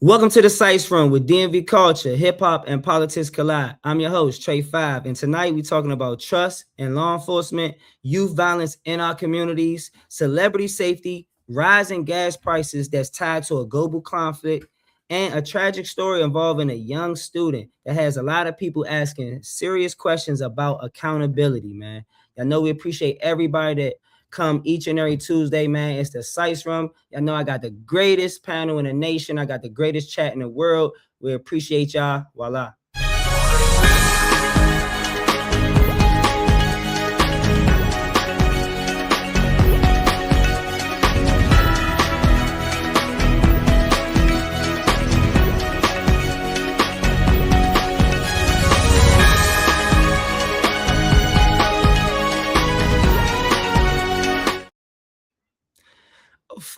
Welcome to the Sice Room with DMV culture, hip hop, and politics collide. I'm your host, Trey Five, and tonight we're talking about trust in law enforcement, youth violence in our communities, celebrity safety, rising gas prices that's tied to a global conflict, and a tragic story involving a young student that has a lot of people asking serious questions about accountability, man. I know we appreciate everybody that come each and every Tuesday, man. It's the Sice Room. I know I got the greatest panel in the nation. I got the greatest chat in the world. We appreciate y'all. Voila.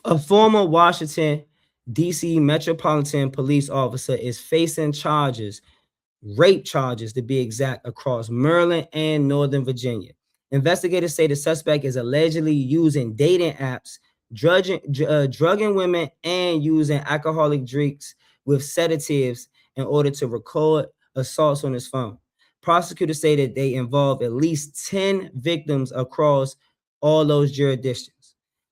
A former Washington, D.C. Metropolitan Police officer is facing charges, rape charges to be exact, across Maryland and Northern Virginia. Investigators say the suspect is allegedly using dating apps, drugging women, and using alcoholic drinks with sedatives in order to record assaults on his phone. Prosecutors say that they involve at least 10 victims across all those jurisdictions.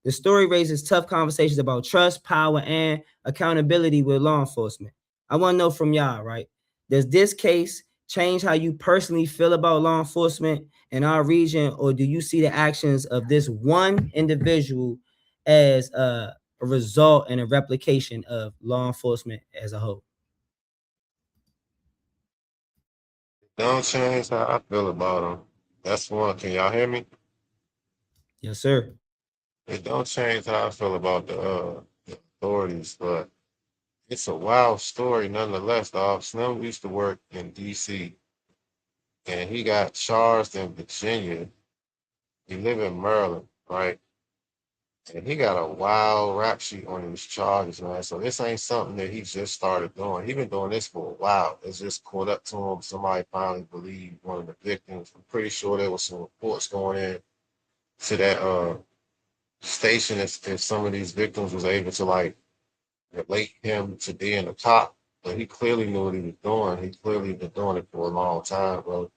The story raises tough conversations about trust, power, and accountability with law enforcement. I want to know from y'all, right? Does this case change how you personally feel about law enforcement in our region, or do you see the actions of this one individual as a result and a replication of law enforcement as a whole? Don't change how I feel about them. That's one. Can y'all hear me? Yes, sir. It don't change how I feel about the authorities, but it's a wild story nonetheless, dog. Slim used to work in DC and he got charged in Virginia. He live in Maryland, right? And he got a wild rap sheet on his charges, man. So this ain't something that he just started doing. He been doing this for a while. It's just caught up to him. Somebody finally believed one of the victims. I'm pretty sure there was some reports going in to that station if some of these victims was able to like relate him to being a cop. But he clearly knew what he was doing. He clearly been doing it for a long time, bro.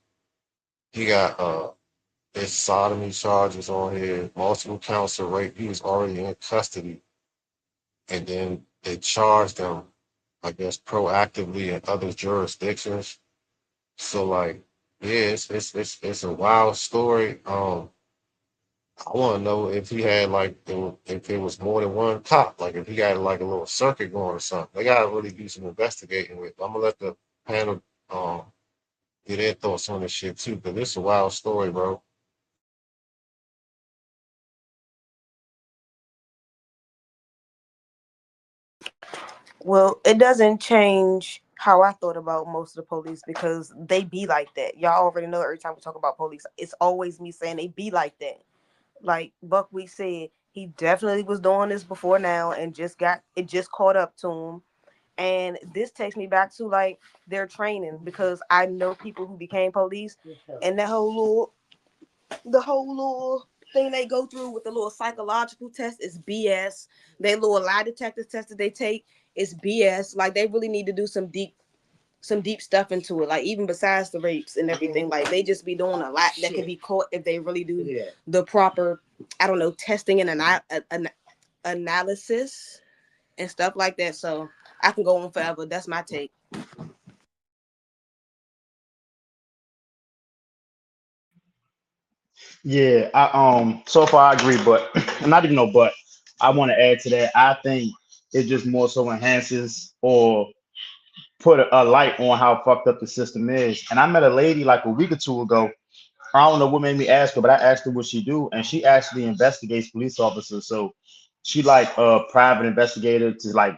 He got there's sodomy charges on here, multiple counts of rape. He was already in custody, and then they charged him, I guess, proactively in other jurisdictions. So like, yeah, it's a wild story. I want to know if he had like if it was more than one cop, like if he had like a little circuit going or something. They gotta really do some investigating with. I'm gonna let the panel get their thoughts on this shit too, because it's a wild story, bro. Well, it doesn't change how I thought about most of the police because they be like that. Y'all already know every time we talk about police, it's always me saying they be like that. Like Buckwheat said, he definitely was doing this before now and just caught up to him. And this takes me back to like their training because I know people who became police and the whole little thing they go through with the little psychological test is BS. They little lie detector test that they take is BS. Like they really need to do some deep stuff into it. Like even besides the rapes and everything, like they just be doing a lot that can be caught if they really do the proper, I don't know, testing and an analysis and stuff like that. So I can go on forever. That's my take. Yeah, I so far I agree, but not even no but. I want to add to that. I think it just more so enhances or put a light on how fucked up the system is. And I met a lady like a week or two ago. I don't know what made me ask her, but I asked her what she do, and she actually investigates police officers. So she like a private investigator to like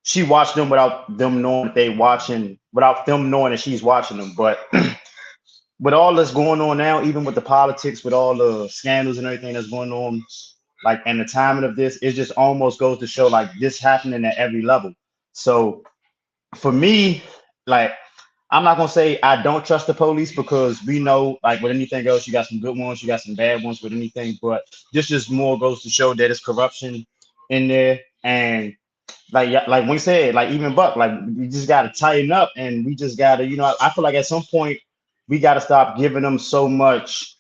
she watched them without them knowing that they watching, without them knowing that she's watching them. But with all that's going on now, even with the politics, with all the scandals and everything that's going on, like and the timing of this, it just almost goes to show like this happening at every level. So for me, like I'm not gonna say I don't trust the police because we know, like with anything else, you got some good ones, you got some bad ones with anything, but this just more goes to show that it's corruption in there. And like we said, like even Buck, like we just gotta tighten up, and we just gotta, I feel like at some point we gotta stop giving them so much.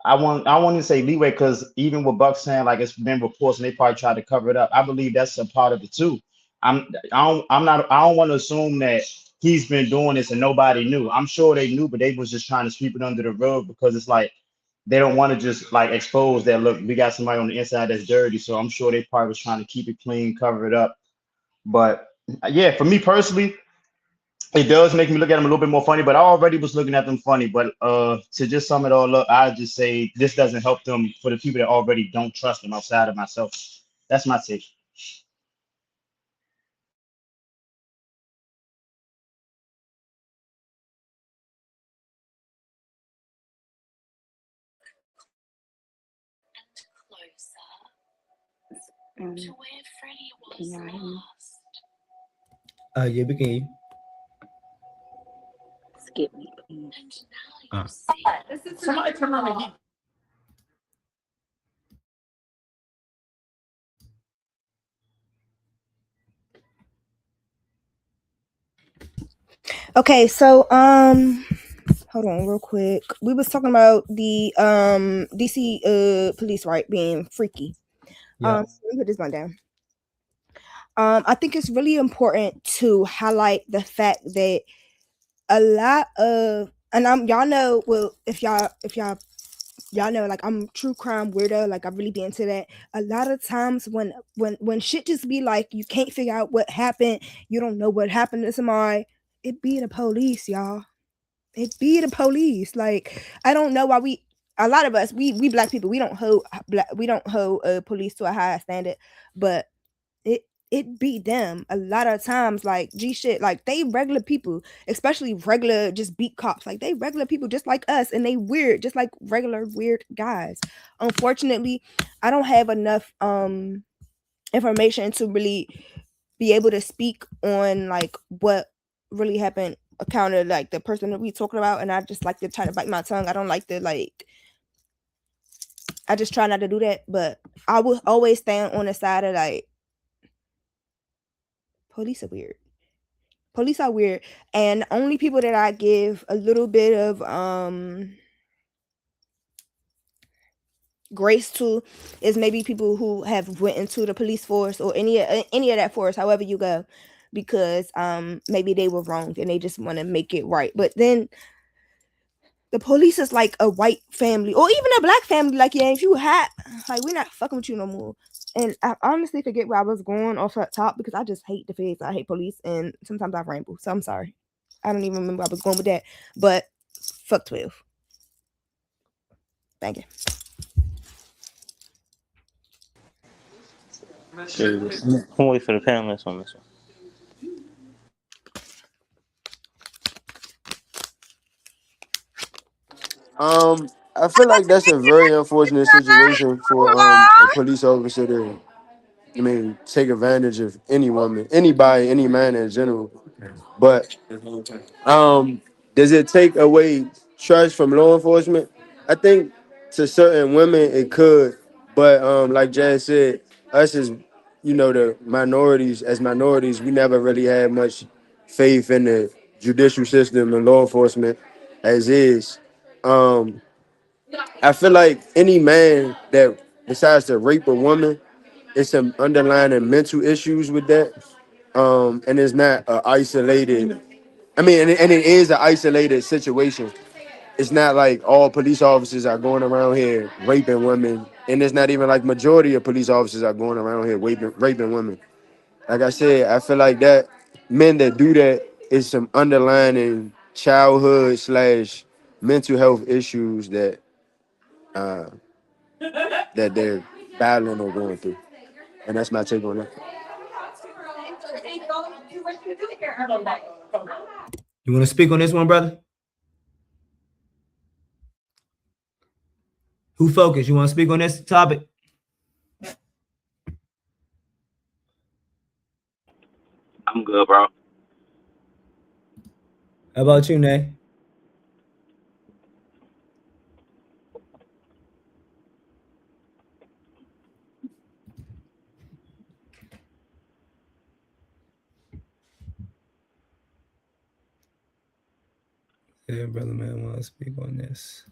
I want to say leeway, because even with Buck saying like it's been reports and they probably tried to cover it up, I believe that's a part of it too. I don't want to assume that he's been doing this and nobody knew. I'm sure they knew, but they was just trying to sweep it under the rug, because it's like they don't want to just like expose that, look, we got somebody on the inside that's dirty. So I'm sure they probably was trying to keep it clean, cover it up. But yeah, for me personally, it does make me look at them a little bit more funny, but I already was looking at them funny. But to just sum it all up, I just say this doesn't help them for the people that already don't trust them outside of myself. That's my take. Can y'all hear me? Yeah, we can hear you. Skip me, please. Uh, Somebody turn on the heat. Okay, so hold on real quick. We was talking about the DC police, right, being freaky. yeah. Let me put this one down. I think it's really important to highlight the fact that a lot of, and y'all know, well, if y'all know, like, I'm true crime weirdo, like I really be into that. A lot of times when shit just be like, you can't figure out what happened, you don't know what happened to somebody, it be the police, y'all. It be the police. Like, I don't know why a lot of us, we black people, we don't hold police to a high standard, but it beat them a lot of times. Like, G shit, like, they regular people, especially regular just beat cops, like they regular people just like us, and they weird just like regular weird guys. Unfortunately, I don't have enough information to really be able to speak on like what really happened, accounted like the person that we talking about, and I just like to try to bite my tongue. I don't like to, like, I just try not to do that, but I will always stand on the side of, like, police are weird. Police are weird, and the only people that I give a little bit of grace to is maybe people who have went into the police force or any of that force, however you go, because maybe they were wrong and they just want to make it right. But then the police is like a white family or even a black family. Like, yeah, if you hot, like, we're not fucking with you no more. And I honestly forget where I was going off that top, because I just hate the feds. I hate police, and sometimes I ramble. So I'm sorry. I don't even remember where I was going with that. But fuck 12. Thank you. I'm wait for the panelists on this one. I feel like that's a very unfortunate situation for a police officer to, I mean, take advantage of any woman, anybody, any man in general. But does it take away trust from law enforcement? I think to certain women it could, but like Jazz said, us as, the minorities, as minorities, we never really had much faith in the judicial system and law enforcement as is. Um, I feel like any man that decides to rape a woman, it's some underlying mental issues with that. And it's not a isolated. I mean, and it is an isolated situation. It's not like all police officers are going around here raping women, and it's not even like majority of police officers are going around here raping women. Like I said, I feel like that men that do that is some underlying childhood slash mental health issues uh, that they're battling or going through, and that's my take on that. You want to speak on this one, brother? Who focus? You want to speak on this topic? I'm good, bro. How about you, Nay? Yeah, brother man, want to speak on this.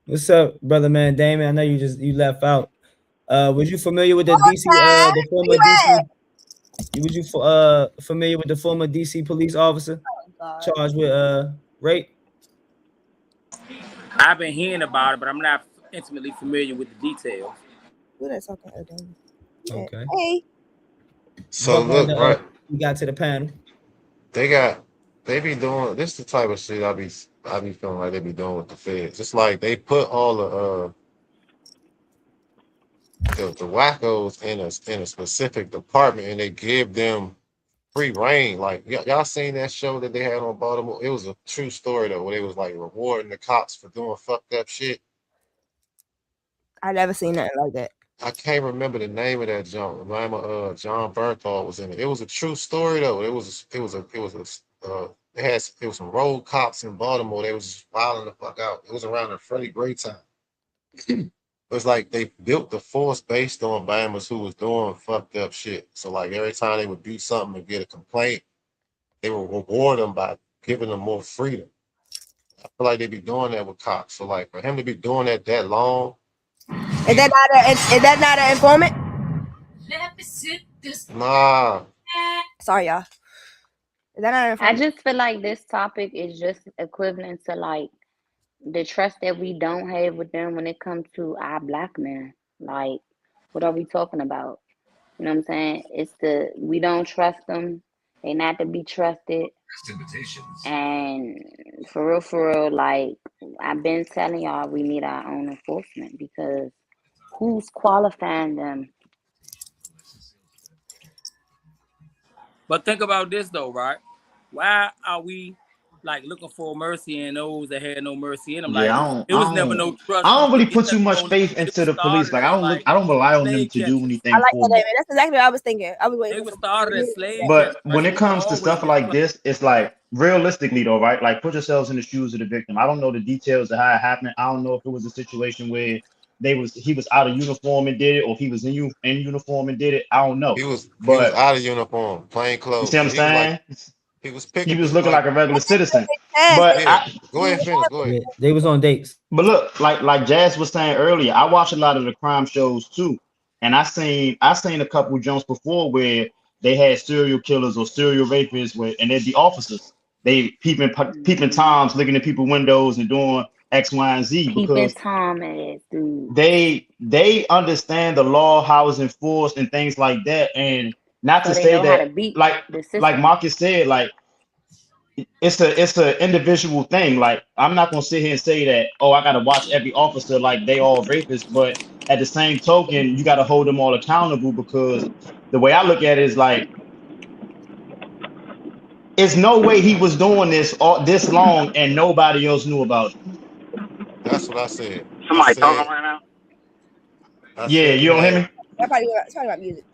What's up, brother man? Damon, I know you left out. Was you familiar with the DC, the Where former you DC? at? Was you familiar with the former DC police officer Oh, God. charged with rape? I've been hearing about it, but I'm not intimately familiar with the details. Who that talking? Oh, damn. Yeah. Okay. Hey. So Jump on look, right, we got to the panel. they be doing this the type of shit I be feeling like they be doing with the feds. It's like they put all the wackos in a specific department and they give them free reign. Like y'all seen that show that they had on Baltimore? It was a true story though, where they was like rewarding the cops for doing fucked up shit. I never seen nothing like that. I can't remember the name of that jump. Remember, John Bernthal was in it. It was a true story though. It was it was some road cops in Baltimore. They was just wilding the fuck out. It was around the Freddie Gray time. It was like they built the force based on Bammers who was doing fucked up shit. So like every time they would do something and get a complaint, they would reward them by giving them more freedom. I feel like they be doing that with cops. So like for him to be doing that long, Is that not an informant? nah. Sorry, y'all. Is that not an I informant? just feel like this topic is just equivalent to like the trust that we don't have with them when it comes to our black men. Like, what are we talking about? You know what I'm saying? It's we don't trust them. They not to be trusted. And for real, like I've been telling y'all, we need our own enforcement because who's qualifying them? But think about this though, right? Why are we like looking for mercy in those that had no mercy in them? Like Yeah, it was never no trust I from don't the really get put too much go. faith It into was the police. started Like as like I don't rely on them slave to do catchers. I anything like for that, me. David. That's exactly what I was thinking. I was waiting They for were some. started as slave But catchers, right? when So it they was comes to always stuff getting like punished. this, it's like realistically though, right? Like put yourselves in the shoes of the victim. I don't know the details of how it happened. I don't know if it was a situation where he was out of uniform and did it, or if he was in uniform and did it. I don't know. He was But out of uniform, plain you see clothes. what I'm So he was like saying? he was He was picketing. looking Like like a regular citizen. Yes, But yeah, they I go ahead, finish. Go ahead. Yeah, they was on dates. But look, like Jazz was saying earlier, I watch a lot of the crime shows too, and I seen a couple jumps before where they had serial killers or serial rapists, and they'd be officers. They peeping Mm-hmm. toms, looking at people's windows and doing X, Y, and Z Peeping because Tom ass dude. they understand the law, how it's enforced, and things like that. And not So to they say know how that, to beat like the like system. Marcus said, like it's a individual thing. Like I'm not gonna sit here and say that, oh, I gotta watch every officer like they all rapists, but at the same token, you gotta hold them all accountable because the way I look at it is like it's no way he was doing this long and nobody else knew about it. That's what I said. I Somebody talking said right now? I Yeah, said he you don't hear had me? It's probably about music.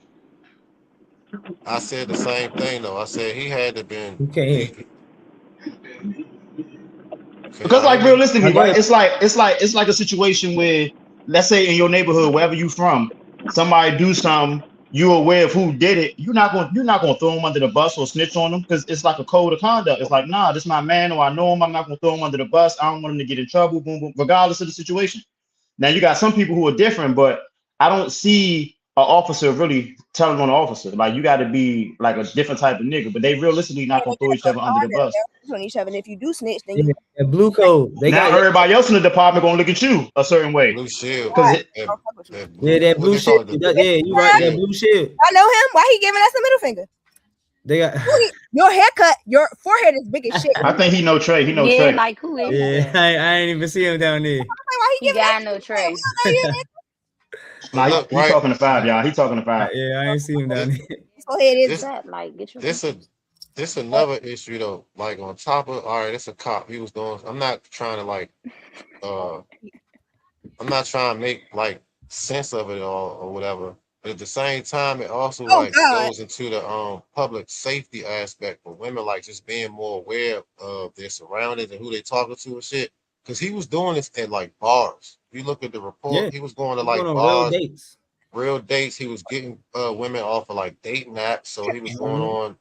I said the same thing though. I said he had to been You can't hear. can Because y'all hear like me? Now realistically, go right? ahead. It's like a situation where, let's say in your neighborhood, wherever you from, somebody do something, you're aware of who did it. You're not gonna throw them under the bus or snitch on them because it's like a code of conduct. It's like, nah, this my man, or I know him. I'm not gonna throw him under the bus. I don't want him to get in trouble. Boom, boom, regardless of the situation. Now you got some people who are different, but I don't see an officer really telling on an officer. Like you got to be like a different type of nigga, but they realistically not gonna throw each other under the bus. On each other. And if you do snitch, then you Yeah, that blue code. They Now got everybody else in the department gonna look at you a certain way Blue Shield. because I don't fuck with you. That yeah, blue that what blue they call shield. it, the Yeah, you blue right. That shield. blue shield. I know him. Why he giving us a middle finger? They got Your haircut, your forehead is big as shit. I think he know Trey. He know Yeah, Trey. like who is yeah, that? I ain't even see him down there. Why he He giving us got a no middle finger? We tray. don't know you, nigga. But Nah, look, he right? talking to five, y'all. He talking to five. Yeah, I ain't see him down This there. His forehead is this That like get your this a this another issue though. Like on top of all right, it's a cop. He was doing I'm not trying to like uh I'm not trying to make like sense of it all or whatever. But at the same time, it also oh like God. goes into the public safety aspect for women, like just being more aware of their surroundings and who they talking to and shit. Because he was doing this at like bars. If you look at the Yeah, report, he was going to he's going like on real bars, dates. real dates. He was getting women off of like dating apps. So he was going Mhm. on,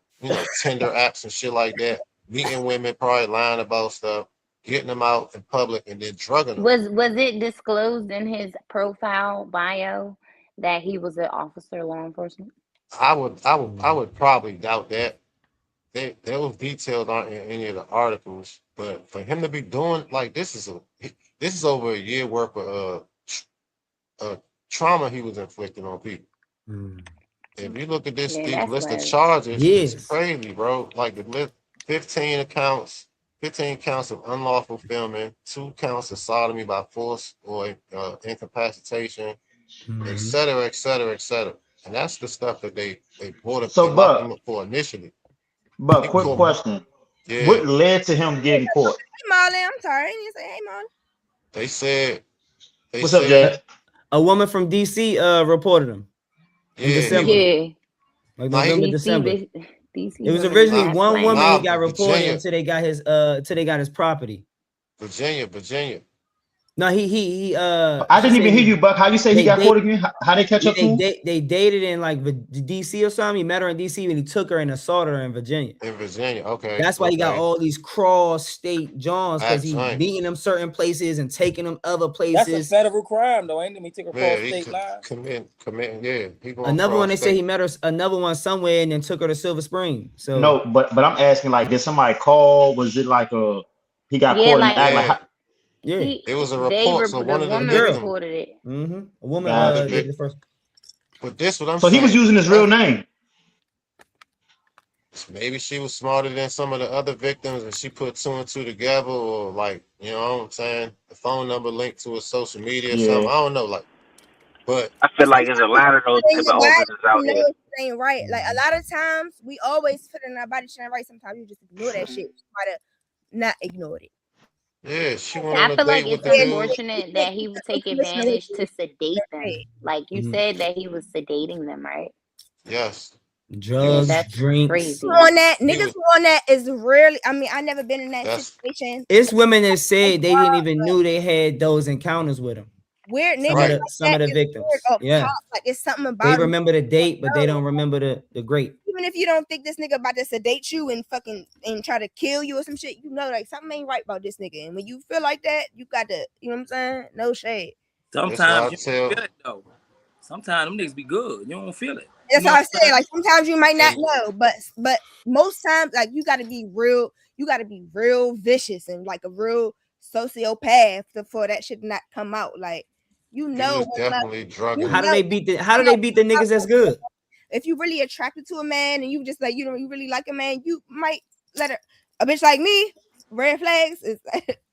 Tinder apps and shit like that, meeting women, probably lying about stuff. getting them out in public, and then drugging them. Was it disclosed in his profile bio that he was an officer, law enforcement? I would probably doubt that. Those details aren't in any of the articles, but for him to be doing like this is over a year worth of trauma he was inflicting on people. Mm. If you look at Yeah, these that's list of like charges, it's Yes. crazy, bro. Like the list, 15 counts of unlawful filming, 2 counts of sodomy by force or incapacitation, et Mhm. cetera, et cetera, et cetera. And that's the stuff that they brought up, they So, locked him but up for initially. but He was quick on, question: yeah. what led to him getting caught? Hey, Molly, I'm sorry. I didn't say hey, Molly. They said, they What's up, said, Jazz? A woman from DC reported him in yeah, he December, was. yeah. like Nah, November, he, DC, December. DC It was women is originally nah, mad one woman he flame. got reported Virginia, until they got his property. Virginia. No, he I she didn't said even hear he you, Buck. How you say he they got date caught again? How they catch yeah, up to him? they dated in like DC or something. He met her in DC and he took her and assaulted her in Virginia. In Virginia, okay, That's why he got okay. all these cross state Johns, because Act he James. meeting them certain places and taking them other That's a places. federal crime, though, ain't it? He took a Yeah, cross he state line. committing, yeah, he going Another one, cross they say he state. met her, another one somewhere and then took her to Silver Spring. So No, but I'm asking, like, did somebody call? Was it like he got Yeah, caught in the like act? Like, Yeah, how, yeah, it was a they report. So the one of the a woman girl. victims, reported it. A woman one of the got did you. the vic. first. But this what I'm So he was saying. using his real name. Maybe she was smarter than some of the other victims, and she put 2 and 2 together, or like, you know what I'm saying, the phone number linked to his social media or Yeah. something. I don't know, like, but I feel like there's a lot of those In type your of body, officers out you here. know it ain't right. Like a lot of times, we always put in our body shit ain't right. Sometimes you just ignore that shit. Try to not ignore it. yeah, she went I on a feel like date with it's the dude. unfortunate that he would take advantage to sedate them. Like you said that he was sedating them, right? Yes, he Yeah, Drugs, was. that's drinks. crazy. On that, He niggas was. who on that is rarely. I mean, I never been in that That's situation. It's women that said they didn't even knew they had those encounters with him. Weird niggas Some of like right. the some of that the is weird victims. up Yeah, top. Like it's something they about him. remember the date, but they No. don't remember the great. Even if you don't think this nigga about to sedate you and fucking and try to kill you or some shit, you know, like something ain't right about this nigga. And when you feel like that, you got to, you know what I'm saying? No shade. That's why I Sometimes you don't tell. feel it, though. Sometimes them niggas be good. You don't feel it. You That's know how I what I'm say. Like sometimes you might not And know, but most times, like you got to be real. You got to be real vicious and like a real sociopath for that shit to not come out. Like you he know, was when, like, definitely drugging you How her. do know, they beat the How do they beat the niggas that's good? if you really attracted to a man and you just like you know you really like a man, you might let a bitch like me. Red flags is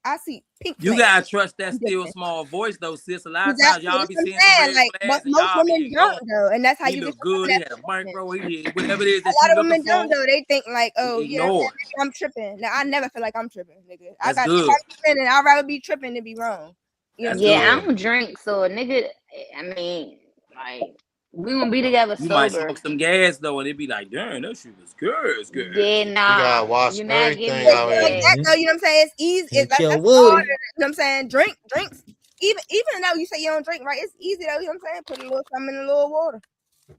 I see pink You flags. gotta trust that still Different. small voice though, sis. A lot of times Exactly, y'all that's be what seeing I'm some saying. red Like, but flags and most y'all be women ignoring. don't though, and that's how He you get look good. He that had a person. micro. He whatever it is A that lot you of looking women don't for. though. They think like, oh, you know, what I'm Ignore saying? it. Maybe I'm tripping. Now I never feel like I'm tripping, nigga. I That's got good. tripping, and I'd rather be tripping than be wrong. You know That's what I'm Yeah, saying? good. I don't drink, so a nigga. I mean, like we gonna be together You might sober. smoke some gas though, and it be like, damn, that shit was good. It's good. Yeah, You nah, gotta watch you're not getting everything no out Like here. that gas. though, you know what I'm saying? It's easy. Can't That's kill harder. Woody. You know what I'm saying? Drinks. Even though you say you don't drink, right? It's easy though. You know what I'm saying? Put a little something in a little water.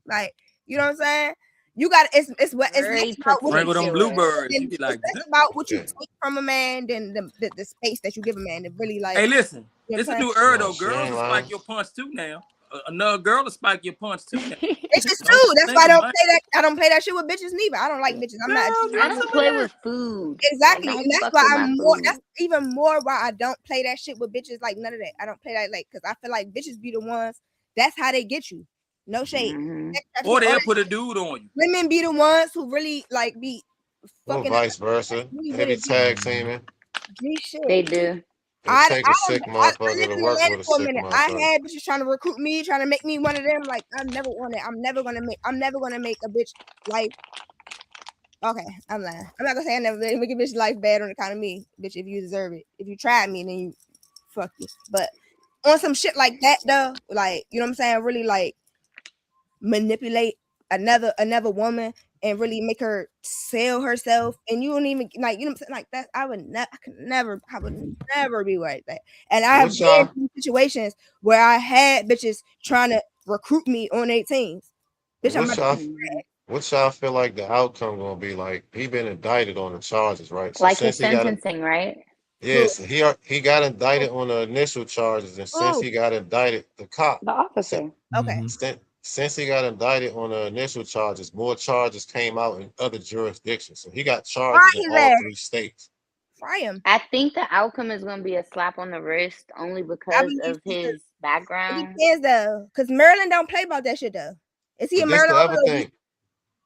Like, you know what I'm saying? You got it's what it's less Very about what you Sprinkle them take, particular. bluebirds. You and be it's like, less damn. about what you Yeah. take from a man than the space that you give a man to really like. Hey, listen, You know it's what a I'm saying? new era No, though. she Girls ain't will lying. spike your punch too now. Another girl will spike your punch too now. It's just Don't true. That's why think about it. I don't play that shit with bitches neither. I don't like bitches. I'm not. Girl, I drink some don't of play that. with food. Like, Exactly, and don't that's fuck why with I'm my more. food. That's even more why I don't play that shit with bitches. Like none of that. I don't play that like because I feel like bitches be the ones. That's how they get you. No shade. Mm-hmm. Or they'll put a dude on you. Women be the ones who really like be Or fucking up. vice versa. Really, They be really tag teaming. G shit. They do. It take a sick I motherfucker lived to in work Atlanta with a for a sick minute. I motherfucker. had bitches trying to recruit me, trying to make me one of them. Like I never wanted. I'm never gonna make a bitch life. Okay, I'm lying. I'm not gonna say I never make a bitch life bad on account of me, bitch. If you deserve it, if you tried me, then you fuck you. But on some shit like that though, like you know what I'm saying, really like manipulate another woman and really make her sell herself, and you don't even like you know what I'm saying, like that. I would never be like that. And I have What been y'all in situations where I had bitches trying to recruit me on 18s. Bitch, I'm what about y'all Mhm. what y'all feel like the outcome gonna be? Like he been indicted on the charges, right? So Like his since he got a sentencing, right? Who? Yes, he got indicted on the initial charges, and since Who? he got indicted, the cop, The since, officer. Okay. Hmm. since he got indicted on the initial charges, more charges came out in other jurisdictions. So he got Fry charges in his all ass. three states. Fry him. I think the outcome is gonna be a slap on the wrist only I because believe of so too. his It background. depends though, because Maryland don't play about that shit though. Is he But in this Maryland the also? other Or DC? thing.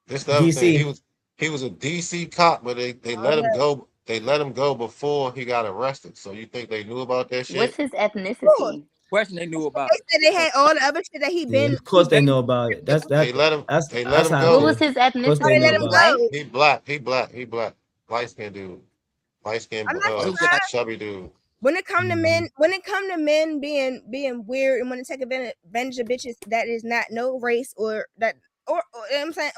This the other thing. DC. He was a DC cop, but they Oh let him no. go. They let him go before he got arrested. So you think they knew about that What's shit? his Cool. ethnicity? Question they knew about They it. said they had all the other shit that Yeah, of he course they been know about it. That's They that. let him. That's They let that's him how I What go. was feel. his Of course how they they ethnicity? know let He him about it. white? go. He black. He black. He black. Light skinned dude. Light skinned I'm not Oh, he was just like, surprised chubby dude. when it come to Mhm. men. When it come to men being weird and want to take advantage of bitches, that is not no race or that or you know what I'm saying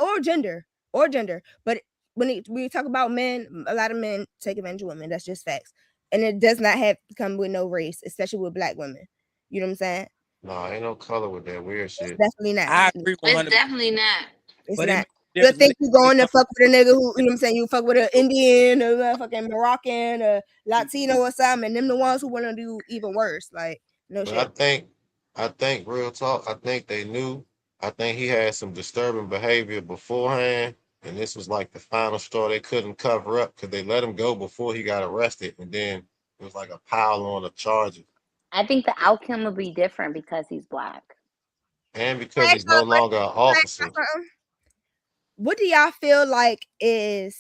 or gender. But when you talk about men, a lot of men take advantage of women. That's just facts, and it does not have to come with no race, especially with black women. You know what I'm saying? Nah, ain't no color with that weird It's shit. definitely not. I agree It's 100%. definitely not. It's But it not. makes a You difference when think it, you when it going to comes fuck with a nigga who, you know what I'm saying, you fuck with an Indian or a fucking Moroccan or Latino or something, and them the ones who want to do even worse. Like, no But shit. I think real talk. I think they knew. I think he had some disturbing behavior beforehand, and this was like the final straw they couldn't cover up because they let him go before he got arrested, and then it was like a pile on of charges, I think the outcome will be different because he's black. and Can because I ask he's y'all no a question? longer an Can I ask officer. y'all something? What do y'all feel like is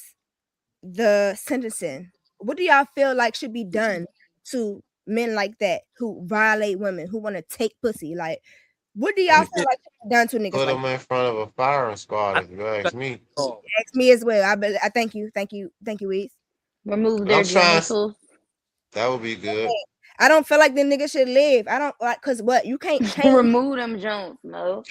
the sentencing? What do y'all feel like should be done to men like that who violate women, who want to take pussy? Like, what do y'all They feel like should be done to niggas put like him in front of a firing squad, I if think you ask me. oh, that? Ask me as well. I thank you, Weez. Remove But their I'm trying. genitals. That would be good. I don't feel like the nigga should live. I don't like cause what you can't change. Remove them Jones, Mo.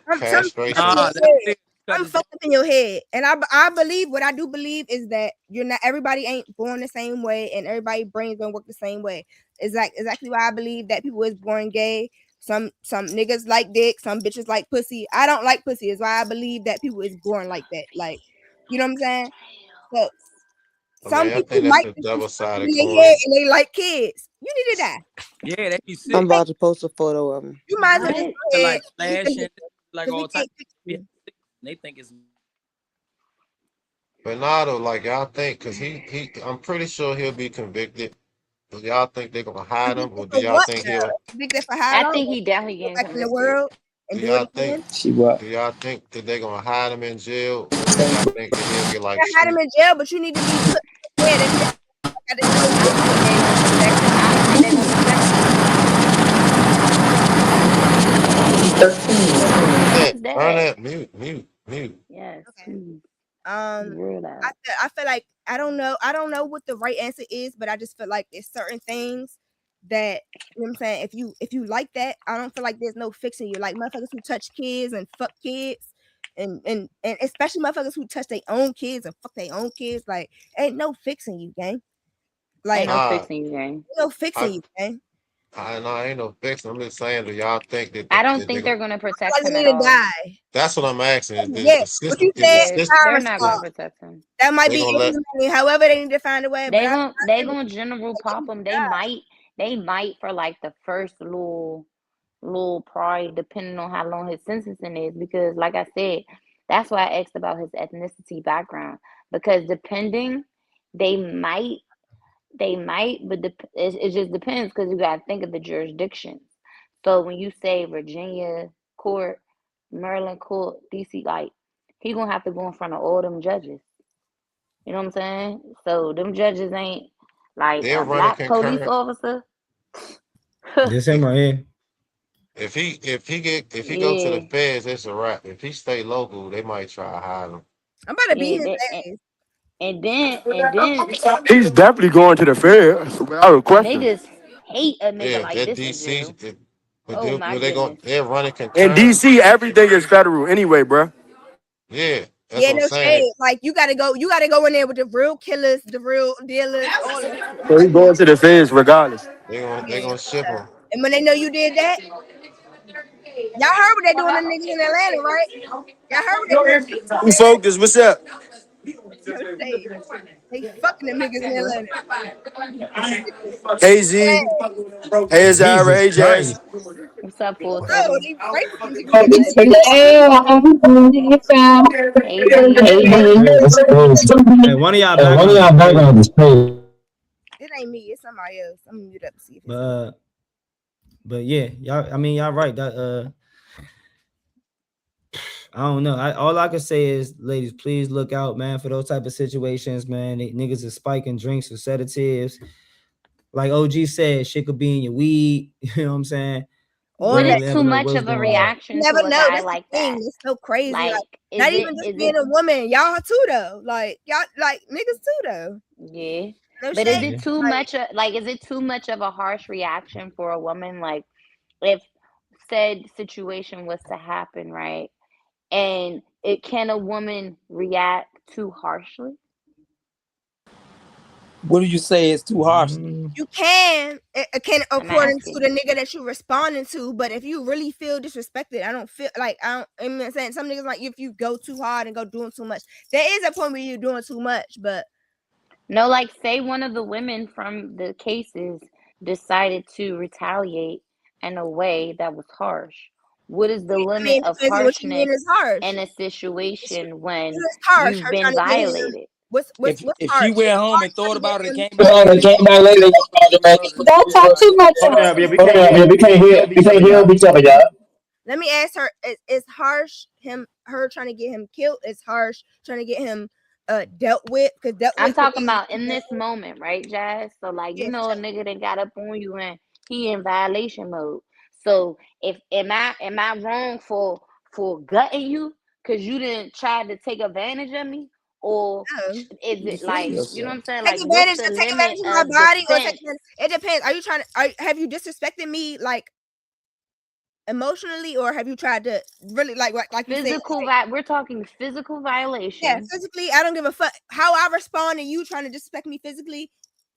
Something fucked up in Castration. nah, your let him head. live because I'm it's fucked up in your head, and I believe what I do believe is that you're not everybody ain't born the same way, and everybody's brains don't work the same way. It's like exactly why I believe that people is born gay. Some niggas like dick, some bitches like pussy. I don't like pussy. Is why I believe that people is born like that. Like, you know what I'm saying? So I some mean, I people think that's might the just be double stuck sided in their head coin. and they like kids. You need to die. yeah, they be You I'm sick. can't. about to post a photo of him. You might as well just What? go They're ahead like and get the flashing, nigga like because we all types can't fix of you. shit. They think it's But nah, though, like y'all think, cause I'm pretty sure he'll be convicted. Do y'all think they're gonna hide him, or Convicted do for y'all what think though? he'll? Convicted for how I long? think he definitely Go getting back in the convicted. world Do and do it y'all think? again? See what? Do y'all think that they're gonna hide him in jail, or do y'all think that he'll get like You had him street? in jail, but you need to be put in and got to do it I again. don't think they're gonna protect him. I don't think they're gonna protect him. He's dead. Turn that, mute. Yes, Okay. please. He's Um, real loud. I feel like I don't know what the right answer is, but I just feel like there's certain things that you know what I'm saying. If you like that, I don't feel like there's no fixing you. Like motherfuckers who touch kids and fuck kids, and especially motherfuckers who touch their own kids and fuck their own kids. Like ain't no fixing you, gang. Ain't Like no Nah, fixing you, gang. ain't no fixing I you, gang. I ain't no fix. I'm just saying, do y'all think that I don't that they think gonna? they're gonna protect Like him they at need to all. die. That's what I'm asking. Yeah, what you Is the said, Yeah, system? they're firing not gonna squad. protect him. That might They be gonna let? inhumane. However, they need to find a way. But They think gonna general they pop need to him. die. They might for like the first little probably depending on how long his sentencing is because like I said, that's why I asked about his ethnicity background because depending they might but it just depends because you got to think of the jurisdictions. So when you say Virginia court, Maryland court, DC, like he gonna have to go in front of all them judges. You know what I'm saying? So them judges ain't like They're a running black police concurrent. officer. This him right here. If he go to the Yeah, feds, it's a wrap. If he stay local, they might try to hide him. I'm about to beat yeah. his They, ass. and then He's definitely going to the fair without a question. niggas hate a nigga Yeah, like that this in DC. jail. But Oh my they going goodness. they're running In concurrent. DC, everything is federal anyway, bruh. Yeah, that's Yeah, what I'm no saying. shade. Like you gotta go in there with the real killers, the real dealers, all of that shit. So he going to the feds regardless. They Yeah. gonna ship him. And when they know you did that, y'all heard what they doing to niggas in Atlanta, right? Y'all heard what they doing. Who focus? What's up? No shade. They fucking them niggas in Atlanta. Hey Z, hey Zara, hey Jesus Jazz. Christ. What's up, Full Bro, 30? they raping them niggas in Atlanta. Hey Z. Hey, one of y'all One of backgrounds is y'all crazy. background is crazy. It ain't me. It's somebody else. I'm gonna mute up and see if it's me. But yeah, y'all. I mean, y'all right. That I don't know. All I can say is, ladies, please look out, man, for those type of situations, man. Niggas is spiking drinks or sedatives. Like OG said, shit could be in your weed. You know what I'm saying? On But that, it's Never too know much what's of a going on. you reaction to never a know. guy That's the like thing. that. It's so crazy. Like, Like, not even just being a woman, y'all too though. Like y'all, like niggas too though. yeah. No But is shade. Yeah. it too Like, much is it too much of a harsh reaction for a woman? Like if said situation was to happen, right? And can a woman react too harshly? What do you say is too harshly? Mm, you can, I'm according to asking. the nigga that you responding to. But if you really feel disrespected, I don't feel like I'm saying some niggas like if you go too hard and go doing too much, there is a point where you're doing too much. But No, like say one of the women from the cases decided to retaliate in a way that was harsh. What is the I limit mean, it of depends on what you mean harshness is harsh. in a situation when It's harsh. you've Her been trying to get him. violated? What's If harsh? she went It's home harsh and trying thought to get about it and him. came back later, you gonna respond to her Don't talk too much. Hold on, yeah, we Hold can't on, hear, we can't hear, each other, y'all. each other, y'all. Let me ask her: is harsh her trying to get him killed? Is harsh trying to get him dealt with? Because dealt I'm with could talking be about in this moment, right, Jazz? So like yeah, a nigga that got up on you and he in violation mode. So if am I wrong for gutting you because you didn't try to take advantage of me? Or no. is it defend like, you know what yourself. I'm saying? Take Like what's advantage the take limit advantage of my of body or take defense? advantage. It depends. Are you trying to? Have you disrespected me like emotionally, or have you tried to really like you said? We're talking physical Yeah, violation. physically, I don't give a fuck how I respond to you trying to disrespect me physically.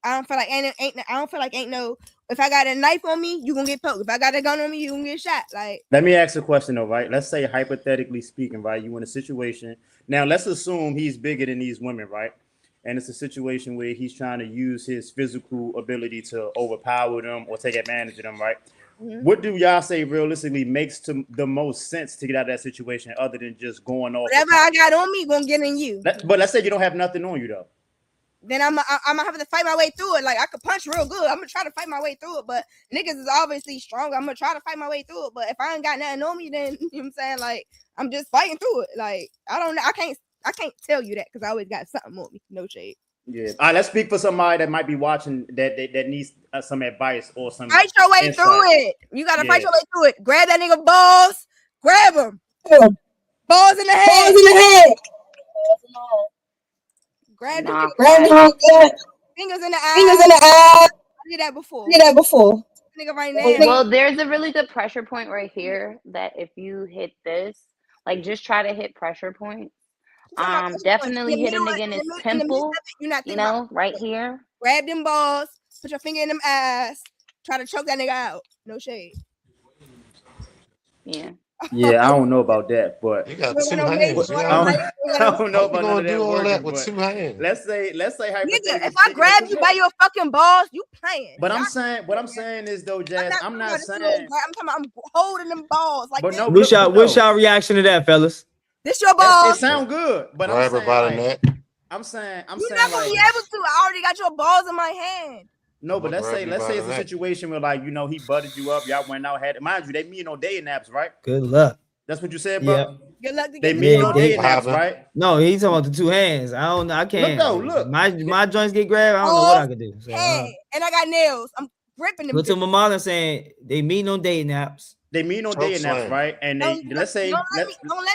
I don't feel like I don't feel like ain't no. If I got a knife on me, you gonna get poked. If I got a gun on me, you gonna get shot. Like Let me ask a question though, right? Let's say hypothetically speaking, right? You in a situation now. Let's assume he's bigger than these women, right? And it's a situation where he's trying to use his physical ability to overpower them or take advantage of them, right? What do y'all say realistically makes the most sense to get out of that situation other than just going off? whatever I got on me, gonna get in you. But let's say you don't have nothing on you though. Then I'm gonna have to fight my way through it. Like I could punch real good. I'm gonna try to fight my way through it. But niggas is obviously stronger. I'm gonna try to fight my way through it. But if I ain't got nothing on me, then you know what I'm saying, like I'm just fighting through it. Like I don't know. I can't tell you that because I always got something on me. No shade. Yeah. All right. Let's speak for somebody that might be watching that needs some advice or some Fight your way insight. through it. You gotta fight Yeah. your way through it. Grab that nigga balls. Grab him. Balls in the head. Balls in the head. Grab them Nah, nigga. facts. Fingers in the Fingers eyes. in the eye. I did that before. Did that before. Nigga right now. Well, there's a really good pressure point right here that if you hit this, like just try to hit pressure points. I'm talking about pressure points. In Definitely the hit a middle, nigga in his in the midst temple, of it, you're not you thinking about know, right here. grab them balls, put your finger in them eyes, try to choke that nigga out. No shade. Yeah. Yeah, I don't know about that, but You You got ain't got two no baby, hands. you You ain't got got no I knife, to, you ain't got no. don't know how you about none gonna of do that all that working. with But two hands? let's say Nigga, hypothetically if I speaking, grab you by your fucking balls, you playing. but Y'all, what I'm saying is though, I'm Jazz, not I'm talking not about this little saying, grab. I'm talking about I'm holding them balls like but this. no, what's but no, y'all reaction to that, fellas? This your it balls. sound good, but I'm Grab her saying by the like, neck. I'm saying You're not gonna like, be able to. I already got your balls in my hand. no, I'm but gonna grab you let's by say the it's a neck. situation where like he butted you up, y'all went out, had mind you, they mean no day naps, right? Good luck. That's what you said, Yeah. bro. Good luck to They get them mean Yeah, no balls. day they What naps, happened? right? no, he's talking about the two hands. I don't know. I Look can't. though, look. My joints get grabbed. I don't know what I Balls, could do. So hand, and I got nails. I'm gripping them. but to Bitches. my mother saying they meet no day naps. They mean no Choke day naps, slam. right? And they let's say Don't let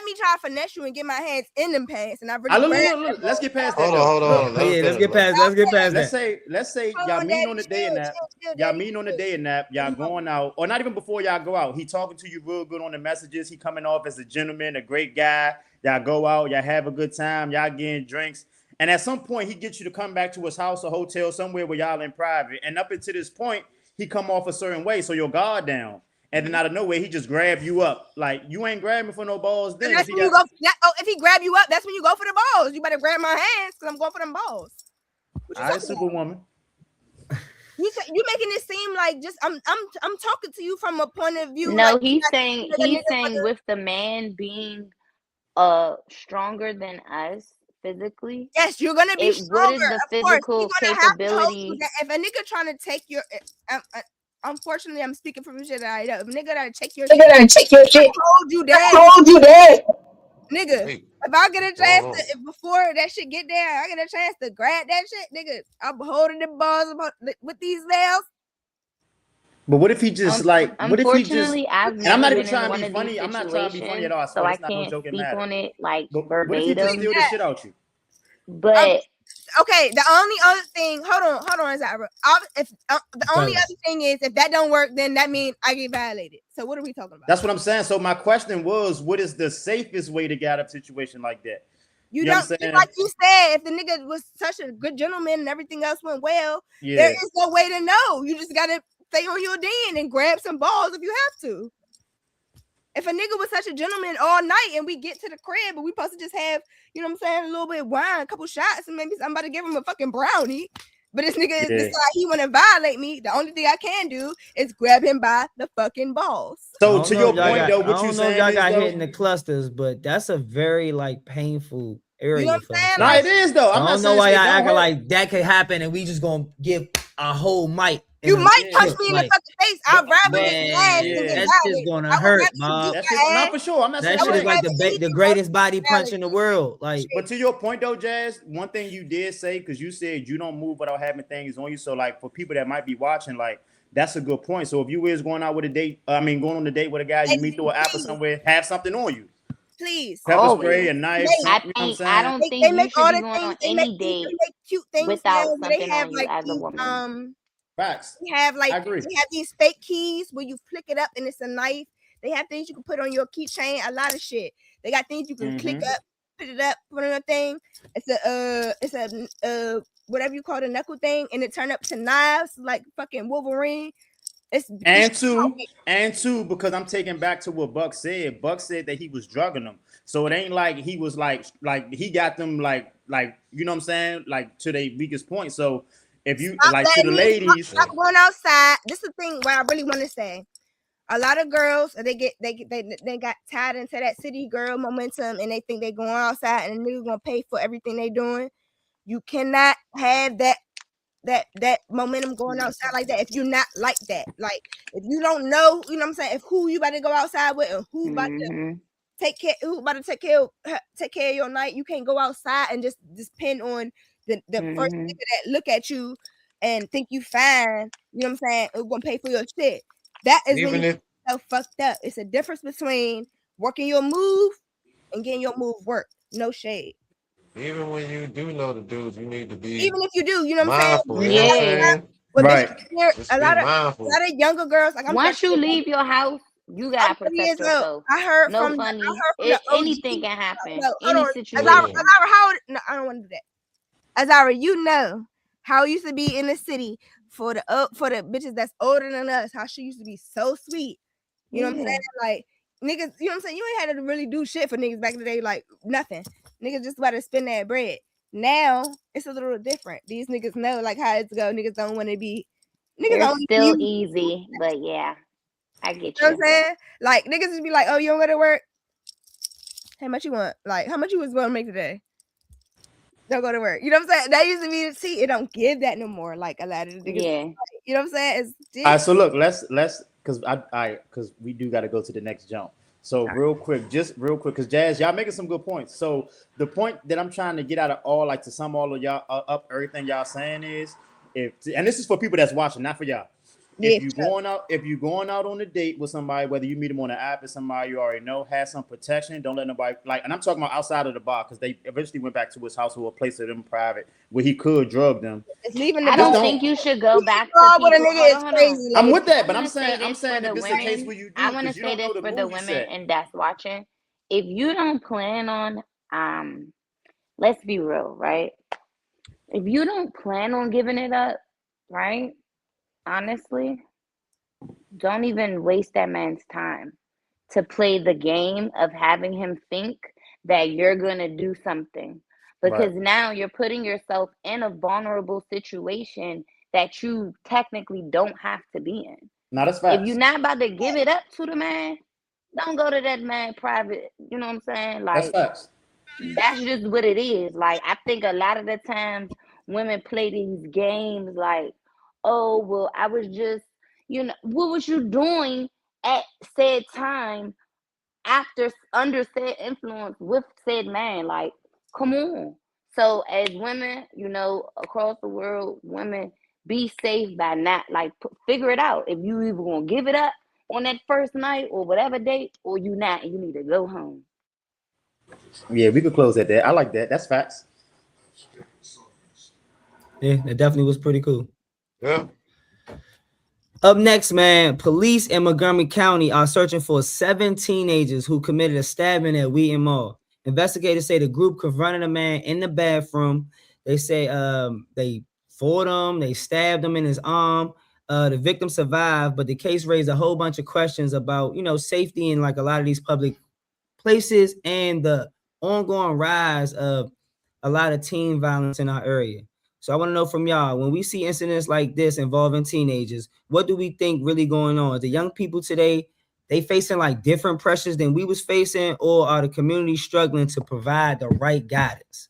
me try to finesse you and get my hands in them pants and I really I grab that look, let's ball. get past that Hold on, though. hold Look, on. Let her Yeah, let's finish. get past. Let's get past let's that. say Hold y'all on, meeting daddy, on the day and nap. chill, Y'all daddy, meeting on the chill. day and nap. Y'all going out, or not even before y'all go out. He talking to you real good on the messages. He coming off as a gentleman, a great guy. Y'all go out, y'all have a good time, y'all getting drinks. And at some point, he gets you to come back to his house or hotel somewhere where y'all in private. And up until this point, he come off a certain way, so your guard down. and then out of nowhere he just grab you up. Like you ain't grabbing for no balls. Then that's when you go. If he grab you up, that's when you go for the balls. You better grab my hands because I'm going for them balls. What you all right, talking about? Superwoman. You making it seem like just I'm talking to you from a point of view. No, like, he's saying with the man being stronger than us physically. Yes, you're gonna be What is stronger. the Of course, physical you're gonna have to hold you capability? down. If a nigga trying to take your, unfortunately, I'm speaking from shit that I know. If a nigga trying to take your shit, hold you down, nigga. Hey, If I get a going chance on? to, before that shit get there, I get a chance to grab that shit, nigga. I'm holding the balls with these nails. But what if he just like? What if he just? Unfortunately, I've And I'm never not even been in trying to one be of these funny. I'm not trying to be funny at situations, all. I so swear, I it's not no can't joking speak matter. on it like But what if he just verbatim. steal the shit out you? But Okay, the only other thing, hold on, Zara. If the only other thing is if that don't work, then that means I get violated. So what are we talking about? That's what I'm saying. So my question was, what is the safest way to get out of a situation like that? You know don't, what I'm saying? like you said, if the nigga was such a good gentleman and everything else went well, Yeah. there is no way to know. You just gotta stay on your den and grab some balls if you have to. If a nigga was such a gentleman all night and we get to the crib and we supposed to just have, you know what I'm saying, a little bit of wine, a couple shots, and maybe I'm about to give him a fucking brownie. But this nigga decide he want to violate me. The only thing I can do is grab him by the fucking balls. So to your point though, what I you don't know if saying y'all is got though, hit in the clusters, but that's a very like painful area. You know what I'm saying? No, it is though. I don't know why y'all acting like that could happen and we just gonna give a whole mic. You might punch me in the fucking face. I'd rather get ass than get That shit's violated. gonna I would hurt, rather you Mom. beat my Not ass. for sure. I'm not saying That shit is like rather the greatest body punch in the world. Like, but to your point though, Jazz, one thing you did say, because you said you don't move without having things on you. So like for people that might be watching, like that's a good point. So if you is going out with a date, going on a date with a guy, you meet through an app or somewhere, have something on you. Please. Pepper spray, a knife, something, you know what I'm saying? I don't think you should be going on any date cute things without now where they something have on you like as a these, woman. Facts. they have like I agree. they have these fake keys where you flick it up and it's a knife. They have things you can put on your keychain, a lot of shit. They got things you can click up, put it up, put on a thing. It's a whatever you call the knuckle thing, and it turn up to knives like fucking Wolverine. And two, because I'm taking back to what Buck said. Buck said that he was drugging them. So it ain't like he was like he got them like you know what I'm saying, like to their weakest point. So if you like to the ladies, stop going outside. This is the thing what I really want to say. A lot of girls they got tied into that city girl momentum and they think they going outside and the nigga gonna pay for everything they doing. You cannot have that momentum going outside like that if you're not like that. Like if you don't know, you know what I'm saying, if who you about to go outside with and who about to take care of your night, you can't go outside and just depend on the first nigga that look at you and think you fine, you know what I'm saying, we're gonna pay for your shit. That is Even when you if so fucked up. It's a difference between working your move and getting your move work. No shade. even when you do know the dudes, you need to be Even if you do, you know what I'm saying? mindful. You know what I'm saying? Well, right. Just a be lot mindful. of younger girls, like I'm Once you leave your house, you gotta protect yourself. I heard no from funny. the Anything OG. can happen. No, Any hold on. situation. Azara, how old? No, I don't want to do that. Azara, you know how it used to be in the city for the bitches that's older than us. How she used to be so sweet. You know what I'm saying? Like niggas, you know what I'm saying? You ain't had to really do shit for niggas back in the day. Like nothing. Niggas just about to spend that bread. Now it's a little different. These niggas know like how it's go. Niggas don't want to be. Niggas It's still easy, but yeah, I get you. you. Know what I'm saying? Like niggas just be like, oh, you don't go to work. How much you want? Like, how much you was going to make today? Don't go to work. You know what I'm saying? That used to be the see. It don't give that no more. Like a lot of the niggas. Yeah. You know what I'm saying? It's All right, so look, let's because because we do got to go to the next jump. So real quick, because Jazz, y'all making some good points. So the point that I'm trying to get out of like to sum all of y'all up, everything y'all saying is, and this is for people that's watching, not for y'all. If you going out on a date with somebody, whether you meet them on an app or somebody you already know, have some protection. Don't let nobody and I'm talking about outside of the bar because they eventually went back to his house or a place of them private where he could drug them. It's leaving I don't think you should go back to people. Hold on. I'm with that, but I'm saying if this is a case where you do. I want to say this for the women and that's watching. If you don't plan on, let's be real, right? If you don't plan on giving it up, right? Honestly, don't even waste that man's time to play the game of having him think that you're going to do something. Right. Because now you're putting yourself in a vulnerable situation that you technically don't have to be in. Now that's If you're facts. not about to give it up to the man, don't go to that man private. You know what I'm saying? That's Like, facts. that's just what it is. Like, I think a lot of the times women play these games like, oh, well, I was just, what was you doing at said time after under said influence with said man? Like, come on. So as women, across the world, women be safe by not like figure it out. If you either gonna give it up on that first night or whatever date, or you not, and you need to go home. Yeah, we could close at that. I like that. That's facts. Yeah, that definitely was pretty cool. Yeah. Up next, man, police in Montgomery County are searching for 7 teenagers who committed a stabbing at Wheaton Mall. Investigators say the group confronted a man in the bathroom. They say they fought him, they stabbed him in his arm. The victim survived, but the case raised a whole bunch of questions about, safety in like a lot of these public places and the ongoing rise of a lot of teen violence in our area. So I want to know from y'all, when we see incidents like this involving teenagers, what do we think really going on? The young people today, they facing like different pressures than we was facing, or are the community struggling to provide the right guidance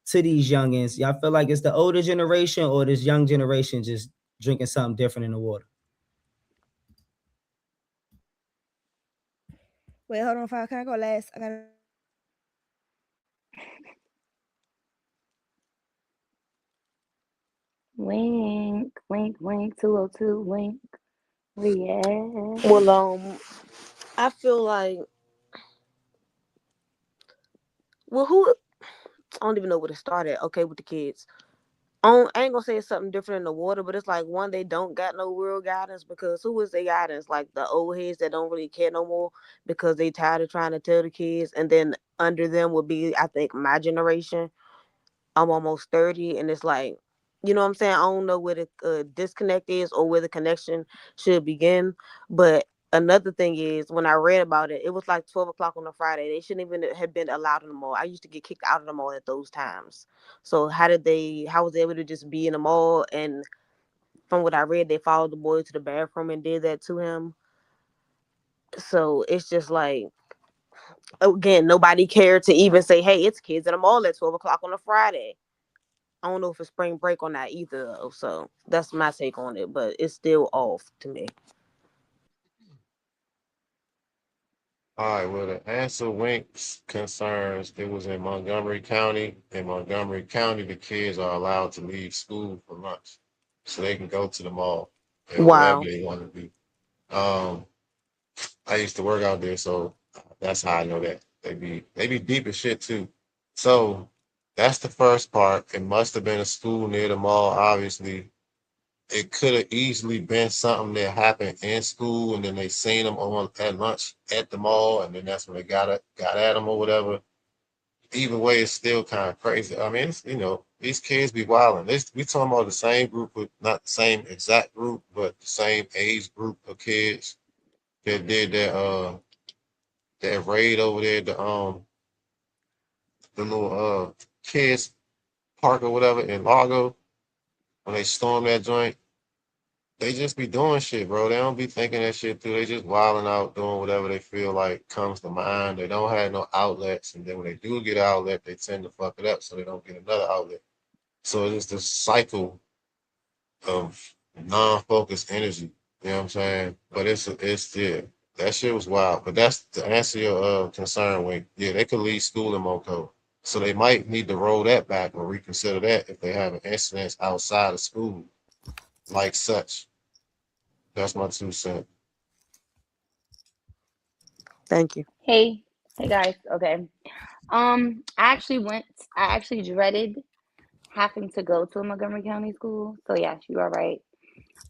to these youngins? Y'all feel like it's the older generation or this young generation just drinking something different in the water? Wait, hold on, fire. Can I go last? I gotta. Wink, wink, wink, 202, wink. Yeah. Well, I feel like, who? I don't even know where to start at. Okay, with the kids. I ain't gonna say it's something different in the water, but it's like one, they don't got no real guidance, because who is their guidance? Like the old heads that don't really care no more because they tired of trying to tell the kids, and then under them would be, I think, my generation. I'm almost 30, and it's like, you know what I'm saying? I don't know where the disconnect is or where the connection should begin. But another thing is, when I read about it, it was like 12 o'clock on a Friday. They shouldn't even have been allowed in the mall. I used to get kicked out of the mall at those times. So how was they able to just be in the mall? And from what I read, they followed the boy to the bathroom and did that to him. So it's just like, again, nobody cared to even say, hey, it's kids in the mall at 12 o'clock on a Friday. I don't know if it's spring break or not either, though. So that's my take on it, but it's still off to me. All right, well, to answer Wink's concerns, it was in Montgomery County. In Montgomery County, the kids are allowed to leave school for lunch, so they can go to the mall and wherever Wow. they want to be. Um, I used to work out there, so that's how I know that they be deep as shit too. So that's the first part. It must have been a school near the mall, obviously. It could have easily been something that happened in school, and then they seen them on at lunch at the mall, and then that's when they got at them or whatever. Either way, it's still kind of crazy. I mean, it's, these kids be wilding. We talking about the same group, not the same exact group, but the same age group of kids that did that raid over there, the little kids park or whatever in Largo, when they stormed that joint. They just be doing shit, bro. They don't be thinking that shit through. They just wilding out, doing whatever they feel like comes to mind. They don't have no outlets, and then when they do get an outlet, they tend to fuck it up, so they don't get another outlet. So it's this cycle of non-focused energy. You know what I'm saying? But it's yeah, that shit was wild. But that's to answer your concern, Wink. Yeah, they could leave school in Moco, so they might need to roll that back or reconsider that if they have an incident outside of school, like such. That's my 2 cents. Thank you. Hey guys. Okay. I actually dreaded having to go to a Montgomery County school. So yes, you are right.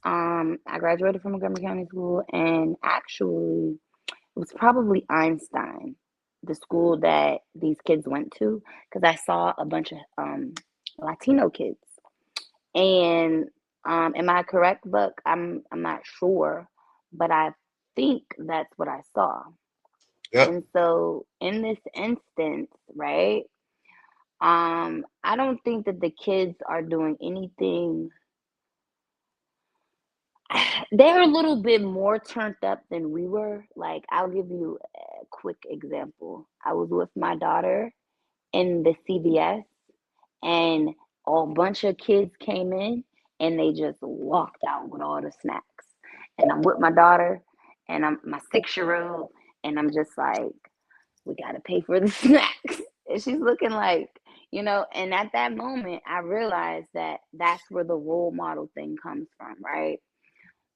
I graduated from Montgomery County School, and actually it was probably Einstein, the school that these kids went to, because I saw a bunch of Latino kids. And am I correct, Buck? I'm not sure, but I think that's what I saw. Yep. And so in this instance, right, I don't think that the kids are doing anything. They're a little bit more turned up than we were. Like, I'll give you a quick example. I was with my daughter in the CVS, and a bunch of kids came in and they just walked out with all the snacks. And I'm with my daughter, and I'm my 6 year old, and I'm just like, we gotta pay for the snacks. And she's looking like, and at that moment, I realized that that's where the role model thing comes from, right?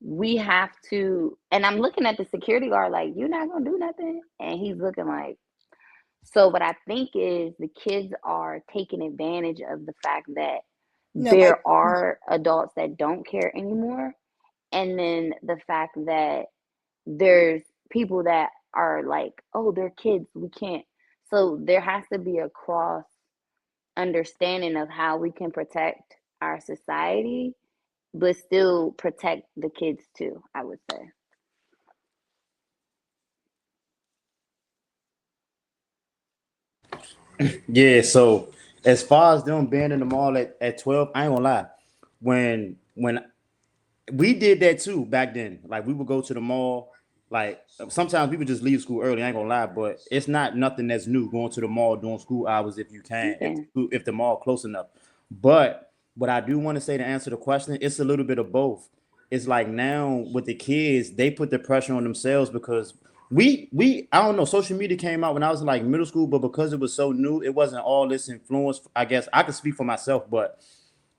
We have to, and I'm looking at the security guard like, you're not gonna do nothing. And he's looking like, so what I think is the kids are taking advantage of the fact that Nobody. there are adults that don't care anymore. And then the fact that there's people that are like, oh, they're kids, we can't. So there has to be a cross understanding of how we can protect our society, but still protect the kids too, I would say. Yeah, so as far as them being in the mall at 12, I ain't gonna lie. When we did that too back then. Like we would go to the mall. Like sometimes we would just leave school early. I ain't gonna lie, but it's not nothing that's new going to the mall during school hours if you can, Yeah. if the mall close enough. But what I do want to say to answer the question, it's a little bit of both. It's like now with the kids, they put the pressure on themselves because we I don't know. Social media came out when I was in like middle school, but because it was so new, it wasn't all this influence. I guess I could speak for myself, but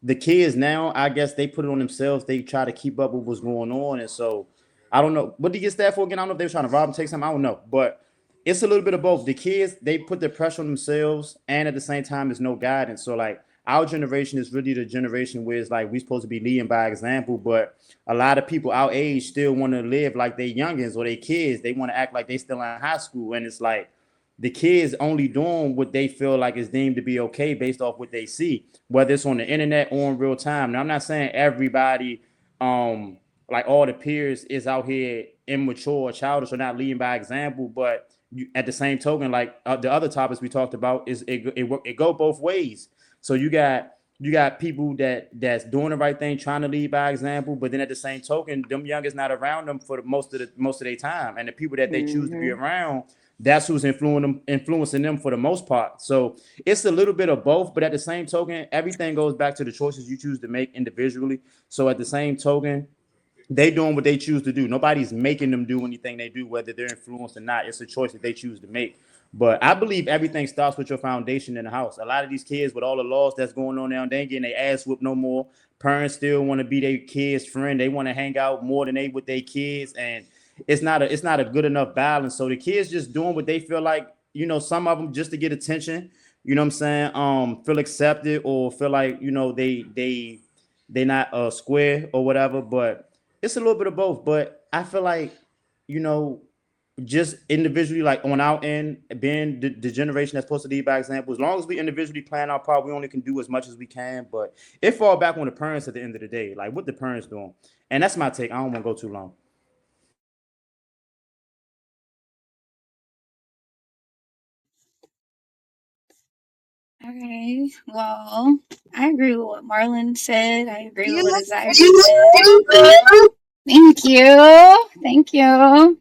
the kids now, I guess they put it on themselves. They try to keep up with what's going on, and so I don't know what did he get stabbed for again. I don't know if they were trying to rob him, take something. I don't know, but it's a little bit of both. The kids they put the pressure on themselves, and at the same time, there's no guidance. So like our generation is really the generation where it's like we supposed to be leading by example, but a lot of people our age still want to live like they youngins or they kids. They want to act like they still in high school, and it's like the kids only doing what they feel like is deemed to be okay based off what they see, whether it's on the internet or in real time. Now, I'm not saying everybody, like all the peers, is out here immature or childish or not leading by example, but at the same token, like the other topics we talked about, is it go both ways. So you got people that's doing the right thing, trying to lead by example, but then at the same token, them youngest not around them for most of their time, and the people that they choose to be Mm-hmm. around, that's who's influencing them for the most part. So it's a little bit of both, but at the same token, everything goes back to the choices you choose to make individually. So at the same token, they doing what they choose to do. Nobody's making them do anything they do, whether they're influenced or not. It's a choice that they choose to make. But I believe everything starts with your foundation in the house. A lot of these kids, with all the laws that's going on now, they ain't getting their ass whooped no more. Parents still want to be their kids' friend. They want to hang out more than they with their kids, and it's not a good enough balance. So the kids just doing what they feel like. Some of them just to get attention. You know what I'm saying? Feel accepted or feel like they not square or whatever. But it's a little bit of both. But I feel like you know just individually, like on our end, being the generation that's supposed to lead by example, as long as we individually plan our part, we only can do as much as we can. But it fall back on the parents at the end of the day, like what the parents doing. And that's my take. I don't want to go too long. Okay, well, I agree with what Marlon said. I agree You with what look Desire stupid. said. Thank you. Thank you.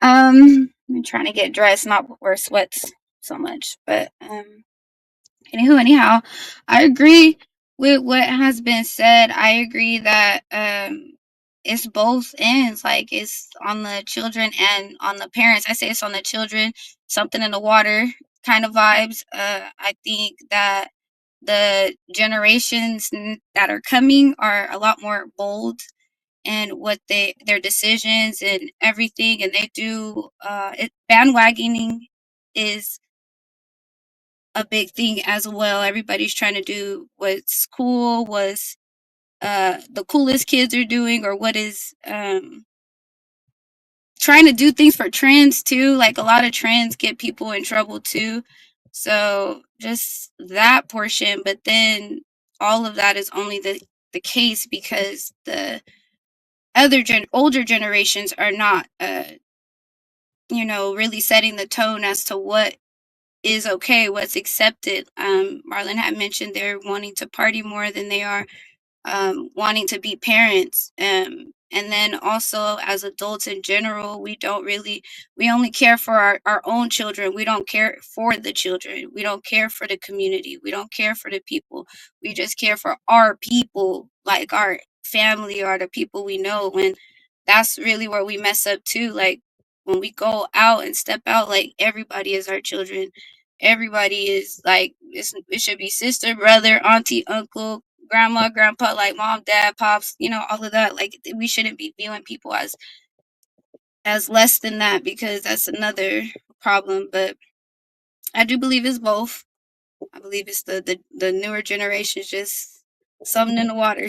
I'm trying to get dressed, not wear sweats so much. But anyhow, I agree with what has been said. I agree that it's both ends. Like it's on the children and on the parents. I say it's on the children, something in the water kind of vibes. I think that the generations that are coming are a lot more bold and what their decisions and everything, and they do bandwagoning is a big thing as well. Everybody's trying to do what's cool, what's the coolest kids are doing, or what is trying to do things for trends too. Like a lot of trends get people in trouble too. So just that portion, but then all of that is only the case because the older generations are not really setting the tone as to what is okay, what's accepted. Marlon had mentioned they're wanting to party more than they are wanting to be parents. And then also as adults in general, we only care for our own children. We don't care for the children. We don't care for the community. We don't care for the people. We just care for our people, like our family or the people we know. And that's really where we mess up too. Like when we go out and step out, like everybody is our children. Everybody is like, it should be sister, brother, auntie, uncle, grandma, grandpa, like mom, dad, pops, all of that. Like we shouldn't be viewing people as less than that, because that's another problem. But I do believe it's both. I believe it's the newer generations, just something in the water.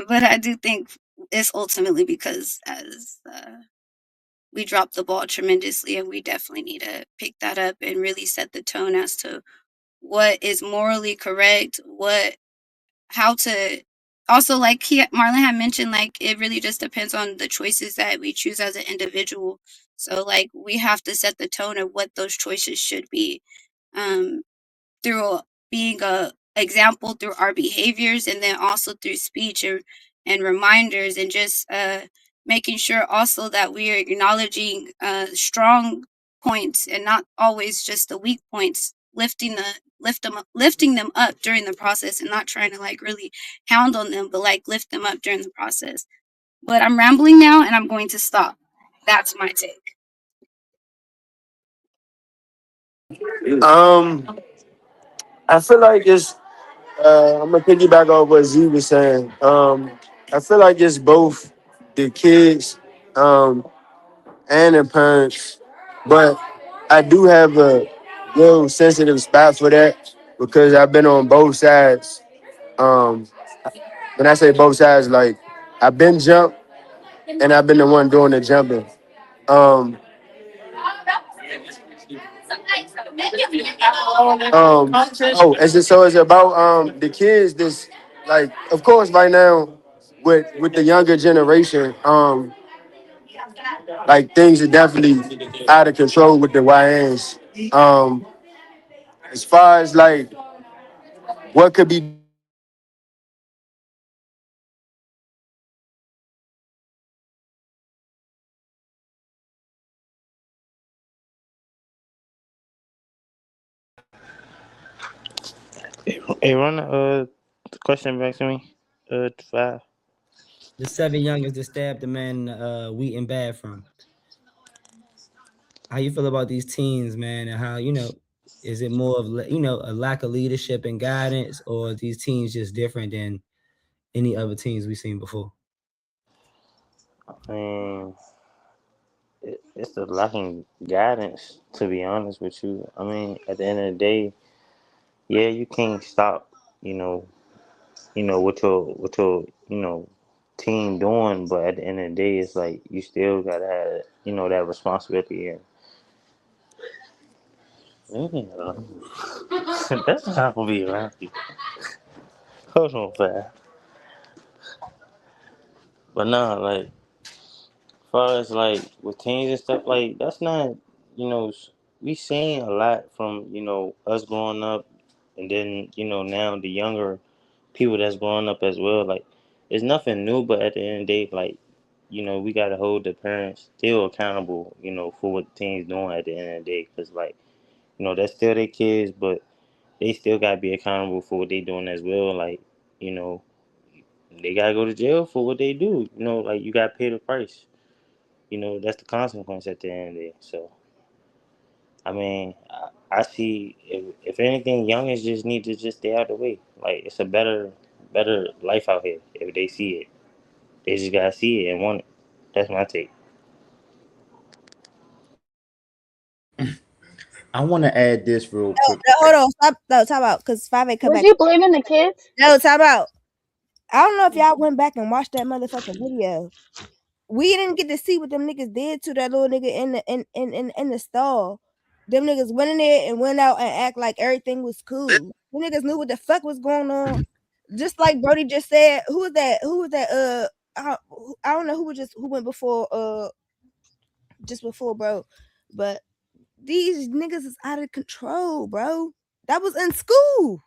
But I do think it's ultimately because as we dropped the ball tremendously, and we definitely need to pick that up and really set the tone as to what is morally correct, how to also, like Marlon had mentioned, like it really just depends on the choices that we choose as an individual. So like we have to set the tone of what those choices should be, um, through being a example through our behaviors, and then also through speech and reminders, and just making sure also that we are acknowledging strong points and not always just the weak points, lifting them up during the process, and not trying to like really hound on them, but like lift them up during the process. But I'm rambling now, and I'm going to stop. That's my take. Um, I feel like it's. I'm gonna piggyback off what Z was saying. I feel like it's both the kids and the parents, but I do have a real sensitive spot for that because I've been on both sides. Um, when I say both sides, like I've been jumped and I've been the one doing the jumping. Um, it's about the kids. This like, of course, right now with the younger generation, like things are definitely out of control with the YNs. As far as like what could be done to stop it, Hey, run the question back to me. 5. The 7 youngers that stabbed the man in the Wheaton bathroom. How you feel about these teens, man, and how is it more of a lack of leadership and guidance, or are these teens just different than any other teens we've seen before? I mean, it's the lacking guidance. To be honest with you, I mean, at the end of the day, yeah, you can't stop. You know, what your team doing, but at the end of the day, it's like you still gotta have that responsibility. And that's not gonna be around you. Hold on, fast. But nah, like far as like with teens and stuff, like that's not we seeing a lot from us growing up, and then now the younger people that's growing up as well. Like it's nothing new, but at the end of the day, like we gotta hold the parents still accountable, for what the teens doing at the end of the day, because like that's still their kids, but they still gotta be accountable for what they doing as well. Like you know they gotta go to jail for what they do. Like you gotta pay the price. That's the consequence at the end of the day. So, I mean, I see if anything, youngins just need to just stay out of the way. Like it's a better life out here if they see it. They just gotta see it and want it. That's my take. I want to add this real No, quick. no, hold on. Stop. No, time out. Because 5 ain't come Was back. you blaming the kids? No, time out. I don't know if y'all went back and watched that motherfucking video. We didn't get to see what them niggas did to that little nigga in the stall. Them niggas went in there and went out and act like everything was cool. Them niggas knew what the fuck was going on. Just like Brody just said, who was that? I don't know who went before just before, bro. But these niggas is out of control, bro. That was in school.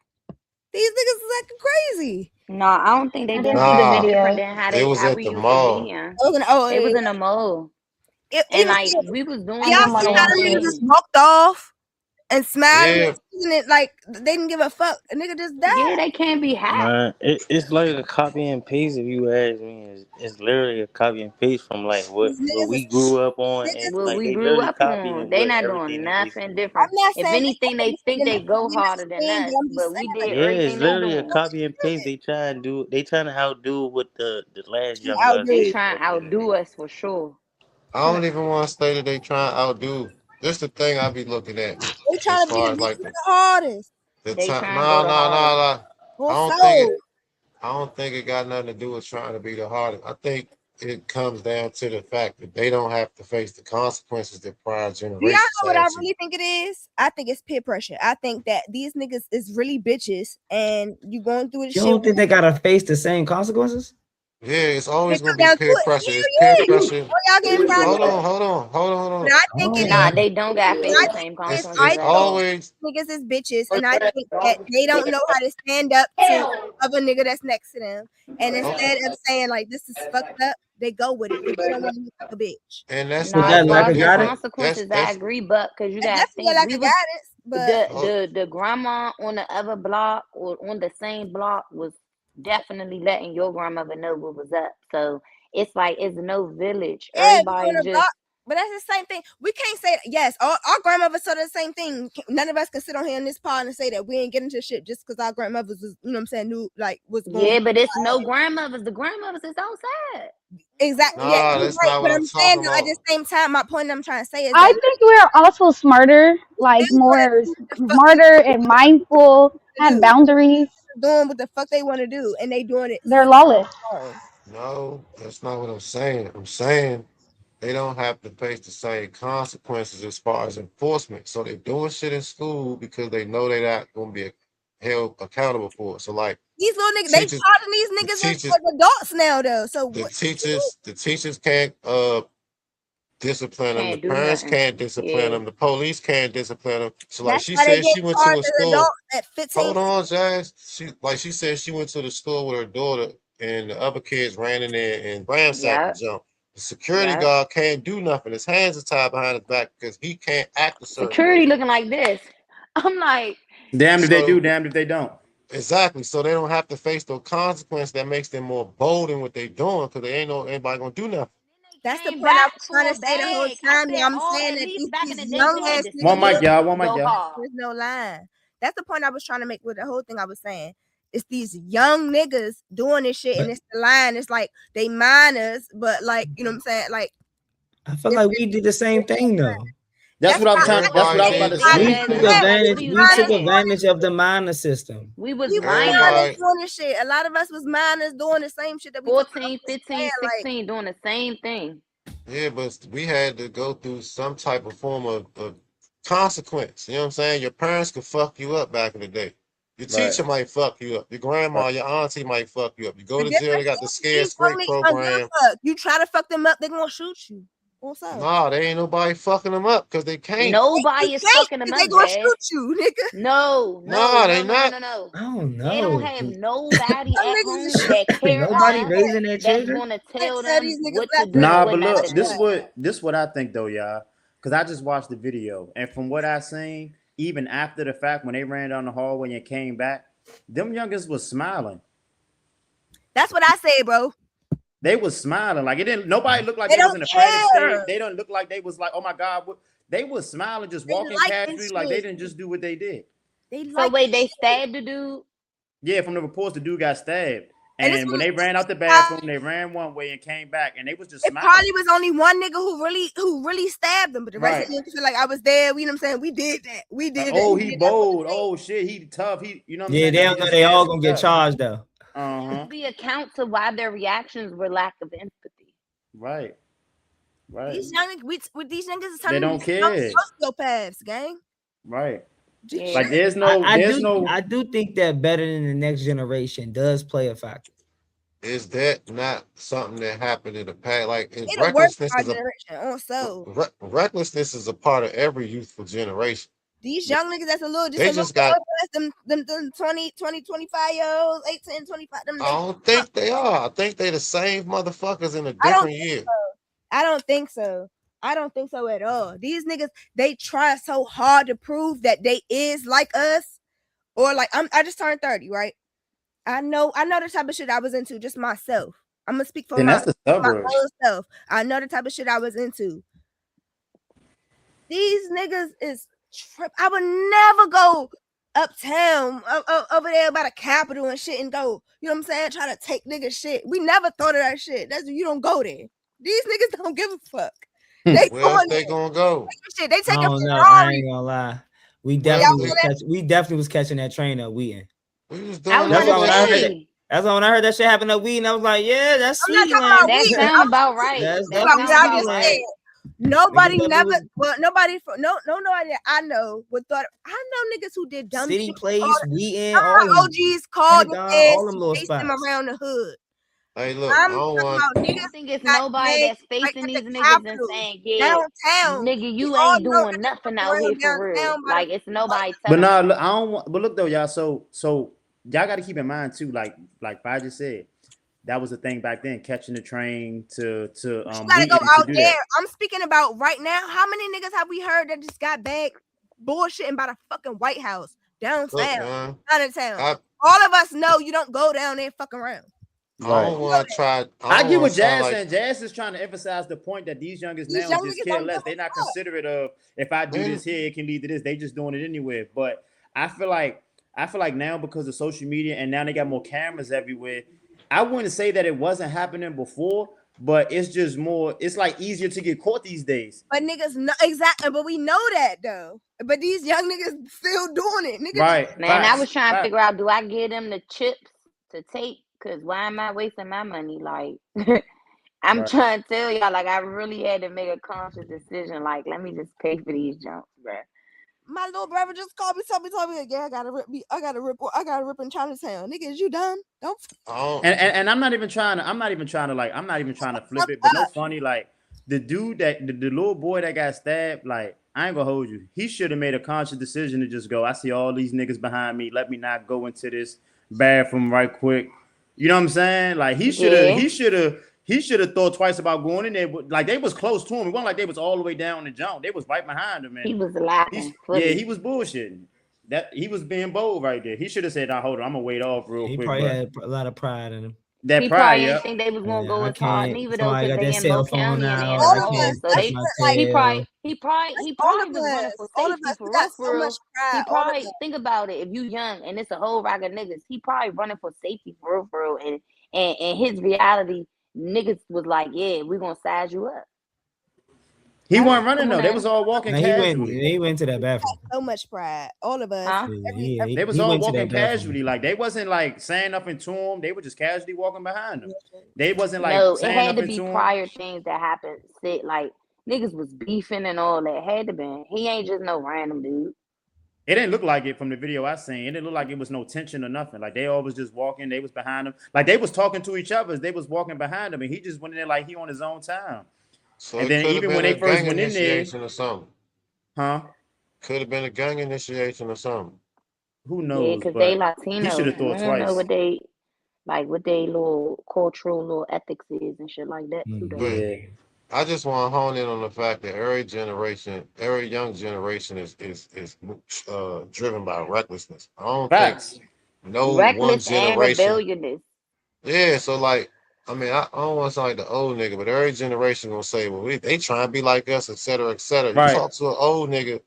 These niggas is acting crazy. No, I don't think they I doing didn't see the nothing Nah, different video. than it was how at we the used to mall. being. Oh, They was in the mall. And even like still, we was doing I y'all the didn't want see to how same watch them niggas it. just thing. walked off and smiled Yeah, and it like they didn't give a fuck. A nigga just Yeah, died. they can't be hacked. Man, it's like a copy and paste. If you ask me, it's literally a copy and paste from like These what niggas we is grew up on, and niggas What is like we they grew literally up on. copying They what not doing everything that they nothing saying. different. I'm not If saying anything, they think they go they not harder than saying, us, but I'm just but we saying did like Yeah, it's everything they literally a doing. copy and paste. They try and do. They trying to outdo what the last to young us They outdo. did. trying At to the end of the outdo day. us for sure. I don't even want to say that they trying to outdo. This the thing I be looking at They as trying to be far the as like biggest and the hardest. the They time. trying to go No, the no, no, hardest. no. I On don't think it. soul. I don't think it got nothing to do with trying to be the hardest. I think it comes down to the fact that they don't have to face the consequences that prior Do y'all generations know what I had to. really think it is? I think it's peer pressure. I think that these niggas is really bitches and you going through the You shit don't think they gotta face the same consequences? Yeah, it's when always it gonna come be down to peer it. pressure. It's peer Hell yeah. pressure. Or y'all getting fired Hold up. on, hold on, hold on, hold But on. I think Oh, it Nah, is. okay. they don't got And face I the think same it's It's consequences I at think all. always niggas is bitches, and I think that they don't know how to stand up to other nigga that's next to them. And okay, instead of saying like this is fucked up, they go with it because they don't want to look like a bitch. and that's Was Nah, no as that far lack no as of the guidance? different. consequences, I That's agree, but because you That's gotta definitely a think lack we of was guidance, but oh, the grandma on the other block or on the same block was definitely letting your grandmother know what was up. So it's like it's no village. yeah, we on Everybody the block. just But that's the same thing. We can't say yes. Our grandmothers said the same thing. None of us can sit on here in this pod and say that we ain't getting into shit just because our grandmothers was, you know what I'm saying, knew like was going yeah, but it's no grandmothers. The grandmothers is outside. exactly. Yeah, nah, you're that's right. not But what I'm I'm saying talking though, at the about. same time, my point I'm trying to say is I that think we're also smarter, they like know that more do what the fuck they smarter and mindful, want to have do. boundaries. Doing what the fuck they want to do, and they doing it They're so lawless. wrong. No, that's not what I'm saying. I'm saying they don't have to face the same consequences as far as enforcement. So they're doing shit in school because they know they're not going to be held accountable for it. So like These little niggas, they teachers, charging these the niggas teachers, as adults now though. So the what? teachers, the teachers can't discipline them. The Can't do parents nothing. can't discipline Yeah. them. The police can't discipline them. So like That's she why they said, get she went to charged a as store. adults at 15. Hold on, Jazz. She said she went to the store with her daughter, and the other kids ran in there and ransacked the Yep. jump. The security Yep. guard can't do nothing. His hands are tied behind his back because he can't act a certain way. Security looking like this. I'm like, Damned if they do, So damned if they don't. exactly, so they don't have to face those consequences that makes them more bold in what they doing because they ain't no anybody gonna do nothing. That's the came point I back was trying for to a say the whole bag. I time. said, Yeah, I'm oh, saying at that least back in these the day young we had ass to One niggas mic, steal y'all. One and mic, go y'all. hard. there's no line. That's the point I was trying to make with the whole thing I was saying. It's these young niggas doing this shit, and it's the line. It's like they minors, but like you know what I'm saying. Like I feel like we did the same thing though. That's that's what I'm why trying. I That's what Everybody I just was about did to the I say. We same Yeah, took just thing. said that's like what advantage. we we was We took minors saying. doing advantage of the minor system. We was we was minors, minors Everybody, doing this shit. A lot of us was minors doing the same shit that we talking about. 14, I'm just 15, saying, like 16, doing the same thing. yeah, but we had to go through some type of form of consequence. You know what I'm saying? Your parents could fuck you up back in the day. Your Right. teacher might fuck you up. Your grandma, Right. your auntie might fuck you up. You go the to jail, they difference got the is scare these young straight niggas don't give program. a fuck. You try to fuck them up, they gonna shoot you. What's up? Nah, they ain't nobody fucking them up because they can't. You Nobody is can't, fucking them 'cause they up, gonna Jazz. shoot you, nigga. No, no, Nah, no, they no, no, not. no, no. I don't They don't know. have nobody Some at niggas is home shooting. that care Nobody enough raising their that's children. gonna Can't tell tell them these niggas what to left do foot and Nah, from what but not right to look, this do. foot. what I think though, y'all. Cause I just watched the video, and from what I seen, even after the fact, when they ran down the hallway and came back, them youngers was smiling. That's what I say, bro. They was smiling. Like it didn't. Nobody looked like They they was don't in a panic state. care. They don't look like they was like, oh my god. What? They was smiling, just They walking like this casually, like they shit. didn't just do what they did. They So like wait, this they shit. stabbed the dude. Yeah, from the reports, the dude got stabbed, And this and when was they ran out the bathroom, they ran one way and came back, and they was just it smiling. probably was only one nigga who really stabbed them, but the rest of Right. them feel like I was there. You know what I'm saying? We did that. We Like, did that. oh, He he did that for the bold. thing. Oh shit, he tough. He, you know what I'm Yeah, saying? they They don't know just they scared all to gonna get touch. charged though. Uh There huh. could be accounts of why their reactions were lack of empathy. Right. Right. These young with these niggas is They turning don't into care. sociopaths, gang. Right. Just Yeah. Like shit. there's I, no, I there's do no. I do think that better than the next generation does play a factor. is that not something that happened in the past? Like, They the worst recklessness our is a generation on so. recklessness is a part of every youthful generation. These young niggas that's a little They bit just got. older, them 20, 25 year olds, 18, 25, them I they don't think they are. I think they the same motherfuckers in a I don't different year. I don't think so. I don't think so at all. These niggas, they try so hard to prove that they is like us. Or like I just turned 30, right? I know the type of shit I was into just myself. I'm gonna speak for Then my that's the suburbs. own self. I know the type of shit I was into. These niggas is trip. I would never go uptown over there by the Capitol and shit and go, you know what I'm saying? Try to take niggas shit. We never thought of that shit. That's you don't go there. These niggas don't give a fuck. They Where else going they there. gonna go? Shit. They I taking don't know. I Ferrari. ain't gonna lie. We Where Y'all else definitely know was they? that? catching. We definitely was catching that train up Wheaton. We was I doing was That's all why gonna when that I heard shit. that. say That's why when I heard that shit happen up Wheaton, I was like, yeah, that's I'm not sweet talking land. about that we. sound I'm about right. That's talking That about definitely what sound I sweet about just land. right. said. Niggas Nobody definitely never, was well, nobody that I know would thought. I know niggas who did dumb City shit. Place, Wheaton, all Our them, OGs called them Pentagon, feds all them to little chase them spots. around the hood. Hey, look, I'm I don't talking want. about You don't niggas think it's got nobody gags that's right facing at the these niggas and Capitol, saying, yeah, downtown. nigga, We you all ain't know doing that they nothing fuck out here around for real. downtown by the Like it's nobody But telling nah, them. look, I don't want. But look though, y'all. So y'all got to keep in mind too. Like I just said, that was the thing back then. Catching the train to you gotta go Wheaton to out do there. that. I'm speaking about right now. How many niggas have we heard that just got back bullshitting by the fucking White House Look, downtown, man. out of town? I All of us know you don't go down there fucking around. I Right. don't You know want to that. try. I I don't get want what to sound Jazz like saying. Jazz is trying to emphasize the point that these youngest These now young just niggas care don't give less. a They're not fuck. considerate of if I do man. this here, it can lead to this. They just doing it anyway. But I feel like now because of social media and now they got more cameras everywhere. I wouldn't say that it wasn't happening before, but it's just more. It's like easier to get caught these days. But niggas know exactly, but we know that though. But these young niggas still doing it. Niggas Right. Man, I Facts. was trying to Facts. figure out, do I give them the chips to take? Cause why am I wasting my money? Like I'm Right. trying to tell y'all, like I really had to make a conscious decision. Like, let me just pay for these jumps, bro. my little brother just called me, told me, yeah, I gotta rip in Chinatown. Nigga, is you done? Don't I don't. And I'm not even trying to I'm not even trying to flip fuck it, but no up. funny, like the dude that the little boy that got stabbed, like I ain't gonna hold you. He should have made a conscious decision to just go. I see all these niggas behind me. Let me not go into this bathroom right quick. You know what I'm saying? Like Yeah, he should have thought twice about going in there. But like they was close to him. It wasn't like they was all the way down the jump. They was right behind him, he and was he's lacking yeah, fully. he was bullshitting. That he was being bold right there. He should have said, "Nah, hold on, I'm gonna wait off real He quick." probably But had a lot of pride in him. that He pride, probably yeah. didn't think they was gonna Yeah, go I as hard can't. neither though, Somebody cause got they that in cell Low phone County and they out. in the All I of mall. us, can't So touch that's they my what, like, tail. he all of probably was running us, for all of safety us, we got for so much real. He pride. All of probably us. think about it. If you young and it's a whole rack of niggas, he probably running for safety for real. And his reality, niggas was like, yeah, we gonna size you up. He I wasn't running Come on though. They now, was all walking Now he went. casually. He went to that bathroom. so much pride. All of us. huh? Yeah, Every They was he all went to walking that bathroom. casually. Like they wasn't like saying nothing to him. They were just casually walking behind him. They wasn't like No, it saying had to nothing be to him. prior things that happened. Sit like niggas was beefing and all that. Had to been. He ain't just no random dude. It didn't look like it from the video I seen. It didn't look like it was no tension or nothing. Like they all was just walking. They was behind him. Like they was talking to each other. They was walking behind him, and he just went in there like he on his own time. So And it then could have even when been they a first gang went in there, initiation or something. huh? Could have been a gang initiation or something. Who Yeah, knows? cause they But he should Latino. have I thought don't know twice. what they like, what they little cultural little ethics is and shit like that too. Though. But Yeah. I just want to hone in on the fact that every young generation is driven by recklessness. I don't think Facts. no one Reckless and generation. rebellionist. Yeah, so like, I mean, I don't want to sound like the old nigga, but every generation gonna say, well, they trying to be like us, et cetera, et cetera. You Right. talk to an old nigga,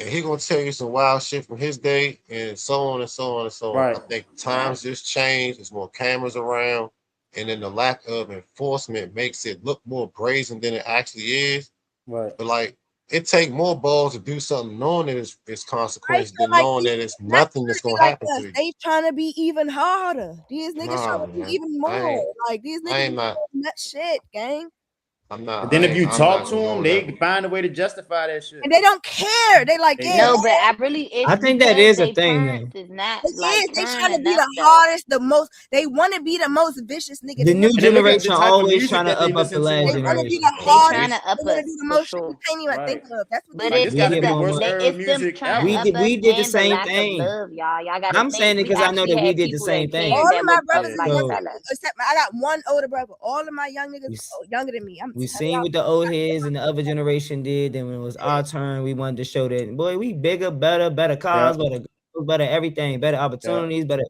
and he gonna tell you some wild shit from his day, and so on and so on and so on. I Right. think times just changed. There's more cameras around, and then the lack of enforcement makes it look more brazen than it actually is. Right. But like, it take more balls to do something knowing that it's I consequence feel than like knowing these that it's not nothing trying that's to be gonna like happen us. to you. They trying to be even harder. These niggas Nah, trying to be man, even I more. ain't. Like these I niggas ain't is not. doing that shit, gang. I'm not. But then if you I'm talk not to gonna go them, with that they one. find a way to justify that shit. And they don't care. They like, They yeah, No, don't. but I really I it's think that because is a they thing parents though. is not it like is. They caring trying to be enough the though. hardest, the most. They want to be the most vicious nigga. The They want new to And then be. look at the generation type of always music trying to that they up the listen to last They and want to like be the generation. They hardest. trying they to They up want to us do the for most shit you sure. can't even think right. of. That's what they But Like want to this it's We got do. to it's get be the the more worst money. era of it's them music trying to ever. up us We did the and the same lack of thing. love, y'all. Y'all gotta I'm think saying it we because I know actually that we had did the people same that thing. cared All of that my would Yeah. brothers are younger So than tell me, us. except I got one older brother. All of my young niggas we younger than me. I'm we telling seen y'all. what the old heads and the other generation did. Then when it was our turn, we wanted to show that boy, we bigger, better Yeah. cars, better girls, better everything, better Yeah. opportunities, better.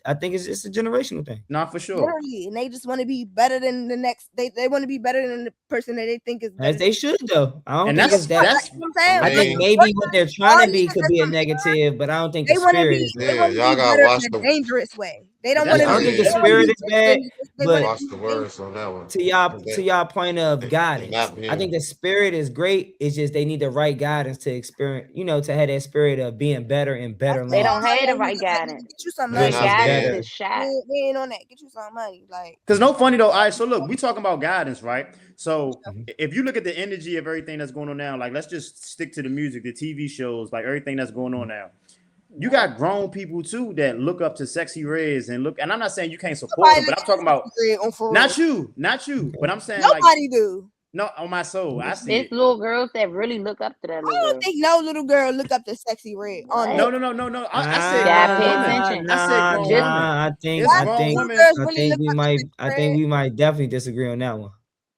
I think it's just a generational thing. Not for sure. Literally, and they just want to be better than the next. They want to be better than the person that they think is better As than. they should though. I don't And think it's that. Like, that's you know what I I'm saying? I Like, think mean, maybe what they're trying all to these be could niggas be a from negative, but I don't think the they want to spirit be is they bad. yeah, want to y'all be gotta better watch in a the. dangerous way. They but don't that's want Yeah, to I be. don't think the They Yeah, want to be spirit is vicious. bad, They want but to watch the be. words on that one. And to that, y'all point of and guidance, not I think being. the spirit is great. It's just they need the right guidance to experience, to have that spirit of being better and That's better why They all don't long my have the young right niggas like, nigga, guidance. get you some They're Their money. versus not guidance being. better. is shot. We ain't on that. Get you some money. Like, because no funny though. All right, so look, we talking about guidance, right? So Mhm. if you look at the energy of everything that's going on now, like let's just stick to the music, the TV shows, like everything that's going on now. You got grown people too that look up to Sexy Reds and look, and I'm not saying you can't support nobody them, but look I'm at talking about Sexy Red on for real. not you, but Okay. I'm saying like Nobody do. no, on my soul, I see It's it. little girls that really look up to that I little don't girl. think no little girl look up to Sexy Red on What? that. No. I You said gotta grown pay women. Nah, attention. I said nah, grown Just women. nah. It's Why grown do think, little women. girls I really think look we up to might, Sexy I think Red? we might definitely disagree on that one.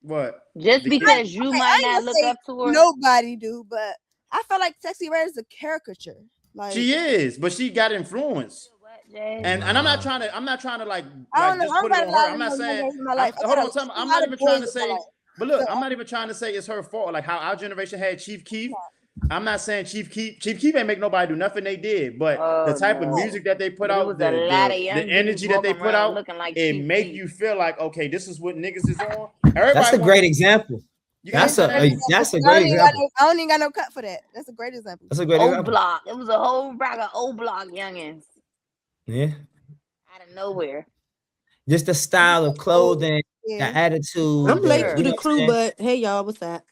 What just the kid? because you Okay, I might ain't not gonna look say up to her. nobody do, but I feel like Sexy Red is a caricature. Like, She is, but she got influence. What, Jazz? And Nah, I'm not trying to I don't know. just I don't put it got a on her. lot of I'm not young saying niggas in my life. I hold got on, time. a I'm lot not of even trying boys to in my say, life. but So look, I'm not even trying to say it's her fault. Like how our generation had Chief Keef. I'm not saying Chief Keef ain't make nobody do nothing they did, but the Oh type of no. music that they put But it out, was a lot of the young dudes energy that they walking put around out, looking like it Chief make Keef. you feel like okay, this is what niggas is on. that's Everybody a want great example. you gotta it's That's a understand. great example. that's a I great don't even got example. no. I don't even got no cut for that. That's a great example. That's a great O example. Block. It was a whole rock of O Block youngins Yeah, out of nowhere. just the style of Oh, clothing, the yeah. I'm attitude, For late the to sure. the crew, saying? but hey y'all, what's that?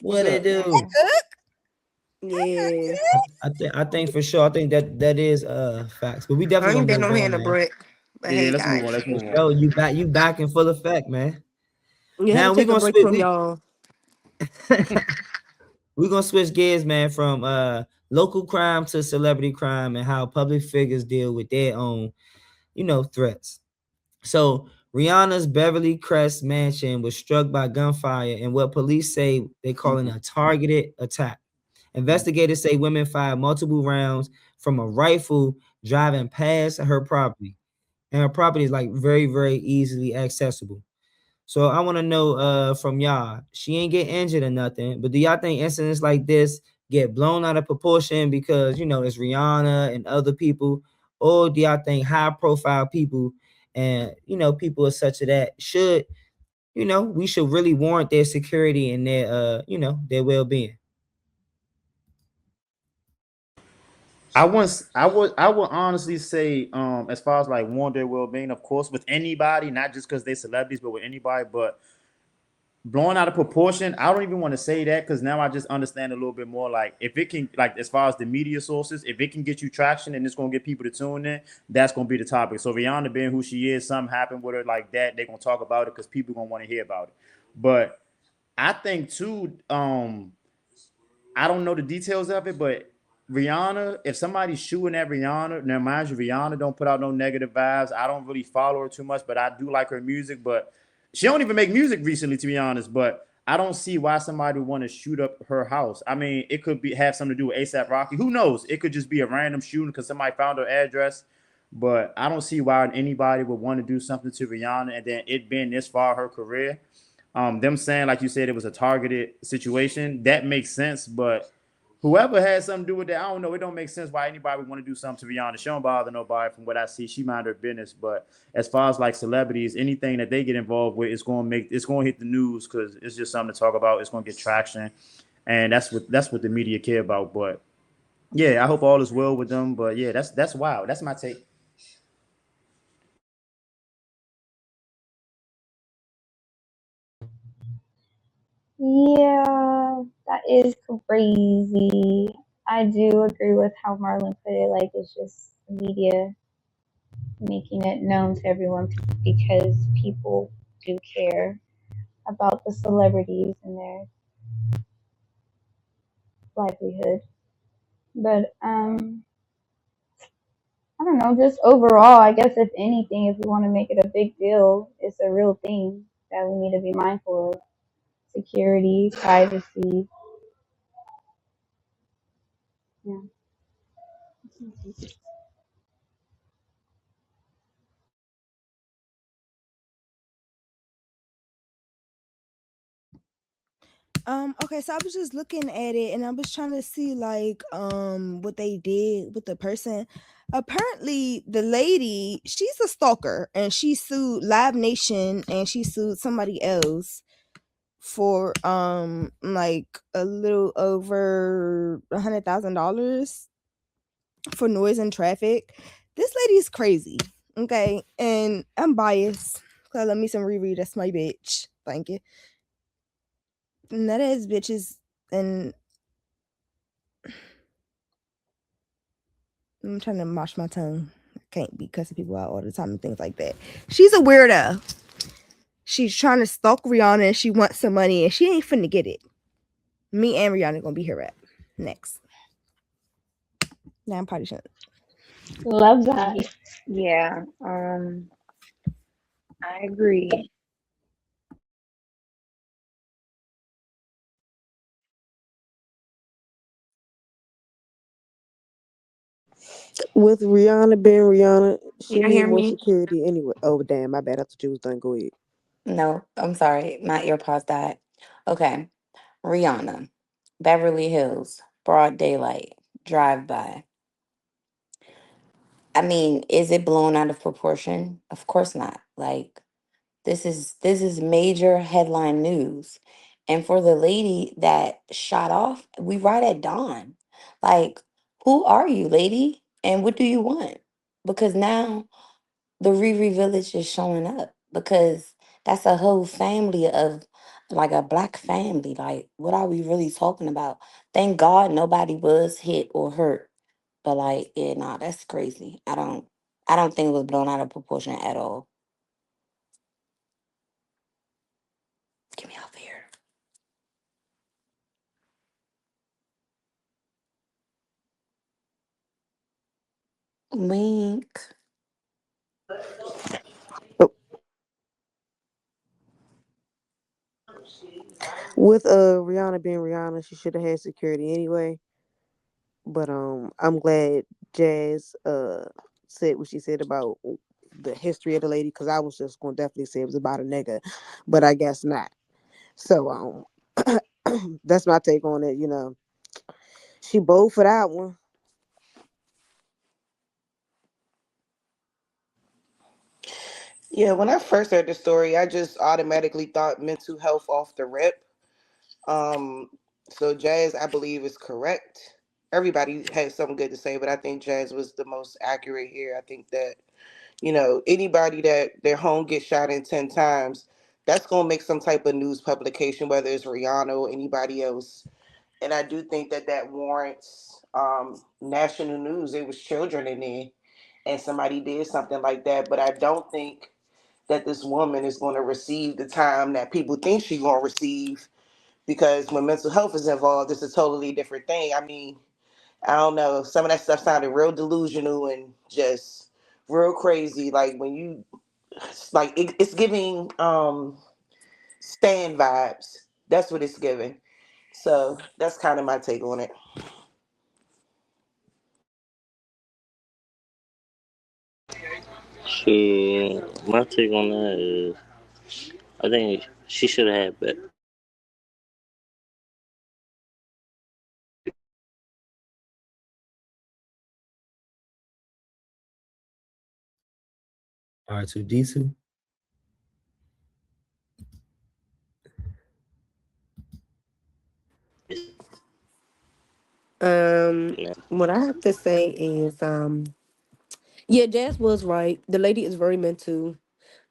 What's What they up? do. Man. Cook. Yeah. I think for sure. I think that is facts. But we I definitely ain't gonna been move on here on, in a man. brick. But Yeah, hey let's move on. guys. Let's For move on. sure, you back in full effect, man. You had to Now we take a gonna break switch. from y'all. We gonna switch gears, man, from local crime to celebrity crime and how public figures deal with their own, threats. So Rihanna's Beverly Crest mansion was struck by gunfire in what police say they calling a targeted attack. Investigators say women fired multiple rounds from a rifle driving past her property, and her property is like very, very easily accessible. So I want to know from y'all, she ain't get injured or nothing, but do y'all think incidents like this get blown out of proportion because it's Rihanna and other people, or do y'all think high profile people and people as such of that should we should really warrant their security and their their well being? I would honestly say, as far as like want their well being, of course, with anybody, not just because they celebrities, but with anybody. But blowing out of proportion, I don't even want to say that because now I just understand a little bit more. Like if it can, like as far as the media sources, if it can get you traction and it's gonna get people to tune in, that's gonna be the topic. So Rihanna being who she is, something happened with her like that, they're gonna talk about it because people gonna want to hear about it. But I think too, I don't know the details of it, but Rihanna, if somebody's shooting at Rihanna, now mind you, Rihanna don't put out no negative vibes. I don't really follow her too much, but I do like her music. But she don't even make music recently, to be honest. But I don't see why somebody would want to shoot up her house. I mean, it could be have something to do with ASAP Rocky. Who knows? It could just be a random shooting because somebody found her address. But I don't see why anybody would want to do something to Rihanna and then it being this far her career. Them saying, like you said, it was a targeted situation, that makes sense. But whoever had something to do with that, I don't know. It don't make sense why anybody would want to do something to Rihanna. She don't bother nobody from what I see. She mind her business. But as far as like celebrities, anything that they get involved with, it's going to hit the news because it's just something to talk about. It's going to get traction, and that's what the media care about. But yeah, I hope all is well with them. But yeah, that's wild. That's my take. Yeah, that is crazy. I do agree with how Marlon put it. Like, it's just the media making it known to everyone because people do care about the celebrities and their livelihood. But I don't know, just overall, I guess if anything, if we want to make it a big deal, it's a real thing that we need to be mindful of. Security, privacy. Yeah. Okay, so I was just looking at it and I was trying to see like what they did with the person. Apparently the lady, she's a stalker and she sued Live Nation and she sued somebody else for like a little over $100,000 for noise and traffic. This lady is crazy. Okay, and I'm biased. So let me some Riri, that's my bitch. Thank you. And that is bitches and I'm trying to wash my tongue. I can't be cussing people out all the time and things like that. She's a weirdo. She's trying to stalk Rihanna and she wants some money and she ain't finna get it. Me and Rihanna gonna be here at next. Now I'm probably shouldn't. Love that. Yeah, I agree. With Rihanna being Rihanna, she Y'all need hear more me? security anyway. Oh damn, my bad. I thought you was done. Go ahead. No, I'm sorry. My earpods died. Okay. Rihanna, Beverly Hills, broad daylight, drive by. I mean, is it blown out of proportion? Of course not. Like this is major headline news. And for the lady that shot off, we right at dawn. Like, who are you, lady? And what do you want? Because now the Riri Village is showing up because that's a whole family of like a black family. Like, what are we really talking about? Thank God nobody was hit or hurt. But like, yeah, nah, that's crazy. I don't think it was blown out of proportion at all. Get me off here. Link. Oh, with Rihanna being Rihanna, she should have had security anyway. But I'm glad Jazz said what she said about the history of the lady because I was just gonna definitely say it was about a nigga, but I guess not. So that's my take on it. You know, she bold for that one. Yeah, when I first heard the story, I just automatically thought mental health off the rip. Um, so Jazz, I believe, is correct. Everybody had something good to say, but I think Jazz was the most accurate here. I think that, anybody that their home gets shot in 10 times, that's going to make some type of news publication, whether it's Rihanna or anybody else. And I do think that that warrants national news. There was children in there, and somebody did something like that. But I don't think that this woman is going to receive the time that people think she's going to receive because when mental health is involved, it's a totally different thing. I mean, I don't know. Some of that stuff sounded real delusional and just real crazy. Like when you, like it's giving stand vibes. That's what it's giving. So that's kind of my take on it. So my take on that is, I think she should have had better. R2D2. Um, what I have to say is, yeah, Jazz was right. The lady is very mental.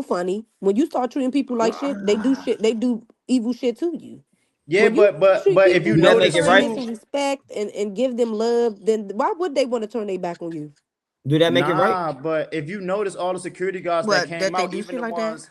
so funny. When you start treating people like shit, they do shit. They do evil shit to you. Yeah, When you treat but if you people Do that with make notice it kindness right? too, and respect and give them love, then why would they want to turn their back on you? Do that make it right? nah, but if you notice all the security guards that What, came that they out, do even shit the like that? ones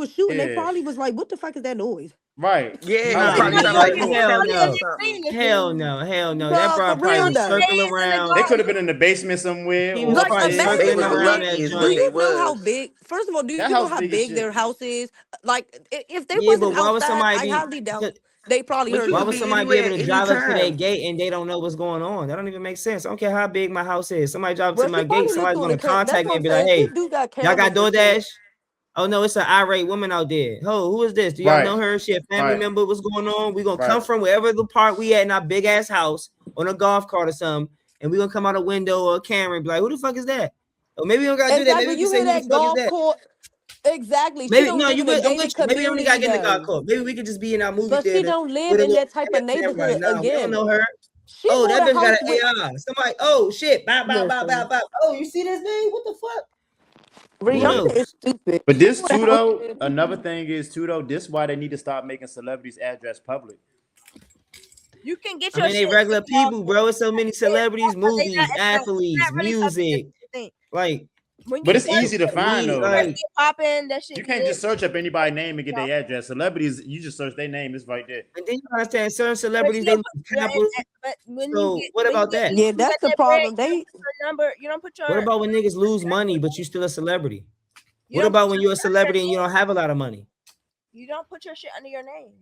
was shooting, they Yeah. probably was like, "What the fuck is that noise?" Right. Yeah, I it would Nah, think probably the man, sounded like same. little hell pellets or no. something. Hell no. That No, bro for probably real was though. circling around. They could have been in the basement somewhere He was or Like, probably upstairs. They imagine circling how was around big. that lucky is Do what joint. they you know how was. big? First of all, do That you know house how big as big their shit. house is? Like, if they Yeah, but wasn't why would outside, somebody I highly doubt be? they probably But heard you Why could would be something. somebody be anywhere able at to any drive up to their time. gate and they don't know what's going on? That don't even make sense. I don't care how big my house is. Somebody drive up to Well, she my gate, probably lived somebody's on the gonna crib. That's contact what me I'm and be like, saying. She "Hey, do got y'all got cameras and shit. DoorDash?" Oh no, it's an irate woman out there. Oh, who is this? Do y'all Right, know her? She a family right, member? What's going on? We gonna right. come from wherever the park we at in our big ass house on a golf cart or something, and we gonna come out a window or a camera and be like, who the fuck is that? Or maybe we don't gotta do that. Maybe Exactly. we can You say, hear who the that fuck is golf that? court? Exactly. She Maybe don't no, live you in a with I'm gated with you. Maybe we only community gotta get in the golf though. court. Maybe we could just be in our movie But she theater don't live with a in little that type of camera right neighborhood now. We don't again. know her. She Oh, bought that a bitch got house an with AR. Somebody, oh shit, bow, bow, bow, bow, listen. bow. Oh, you see this name? What the fuck? Who Rihanna is knows? stupid. But She this bought a too house though, with another thing is too though, this why they need to stop making celebrities' address public. You can get I your mean, they shit regular taken off. people, bro. It's so many celebrities, They not, movies, it's athletes, not really something that music. you think. Like When But you it's search easy to it, find we though. that Like like shit popping, that you shit can't good. just search up anybody's name and get No. their address. Celebrities, you just search their name, it's right there. and then you understand certain But celebrities you they don't lose put, capital. but So what when you about get that? Yeah, you that's got the that bread, problem. you don't They put your number, you don't put What your about when niggas lose money, but you still a celebrity? you What don't put about when you're a your celebrity and you don't have a lot of money? you don't put your shit under your name.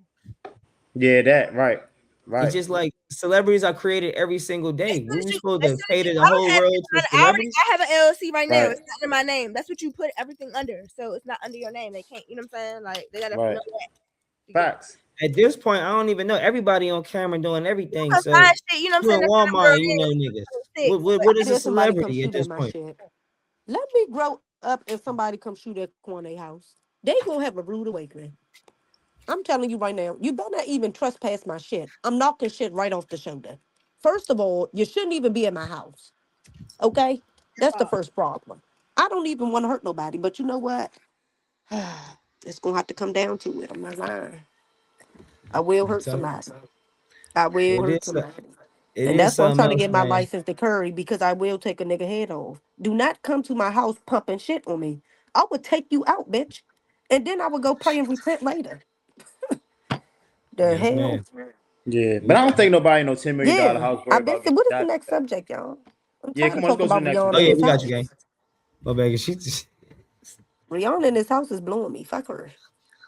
Yeah, that right. It's Right. just like celebrities are created every single day. We supposed As to soon as you cater the I don't whole have world to celebrities? I have an LLC right now. Right. It's not in my name. That's what you put everything under. So it's not under your name. They can't, you know what I'm saying? Like they gotta know Right. that to get Facts. At this point, I don't even know everybody on camera doing you everything. can So find shit, you know what I'm you saying? in That's number Walmart of and you know niggas. six. But What is a hear somebody come celebrity at shoot at this my point? shit. Let me grow up and somebody come shoot at corner house. They gonna have a rude awakening. I'm telling you right now, you better not even trespass my shit. I'm knocking shit right off the shoulder. First of all, you shouldn't even be in my house. Okay? That's the first problem. I don't even want to hurt nobody, but you know what? It's gonna have to come down to it. I'm not lying. I will I'm hurt telling you, somebody. I will it hurt is somebody. it And is that's why I'm something trying to else, get my man. license to curry because I will take a nigga head off. Do not come to my house pumping shit on me. I would take you out, bitch. And then I would go pray and repent later. The Yes, hell? man. Yeah. But We I don't got think nobody in no $10 million Yeah. house I worried bet about you getting what is the shot. next subject, y'all? I'm Yeah, tired of come on, let's talking go to the about next oh Rihanna one. in yeah, his we got you, house. gang. My bad. She just, Rihanna in his house is blowing me. Fuck her.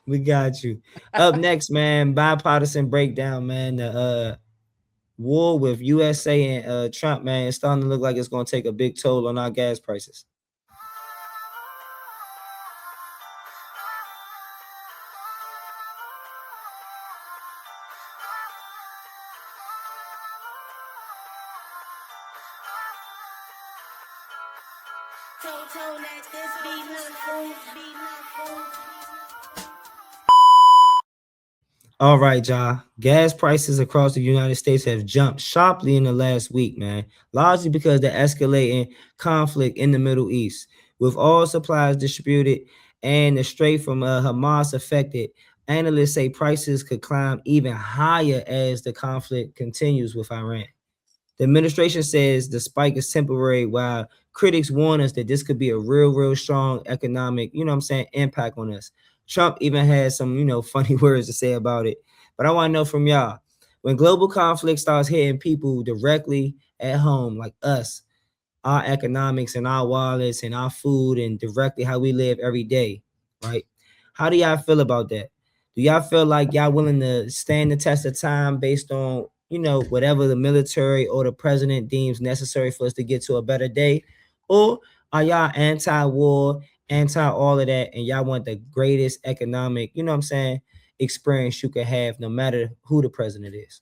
we got you. Up next, man, bipartisan breakdown, man. The war with USA and Trump, man, it's starting to look like it's gonna take a big toll on our gas prices. All right, y'all. Gas prices across the United States have jumped sharply in the last week, man, largely because of the escalating conflict in the Middle East. With all supplies distributed and the Strait from Hamas affected, analysts say prices could climb even higher as the conflict continues with Iran. The administration says the spike is temporary, while critics warn us that this could be a real strong economic, impact on us. Trump even had some, funny words to say about it. But I want to know from y'all, when global conflict starts hitting people directly at home, like us, our economics and our wallets and our food and directly how we live every day, right? How do y'all feel about that? Do y'all feel like y'all willing to stand the test of time based on, whatever the military or the president deems necessary for us to get to a better day? Or are y'all anti-war, anti all of that, and y'all want the greatest economic, experience you could have no matter who the president is?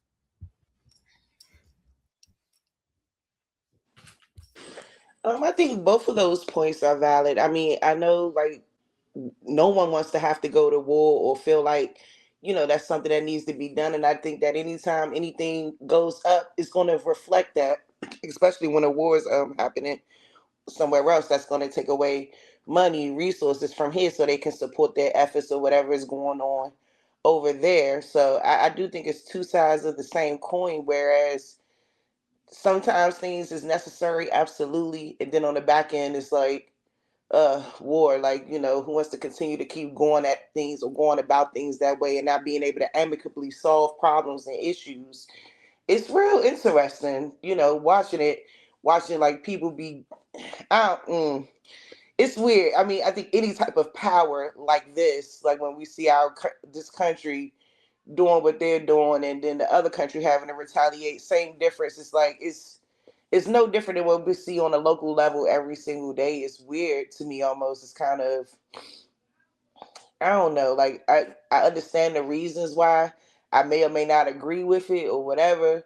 I think both of those points are valid. I mean, I know like no one wants to have to go to war or feel like, that's something that needs to be done. And I think that anytime anything goes up, it's going to reflect that, especially when a war is happening somewhere else. That's going to take away money, resources from here so they can support their efforts or whatever is going on over there. So I do think it's two sides of the same coin, whereas sometimes things is necessary, absolutely. And then on the back end, it's like, war, like, who wants to continue to keep going at things or going about things that way and not being able to amicably solve problems and issues. It's real interesting, watching like people be out. It's weird. I mean, I think any type of power like this, like when we see this country doing what they're doing and then the other country having to retaliate, same difference. It's like it's no different than what we see on a local level every single day. It's weird to me almost. It's kind of I don't know. Like I understand the reasons why. I may or may not agree with it or whatever.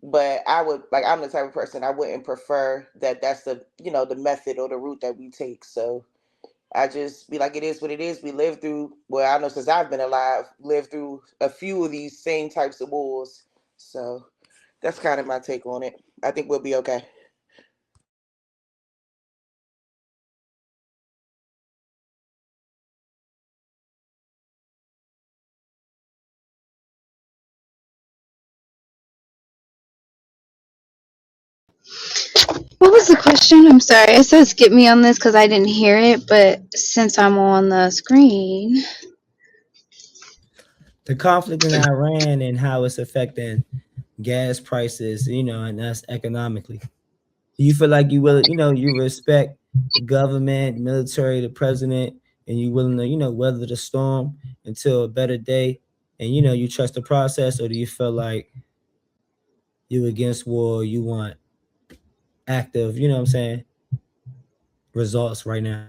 But I would like I'm the type of person I wouldn't prefer that that's the the method or the route that we take. So I just be like, it is what it is. We live through, well, I know since I've been alive, lived through a few of these same types of wars. So that's kind of my take on it. I think we'll be okay. What was the question? I'm sorry. It says skip me on this because I didn't hear it, but since I'm on the screen, The conflict in Iran and how it's affecting gas prices, and us economically. Do you feel like you will, you respect the government, military, the president, and you willing to, weather the storm until a better day, and you trust the process, or do you feel like you against war, you want active, what I'm saying, results right now?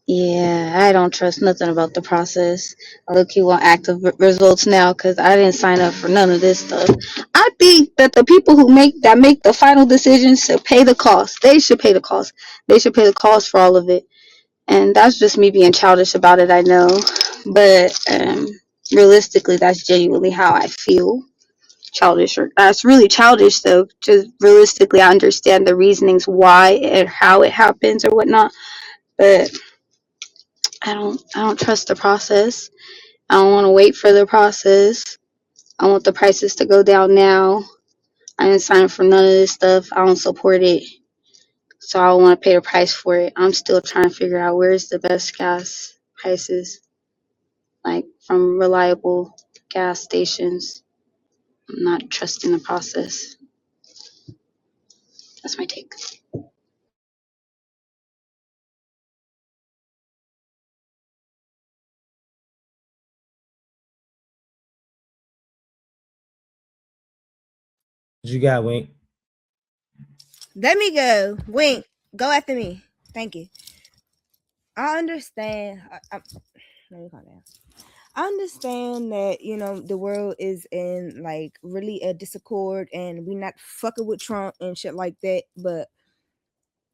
yeah, I don't trust nothing about the process. I look, you want active results now because I didn't sign up for none of this stuff. I think that the people who make the final decisions should pay the cost. They should pay the cost. They should pay the cost for all of it. And that's just me being childish about it, I know. But realistically, that's genuinely how I feel. Childish, or that's really childish, though. Just realistically, I understand the reasonings why and how it happens or whatnot. But I don't trust the process. I don't want to wait for the process. I want the prices to go down now. I didn't sign up for none of this stuff. I don't support it. So I don't want to pay the price for it. I'm still trying to figure out where's the best gas prices, like from reliable gas stations. I'm not trusting the process. That's my take. What you got, Wink? Let me go. Wink. Go after me. Thank you. I understand. Let me calm down. I understand that the world is in like really a discord and we not fucking with Trump and shit like that, but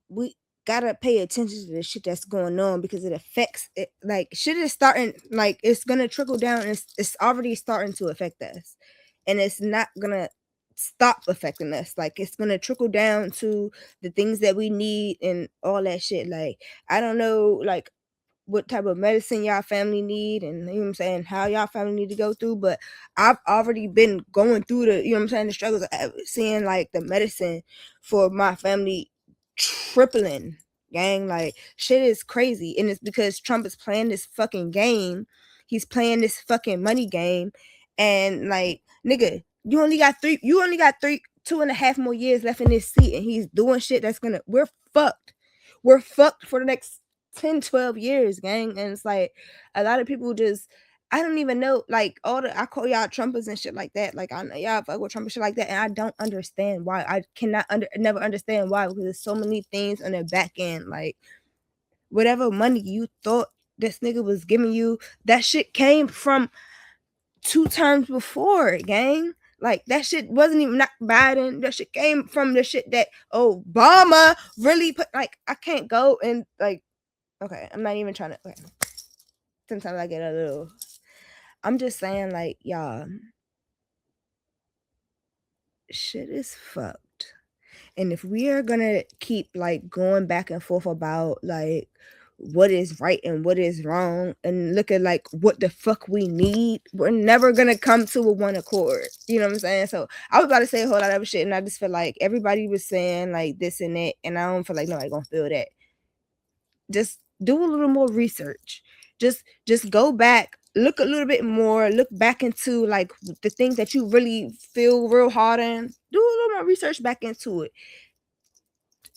we gotta pay attention to the shit that's going on because it affects it. Like shit is starting, like it's gonna trickle down. And it's already starting to affect us, and it's not gonna stop affecting us. Like it's gonna trickle down to the things that we need and all that shit. Like I don't know, like what type of medicine y'all family need and you know what I'm saying, how y'all family need to go through. But I've already been going through the, what I'm saying, the struggles of seeing like the medicine for my family tripling, gang. Like shit is crazy. And it's because Trump is playing this fucking game. He's playing this fucking money game. And like, nigga, you only got 2.5 more years left in this seat, and he's doing shit that's gonna, we're fucked for the next 10, 12 years, gang. And it's like a lot of people just, I don't even know, like I call y'all Trumpers and shit like that. Like I know y'all fuck with Trump and shit like that, and I don't understand why. I cannot never understand why, because there's so many things on the back end. Like whatever money you thought this nigga was giving you, that shit came from 2 terms before, gang. Like that shit wasn't even not Biden. That shit came from the shit that Obama really put. Like I can't go and like, okay, I'm not even trying to. Okay. Sometimes I get a little. I'm just saying, like, y'all, shit is fucked. And if we are gonna keep like going back and forth about like what is right and what is wrong and look at like what the fuck we need, we're never gonna come to a one accord. You know what I'm saying? So I was about to say a whole lot of other shit, and I just feel like everybody was saying like this and that, and I don't feel like nobody gonna feel that. Just do a little more research. Just go back, look a little bit more, look back into like the things that you really feel real hard in. Do a little more research back into it.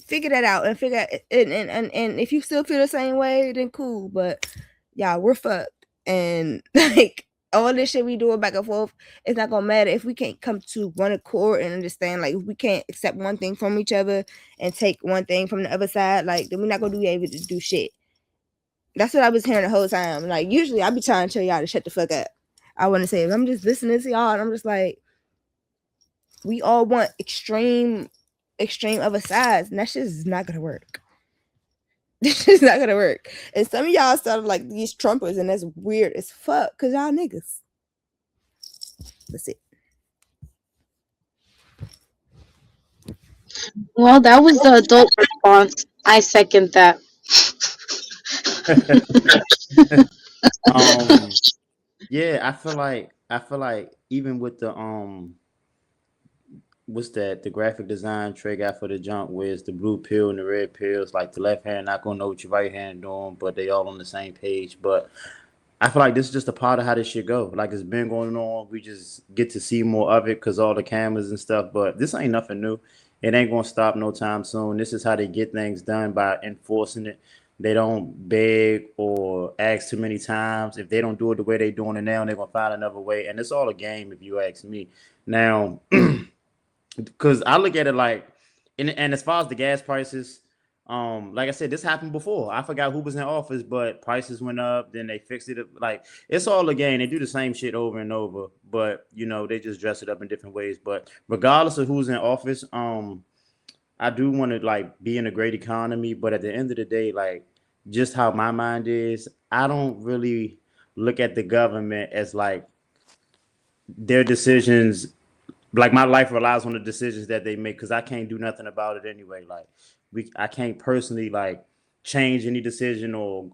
Figure that out and figure out, and if you still feel the same way, then cool. But yeah, we're fucked. And like all this shit we doing back and forth, it's not gonna matter if we can't come to one accord and understand. Like if we can't accept one thing from each other and take one thing from the other side, like then we're not gonna be able to do shit. That's what I was hearing the whole time. Like usually I be trying to tell y'all to shut the fuck up. I want to say I'm just listening to y'all and I'm just like, we all want extreme other sides, and that shit is not gonna work. This is not gonna work. And some of y'all sound like these Trumpers, and that's weird as fuck, cause y'all niggas. That's it. Well, that was the adult response. I second that. um, yeah, I feel like even with the what's that? The graphic design Trey got for the jump where it's the blue pill and the red pills. Like the left hand not gonna know what your right hand doing, but they all on the same page. But I feel like this is just a part of how this shit go. Like it's been going on. We just get to see more of it because all the cameras and stuff. But this ain't nothing new. It ain't gonna stop no time soon. This is how they get things done by enforcing it. They don't beg or ask too many times. If they don't do it the way they doing it now, they're gonna find another way. And it's all a game, if you ask me. Now, because I look at it like, and as far as the gas prices, like I said, this happened before. I forgot who was in office, but prices went up. Then they fixed it. Like it's all a game. They do the same shit over and over, but they just dress it up in different ways. But regardless of who's in office, I do want to like be in a great economy. But at the end of the day, like just how my mind is, I don't really look at the government as like their decisions like my life relies on the decisions that they make because I can't do nothing about it anyway. Like I can't personally like change any decision or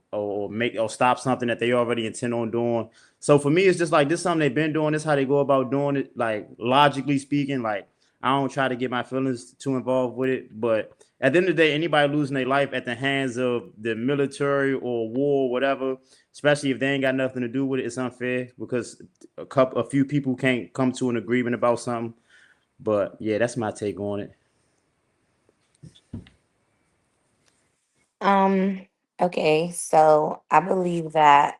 make or stop something that they already intend on doing. So for me, it's just like this is something they've been doing. This is how they go about doing it. Like logically speaking, like I don't try to get my feelings too involved with it. But at the end of the day, anybody losing their life at the hands of the military or war or whatever, especially if they ain't got nothing to do with it, it's unfair because a few people can't come to an agreement about something. But yeah, that's my take on it. Um, okay, so I believe that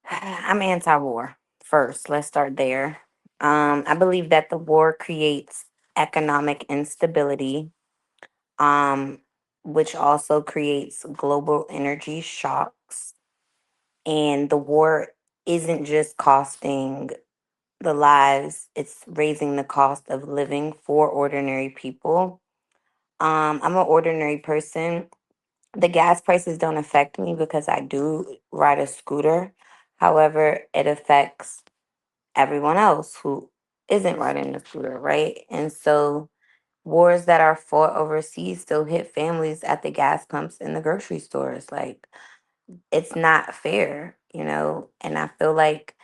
I'm anti-war. First, let's start there. I believe that the war creates economic instability, um, which also creates global energy shocks. And the war isn't just costing the lives, it's raising the cost of living for ordinary people. I'm an ordinary person. The gas prices don't affect me because I do ride a scooter. However, it affects everyone else who isn't riding a scooter, right? And so wars that are fought overseas still hit families at the gas pumps in the grocery stores. Like it's not fair, and I feel like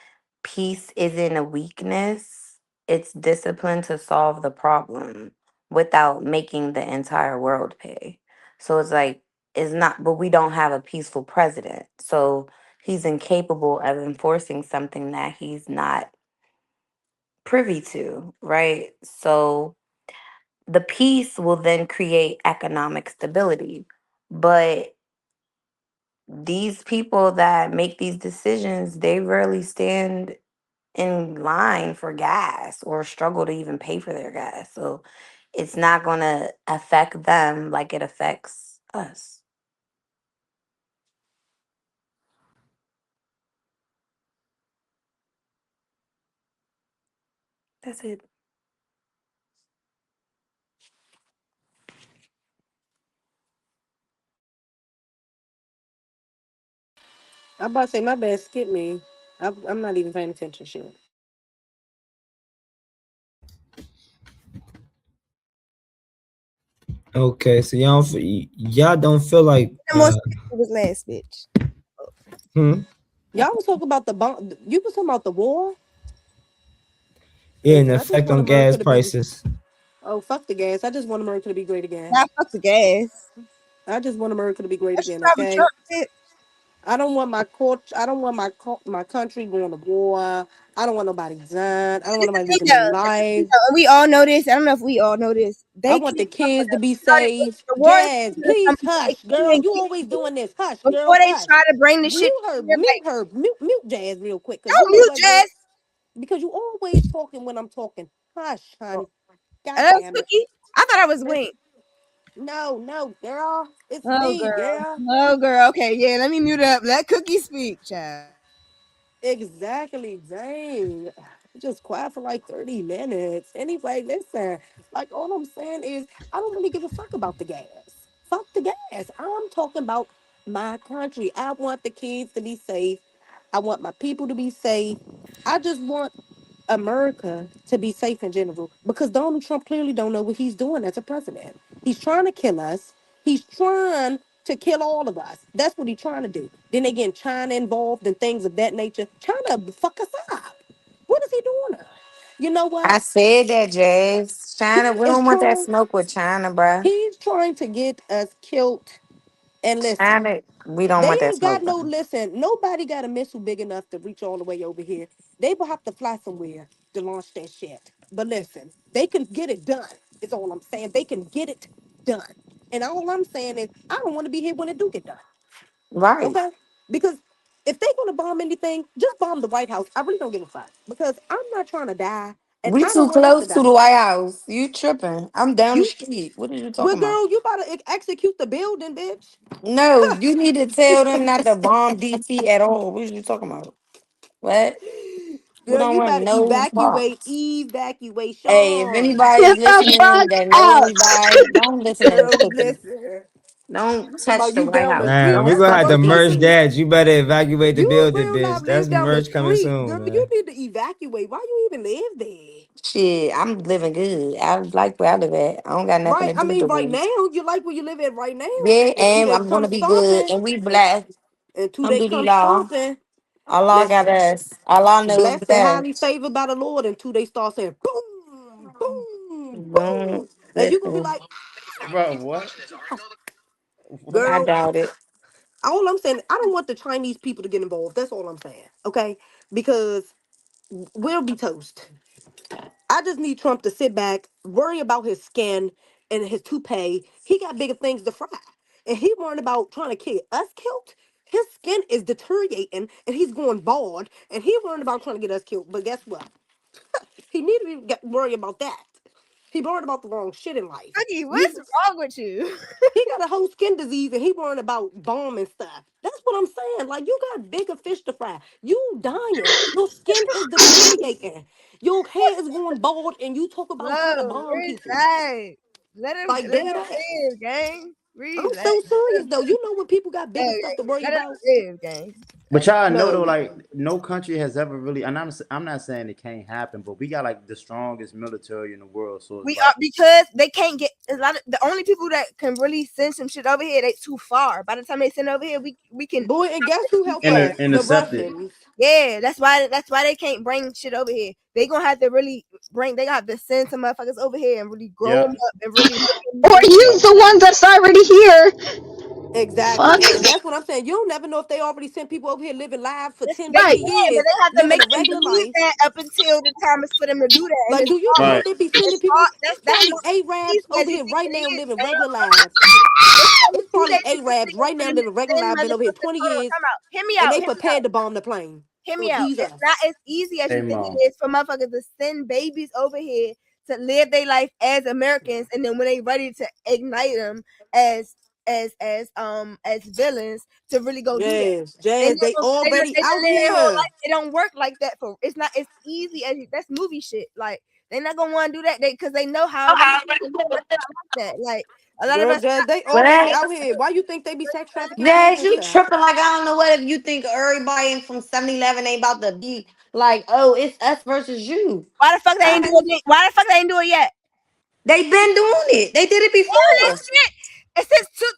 peace isn't a weakness, it's discipline to solve the problem without making the entire world pay. So it's like, it's not, but we don't have a peaceful president. So he's incapable of enforcing something that he's not privy to, right? So the peace will then create economic stability. But these people that make these decisions, they rarely stand in line for gas or struggle to even pay for their gas. So it's not going to affect them like it affects us. That's it. I'm about to say my bad. Skip me. I'm not even paying attention. Shit. Okay, so y'all don't feel like The most was last bitch. hmm? Y'all was talking about the bomb. You was talking about the war. Yeah, and the I just effect want on gas America to be. prices. Oh, fuck the gas. I just want America to be great again. Y'all fuck the gas. I just want America to be great That should again. probably Okay. Trump shit. I don't want my court. I don't want my country going to war. I don't want nobody dying. I don't want This the nobody thing losing their though. This the thing life. though. And we all know this. I don't know if we all know this. I They want the can't come kids to be started safe. the war is Jazz, gonna come please before they hush, come girl. and You get always you. doing this. Hush, girl, Before they hush. try to bring the shit Mute her, here, mute like her, mute Jazz real quick, cause you don't know mute what, girl? Jazz. Because you always talking when I'm talking. Hush, honey. God Hello, damn it. Cookie. I thought I was Wink. No, girl. It's Oh me, girl. girl. Oh girl. Okay, yeah. Let me mute up. Let Cookie speak, child. Exactly, dang. Just quiet for like 30 minutes. Anyway, listen, like all I'm saying is I don't really give a fuck about the gas. Fuck the gas. I'm talking about my country. I want the kids to be safe. I want my people to be safe. I just want America to be safe in general because Donald Trump clearly don't know what he's doing as a president. He's trying to kill us. He's trying to kill all of us. That's what he's trying to do. Then they get China involved and things of that nature. China fuck us up. What is he doing? You know what? I said that, Jazz. He China, we is don't want that trying. smoke with China, bruh. He's trying to get us killed. And listen. China, we don't They want that ain't got smoke, no bruh. listen. Nobody got a missile big enough to reach all the way over here. They will have to fly somewhere to launch that shit. But listen, they can get it done. Is all I'm saying. They can get it done. And all I'm saying is, I don't want to be here when it do get done. Right. Okay? Because if they gonna bomb anything, just bomb the White House. I really don't give a fuck. Because I'm not trying to die, and We I too don't want us to close to die. the White House. You tripping. I'm down the You, street. What are you well, talking about? girl, you better execute the building, bitch. No, you need to tell them not to bomb DC at all. What are you talking about? What? We Girl, don't you want better no evacuate, parts. Hey, if evacuation. anybody's Get the listening fuck that know out. anybody, don't listen to them Girl, stupid. listen. Don't Talking touch about the you White down the House. street. Man, we're Don't That's gonna the have touch to worst the case merge scenario. that. You better evacuate the You in building, real life bitch. That's live down the merge coming street. soon, Girl, you man. need to evacuate. Why you even live there? shit. I'm living good. I like where I live at. I don't got nothing Right. to I do with mean, the right rules. now, you like where you live at right now. Yeah, Until and they I'm come gonna be good. stomping. And we And blessed. until they come Alhamdulillah. stomping. Allah got Listen. us. Allah knows Blessed and highly best. favored by the Lord until they start saying boom, boom, boom. Don't And you gonna be listen. like, Bro, what? What? I girl, doubt it. all I'm saying, I don't want the Chinese people to get involved. That's all I'm saying. Okay? Because we'll be toast. I just need Trump to sit back, worry about his skin and his toupee. He got bigger things to fry. And he worrying about trying to kill us killed. His skin is deteriorating and he's going bald. And he worrying about trying to get us killed. But guess what? He need to worry about that. He worried about the wrong shit in life. Cookie, You, what's wrong with you? he got a whole skin disease and he worrying about bomb and stuff. That's what I'm saying. Like you got bigger fish to fry. You dying. Your skin is deteriorating. Your hair is going bald and you talk about trying to Bro, bomb people. relax. Like Let dead him ass. live, gang. I'm Relax. so serious though. You know when people got bigger stuff to worry Let him about? live, gang. But y'all know though, No. like no country has ever really, and I'm not saying it can't happen, but we got like the strongest military in the world. So it's We are like, because they can't get a lot of the only people that can really send some shit over here. They too far. By the time they send over here, we can. Boy, and guess who help us? The intercept it. Russians. Yeah, that's why they can't bring shit over here. They gonna have to really bring. They gonna have to send some motherfuckers over here and really grow them Yeah, up and really make them Or really. use the ones that's already here. Fuck. Exactly. And that's what I'm saying. You don't never know if they already sent people over here living lives for 10, They Right. 50 can, but years, they have to living make a them regular believe life. that up until the time is for them to do that, and Like, it's do you hard. know right. they be sending It's people? hard. It's That's probably not Arabs easy as over you here think right it now is, living man. regular lives. It's It's only 2 probably days to Arabs right now for them to living regular send lives, been over here motherfuckers. 20 Hold on, years, time out. Hear me and out. they Hear me out. prepared to bomb the plane. Hear So me out. excuse It's us. not as easy as you Hey, think it mom. is for motherfuckers to send babies over here to live their life as Americans, and then when they ready to ignite them as as villains to really go do that. Yes, Jazz, they already They out done live their whole here. life. It don't work like that. For it's not as easy as that's movie shit. Like they're not gonna want to do that because they know how it really is. It's not like that. Like a lot of Girl, us. Jazz, they already What? out here. Why you think they be sex trafficking kids Yes, and you stuff? tripping like I don't know what if you think everybody from 7-Eleven ain't about to be like, oh, it's us versus you. Why the fuck they ain't do Uh, it? Why the fuck they ain't do it yet? they been doing it. They did it Doing before. this shit. It's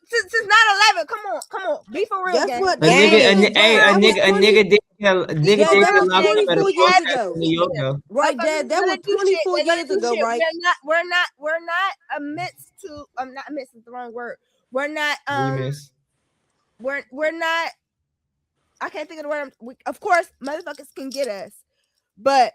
since 9/11. Come on. Be for real, Guess gang. what? A That's what I'm nigga, Gang. saying, Jazz. That was 20. a Be nigga for Jazz, did that real, get was gang. locked up at a 24 We years bar as at a ago. New York nation, though. Right, Jazz, motherfuckers that was gonna do shit. 24 They're gonna years do ago, shit. right? We're not amidst to. Not amidst is the wrong word. We're not. We miss. We're not. I can't think of the word. Of course, motherfuckers can get us, but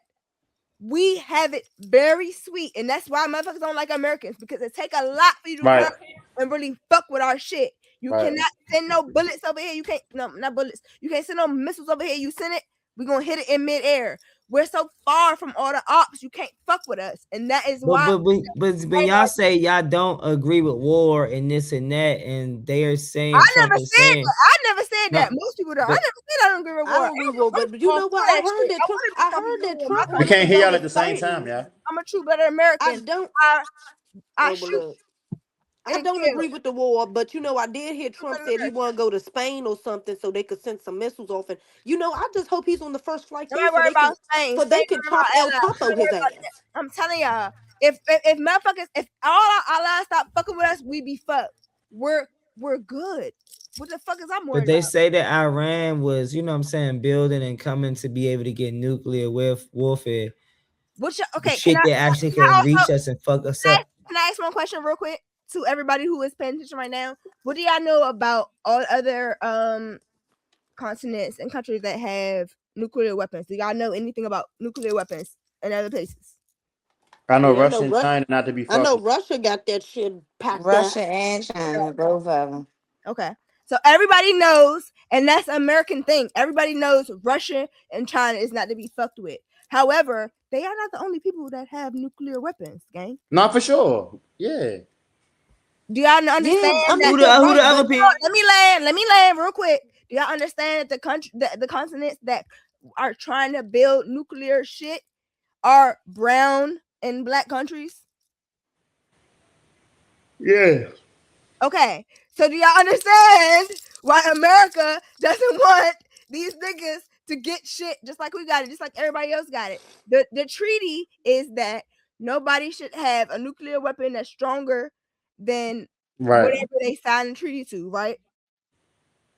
we have it very sweet, and that's why motherfuckers don't like Americans because it take a lot for you to Right, come and really fuck with our shit. You right. cannot send no bullets over here. You can't no not bullets. You can't send no missiles over here. You send it, we gonna hit it in midair. We're so far from all the ops, you can't fuck with us, and that is But why. when y'all say y'all don't agree with war and this and that, and they are I saying Trump never is said saying that. I never said no, that. Most people don't. I but never said I don't agree with I war. don't agree with, but you I'm know for what? I that heard shit. that Trump. I heard that Trump We My wants can't to hear go y'all to at the same Spain. time, yeah. I'm a true-blooded I American. don't. I Oh, but shoot look, I and don't kill. agree with the war, but you know, I did hear Trump True-blooded said he American. want to go to Spain or something so they could send some missiles off. And you know, I just hope he's on the first flight too, Nobody worry about Spain. so they Spain can worry about top El allies. Chapo Nobody his worry about that. ass. I'm telling y'all, if motherfuckers, if all our allies stop fucking with us, we be fucked. We're good. What the fuck is I'm but worried they about? say that Iran was, you know what I'm saying, building and coming to be able to get nuclear with warfare. The Okay? shit that actually Can I can also reach us and fuck us can I, up. can I ask one question real quick to everybody who is paying attention right now? What do y'all know about all other continents and countries that have nuclear weapons? Do y'all know anything about nuclear weapons in other places? I know Yeah, Russia and China not to be I fucked know with. Russia got that shit packed up. Russia and China, both of them. Okay. So everybody knows, and that's an American thing. Everybody knows Russia and China is not to be fucked with. However, they are not the only people that have nuclear weapons, gang. Not for sure. Yeah. Do y'all understand Yeah, I that? mean they're Who the right, other but people? Let me land real quick. Do y'all understand that the continents that are trying to build nuclear shit are brown and black countries? Yeah. Okay, so do y'all understand why America doesn't want these niggas to get shit just like we got it, just like everybody else got it? The treaty is that nobody should have a nuclear weapon that's stronger than Right. whatever they signed the treaty to, right?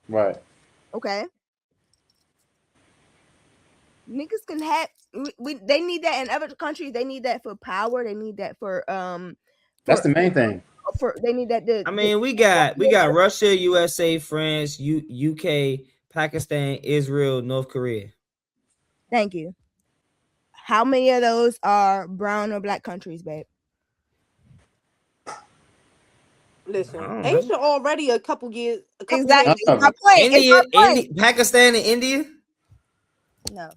Right. Okay. Niggas can have they need that in other countries. They need that for power. They need that That's for the main thing. they need that I mean, we got Russia, USA, France, UK, Pakistan, Israel, North Korea. Thank you. How many of those are brown or black countries, babe? I listen, don't know. Asia already a couple years, a couple Exactly. None ways. of It's my them. point. It's India, my point. Pakistan, and India. No.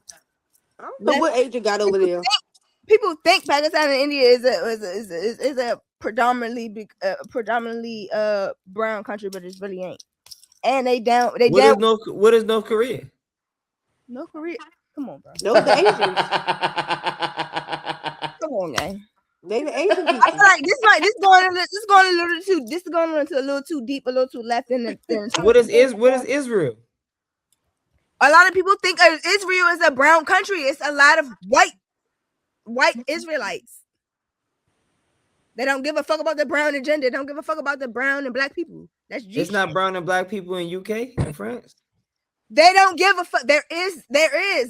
I don't know Let's, what Asia got over there. people think Pakistan and India is a predominantly brown country, but it really ain't. And they down What is North Korea? North Korea. Come on, bro. Those the Asians. Come on, gang. They the Asian I feel people. like this is going into a little too deep, a little too left in the. What is Israel? A lot of people think Israel is a brown country. It's a lot of white Israelites. They don't give a fuck about the brown agenda. They don't give a fuck about the brown and black people. That's G It's shit. not brown and black people in UK and France. They don't give a fuck. There is,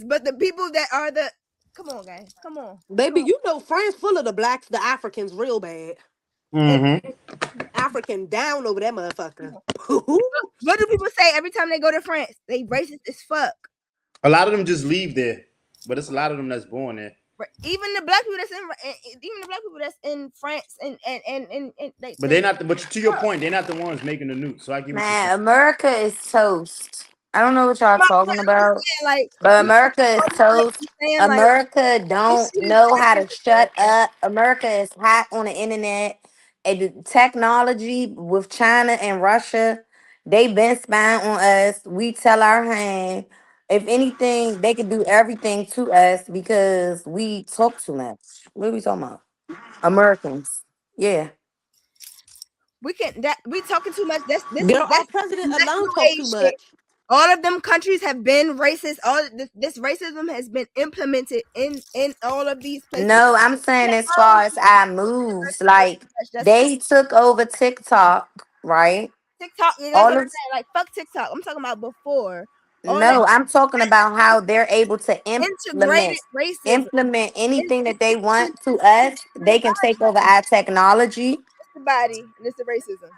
but the people that are the come on, guys, come on. Baby, you know France full of the blacks, the Africans real bad. And Mm-hmm. African down over that motherfucker. what do people say every time they go to France? They racist as fuck. A lot of them just leave there, but it's a lot of them that's born there. Even the black people even the black people that's in France and But they're not. But to your point, they're not the ones making the news. So I get what you're saying. Man, America is toast. I don't know what y'all my talking point, I'm just about, saying, like but we America is toast. saying like America this don't shit is know how to crazy. shut up. America is hot on the internet. And the technology with China and Russia, they been spying on us. We tell our hand. If anything, they can do everything to us because we talk too much. What are we talking about? Americans. Yeah. We can that we talking too much. Girl, our That's president next alone new talk age too shit. much. All of them countries have been racist. All this racism has been implemented in all of these places. No, I'm saying as far as our moves, like That's they took over TikTok, right? TikTok. That's All what I'm of saying. Like fuck TikTok. I'm talking about before all that no, I'm talking about how they're able to integrated racism. implement anything that they It's want to us. They can take over our technology. the body and it's the racism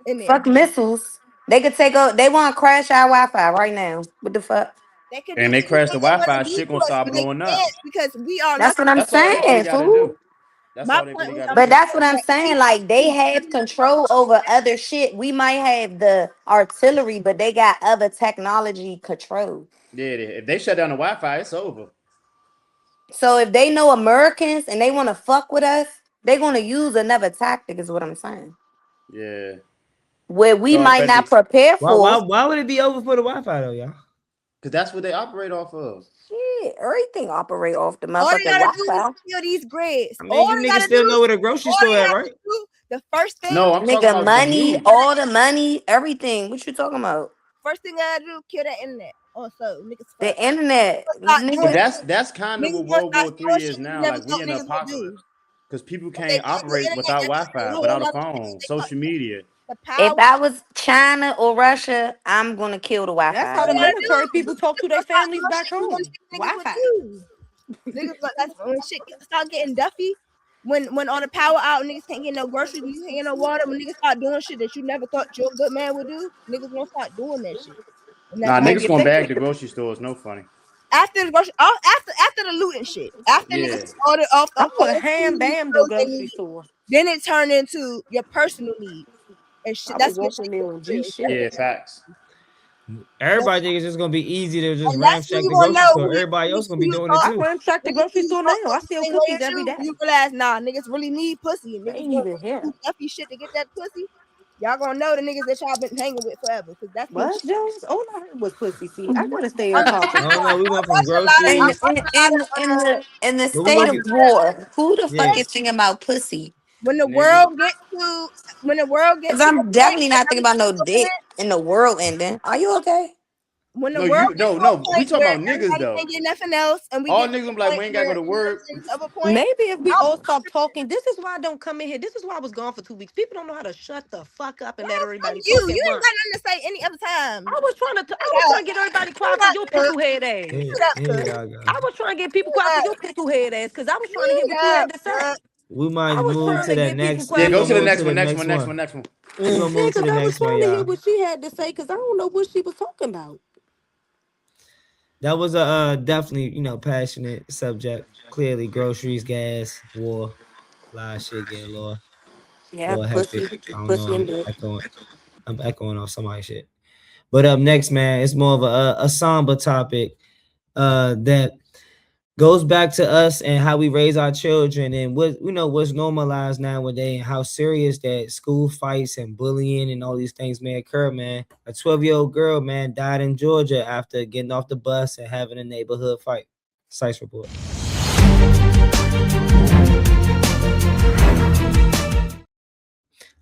in there. Fuck missiles. They could take over. They want to crash our Wi-Fi right now. What the fuck? They can do And they anything crash the they want Wi-Fi, to do shit gonna to us, start but they blowing up. can't because we are That's nothing. what I'm That's all they really saying, gotta fool. do. That's My all they point really was gotta I'm But do. saying that's what I'm that saying. Like they have control over other shit. We might have the artillery, but they got other technology control. Yeah, if they shut down the Wi-Fi, it's over. So if they know Americans and they want to fuck with us, they're gonna use another tactic. Is what I'm saying. Yeah. Where we So might not especially prepare Why for. why would it be over for the Wi-Fi though, y'all? because that's what they operate off of. Shit, everything operate off the All they motherfucking gotta do is Wi-Fi. steal these grids. I All mean, you they niggas gotta still do, know where the grocery all store they at, have right? to do, the first thing, No, I'm talking Nigga, about the money, loot. all the money, everything. What you talking about? first thing I gotta do, kill that internet. Also, niggas fuck. The internet, Start But nigga. doing that's kind of niggas what gonna World start War doing Three is shit you now. never Like we thought in the niggas would apocalypse do. because people If they can't cut the operate internet, without that means they Wi-Fi, know without a enough phone, they cut social media. the If power. I was China or Russia, I'm gonna kill the That's Wi-Fi. how All the they gotta do, military people talk niggas to their gonna start families doing back shit you wouldn't home. think niggas would Wi-Fi. do. Niggas, that's when start getting duffy. When all the power out, niggas can't get no groceries, niggas can't get no water. When niggas start doing shit that you never thought your good man would do, niggas gonna start doing that shit. And that's Nah, how Maybe niggas if gonna they bag could. the grocery stores. No funny. after the grocery, after the looting shit, after niggas Yeah. ordered off I'm all gonna the ham food bam the clothes they grocery needed, store. then it turned into your personal need and shit. I would That's what walk shit in there on G gets shit. Yeah. Facts. real. Everybody think it's just gonna be easy to just And that's when ramshack you the gonna grocery know store. Everybody else niggas gonna who be you doing it thought I too. ransack the niggas who grocery you store thought now. thought I the steal same way cookies as every you, day. you realize nah, niggas really need pussy and They niggas ain't gonna even here. do duffy shit to get that pussy. Y'all gonna know the niggas that y'all been hanging with forever, cause that's when What, shit. Jones? All I heard was pussy. See, I gotta stay on I I topic. don't know. We went from watch a lot of In I groceries, watch a lot of in the but we I state watch gonna of get war, who the fuck yeah. is thinking about pussy? when the Niggas. world get to when the world get Cause to the I'm point definitely where not thinking about no dick everything in the world ending. Are you okay? when the No, world you gets no to a no. We point talking where about niggas everybody though. can't get nothing else, and we All get to niggas the gonna be like, point we ain't gotta where go to it work. gets into a point. Maybe if we I'm all stop talking, this is why I don't come in here. This is why I was gone for 2 weeks. People don't know how to shut the fuck up and let well, fuck everybody you. talk You at ain't once. got nothing to say any other time. I was trying to get everybody quiet for Shut your up, pickle head ass. Here, shut up, here y'all go. I was trying to get people quiet for your pickle head ass because I was trying to hear what you shut had to up. say. We might I was move trying to to that get people next. Yeah, We quiet for go gonna to the move you. next to one, the next next one, next one. one, next one. We gonna Yeah, move to because the I was next one, trying to hear y'all. what she had to say because I don't know what she was talking about. That was a definitely passionate subject. Clearly, groceries, gas, war, a lot of shit getting a Yeah, little hectic. pussy, I don't know. pussy and dick. I'm echoing off somebody's shit. But up next, man, it's more of a somber topic that goes back to us and how we raise our children and what's normalized nowadays and how serious that school fights and bullying and all these things may occur, man. A 12-year-old girl, man, died in Georgia after getting off the bus and having a neighborhood fight. Sice report.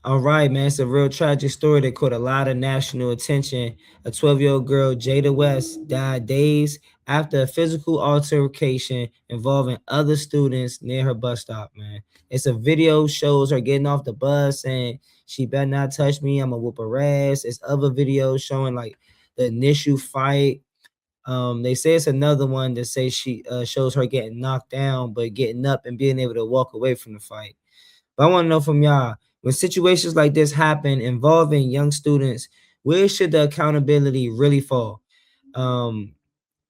All right, man. It's a real tragic story that caught a lot of national attention. A 12-year-old girl, Jada West, died days after a physical altercation involving other students near her bus stop, man. It's a video shows her getting off the bus and she better not touch me. I'm gonna whoop her ass. It's other videos showing like the initial fight. They say it's another one that says she shows her getting knocked down, but getting up and being able to walk away from the fight. But I want to know from y'all, when situations like this happen involving young students, where should the accountability really fall? Um,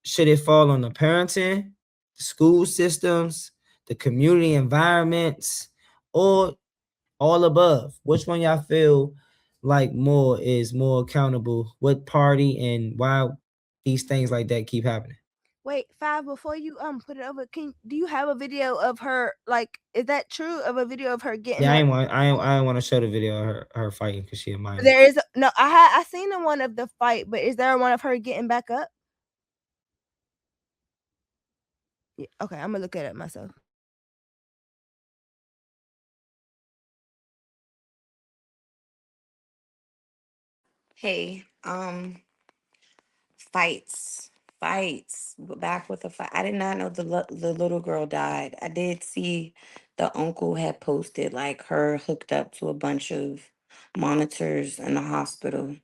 should it fall on the parenting, the school systems, the community environments, or all above? Which one y'all feel like more is more accountable? What party and why these things like that keep happening? Wait, Five, before you put it over, do you have a video of her, like, is that true, of a video of her getting Yeah, her? I ain't want to show the video of her fighting because she a minor. There is no, I seen the one of the fight, but is there one of her getting back up? Yeah, okay, I'm gonna look at it myself. Hey, fights, fights. Back with the fight. I did not know the little girl died. I did see the uncle had posted like her hooked up to a bunch of monitors in the hospital.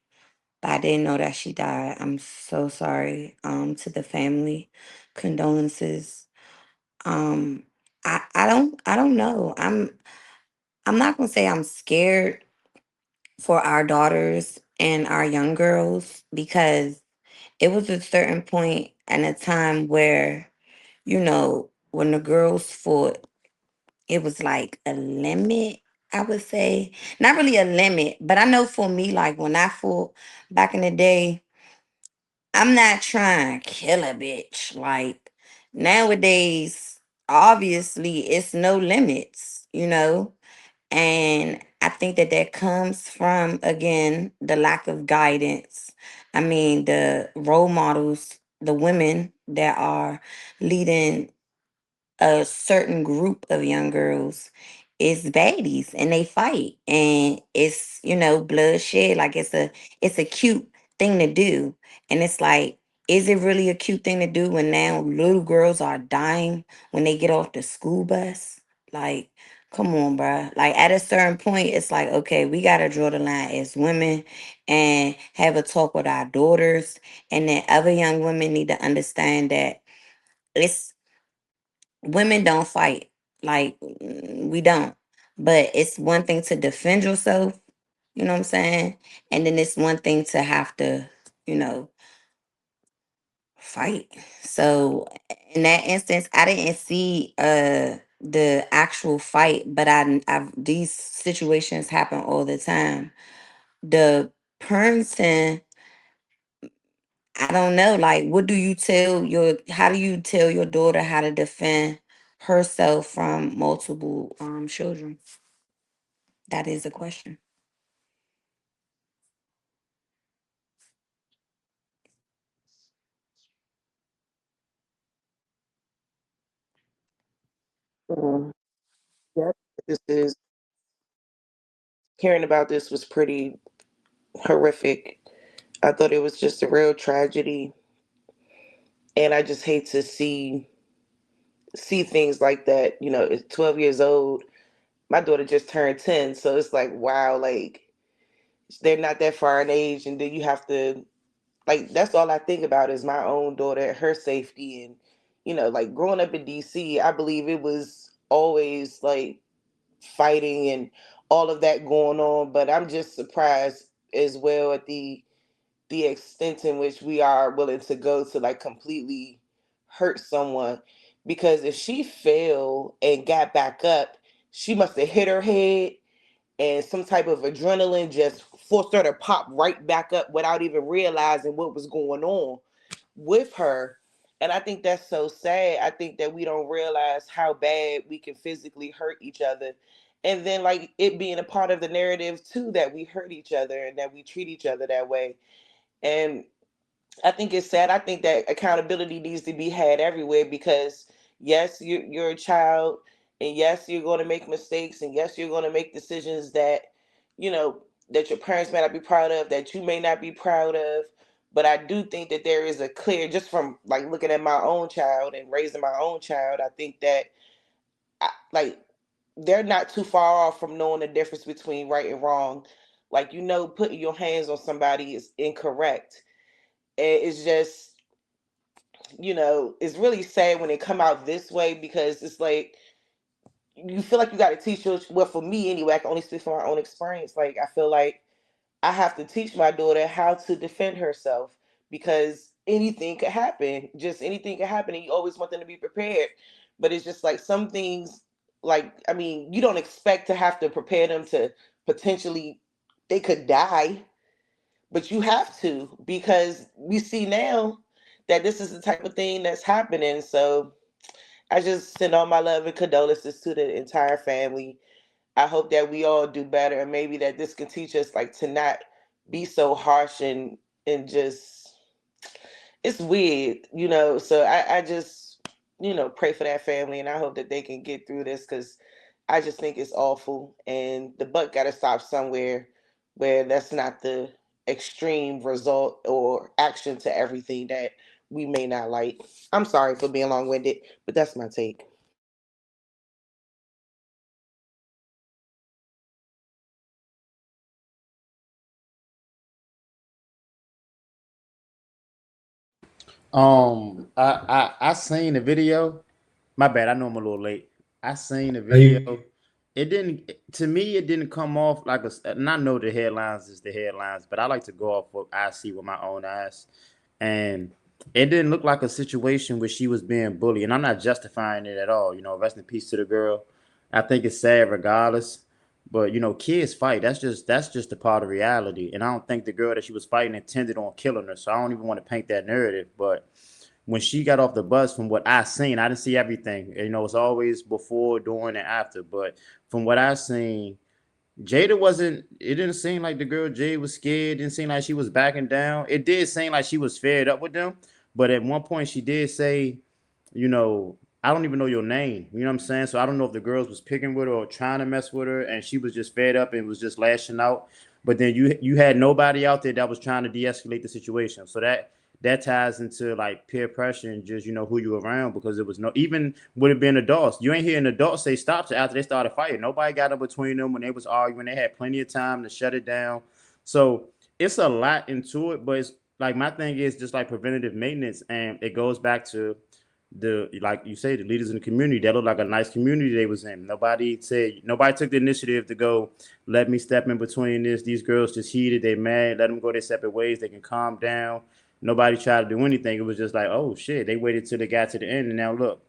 But I didn't know that she died. I'm so sorry. To the family, condolences. Um, I don't know. I'm not gonna say I'm scared for our daughters and our young girls because it was a certain point and a time where, when the girls fought, it was like a limit, I would say. Not really a limit, but I know for me, like when I fought back in the day, I'm not trying to kill a bitch. Like nowadays, obviously it's no limits, you know. And I think that that comes from, again, the lack of guidance. I mean, the role models, the women that are leading a certain group of young girls is baddies, and they fight, and it's, bloodshed. Like, it's a cute thing to do. And it's like, is it really a cute thing to do when now little girls are dying when they get off the school bus? Like, come on, bruh. Like, at a certain point, it's like, okay, we gotta draw the line as women and have a talk with our daughters. And then other young women need to understand that it's women don't fight. Like, we don't. But it's one thing to defend yourself, you know what I'm saying? And then it's one thing to have to, you know, fight. So in that instance, I didn't see the actual fight, but I these situations happen all the time. The person, I don't know, like, how do you tell your daughter how to defend herself from multiple children? That is a question. Mm, yeah, this is hearing about this was pretty horrific. I thought it was just a real tragedy, and I just hate to see things like that. You know, it's 12 years old. My daughter just turned 10, so it's like, wow, like they're not that far in age, and then you have to, like, that's all I think about is my own daughter, her safety. And like growing up in DC, I believe it was always like fighting and all of that going on, but I'm just surprised as well at the extent in which we are willing to go to like completely hurt someone. Because if she fell and got back up, she must have hit her head, and some type of adrenaline just forced her to pop right back up without even realizing what was going on with her. And I think that's so sad. I think that we don't realize how bad we can physically hurt each other. And then, like, it being a part of the narrative too, that we hurt each other and that we treat each other that way. And I think it's sad. I think that accountability needs to be had everywhere, because yes, you're a child, and yes, you're going to make mistakes, and yes, you're going to make decisions that you know that your parents may not be proud of, that you may not be proud of. But I do think that there is a clear, just from like looking at my own child and raising my own child, I think that like they're not too far off from knowing the difference between right and wrong. Like, putting your hands on somebody is incorrect. And it's just, it's really sad when it come out this way, because it's like you feel like you got to teach your, well, for me anyway, I can only speak from my own experience. Like, I feel like I have to teach my daughter how to defend herself, because anything could happen. Just anything could happen, and you always want them to be prepared. But it's just like some things, like, I mean, you don't expect to have to prepare them to potentially, they could die, but you have to, because we see now that this is the type of thing that's happening. So I just send all my love and condolences to the entire family. I hope that we all do better, and maybe that this can teach us like to not be so harsh and just, it's weird, So I just, pray for that family, and I hope that they can get through this, because I just think it's awful, and the buck got to stop somewhere where that's not the extreme result or action to everything that we may not like. I'm sorry for being long winded, but that's my take. I seen the video. My bad. I know I'm a little late. I seen the Are video. you It didn't, to me. It didn't come off like and I know the headlines is the headlines, but I like to go off what I see with my own eyes, and it didn't look like a situation where she was being bullied. And I'm not justifying it at all. Rest in peace to the girl. I think it's sad regardless. But kids fight. That's just a part of reality. And I don't think the girl that she was fighting intended on killing her. So I don't even want to paint that narrative. But when she got off the bus, from what I seen, I didn't see everything. It's always before, during, and after. But from what I seen, Jada wasn't. It didn't seem like the girl Jade was scared. It didn't seem like she was backing down. It did seem like she was fed up with them. But at one point, she did say, you know, I don't even know your name. You know what I'm saying? So I don't know if the girls was picking with her or trying to mess with her, and she was just fed up and was just lashing out. But then you had nobody out there that was trying to de-escalate the situation. So that ties into like peer pressure and just who you around, because it was no, even would have been adults. You ain't hearing adults say stop after they started fighting. Nobody got up between them when they was arguing. They had plenty of time to shut it down. So it's a lot into it, but it's like my thing is just like preventative maintenance, and it goes back to the, like you say, the leaders in the community. That looked like a nice community they was in. Nobody took the initiative to go, let me step in between this. These girls just heated, they mad, let them go their separate ways, they can calm down. Nobody tried to do anything. It was just like, oh shit, they waited till they got to the end, and now look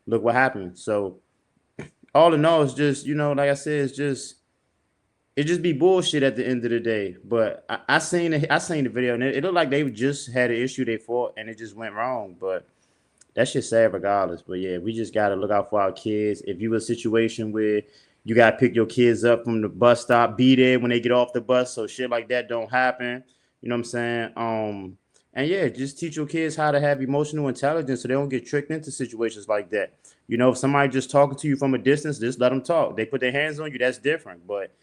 what happened. So all in all, it's just, like I said, it just be bullshit at the end of the day. But I seen the video, and it looked like they just had an issue they fought and it just went wrong. But that shit sad regardless. But yeah, we just gotta look out for our kids. If you a situation where you gotta pick your kids up from the bus stop, be there when they get off the bus, so shit like that don't happen. You know what I'm saying? And yeah, just teach your kids how to have emotional intelligence so they don't get tricked into situations like that. If somebody just talking to you from a distance, just let them talk. They put their hands on you, that's different. But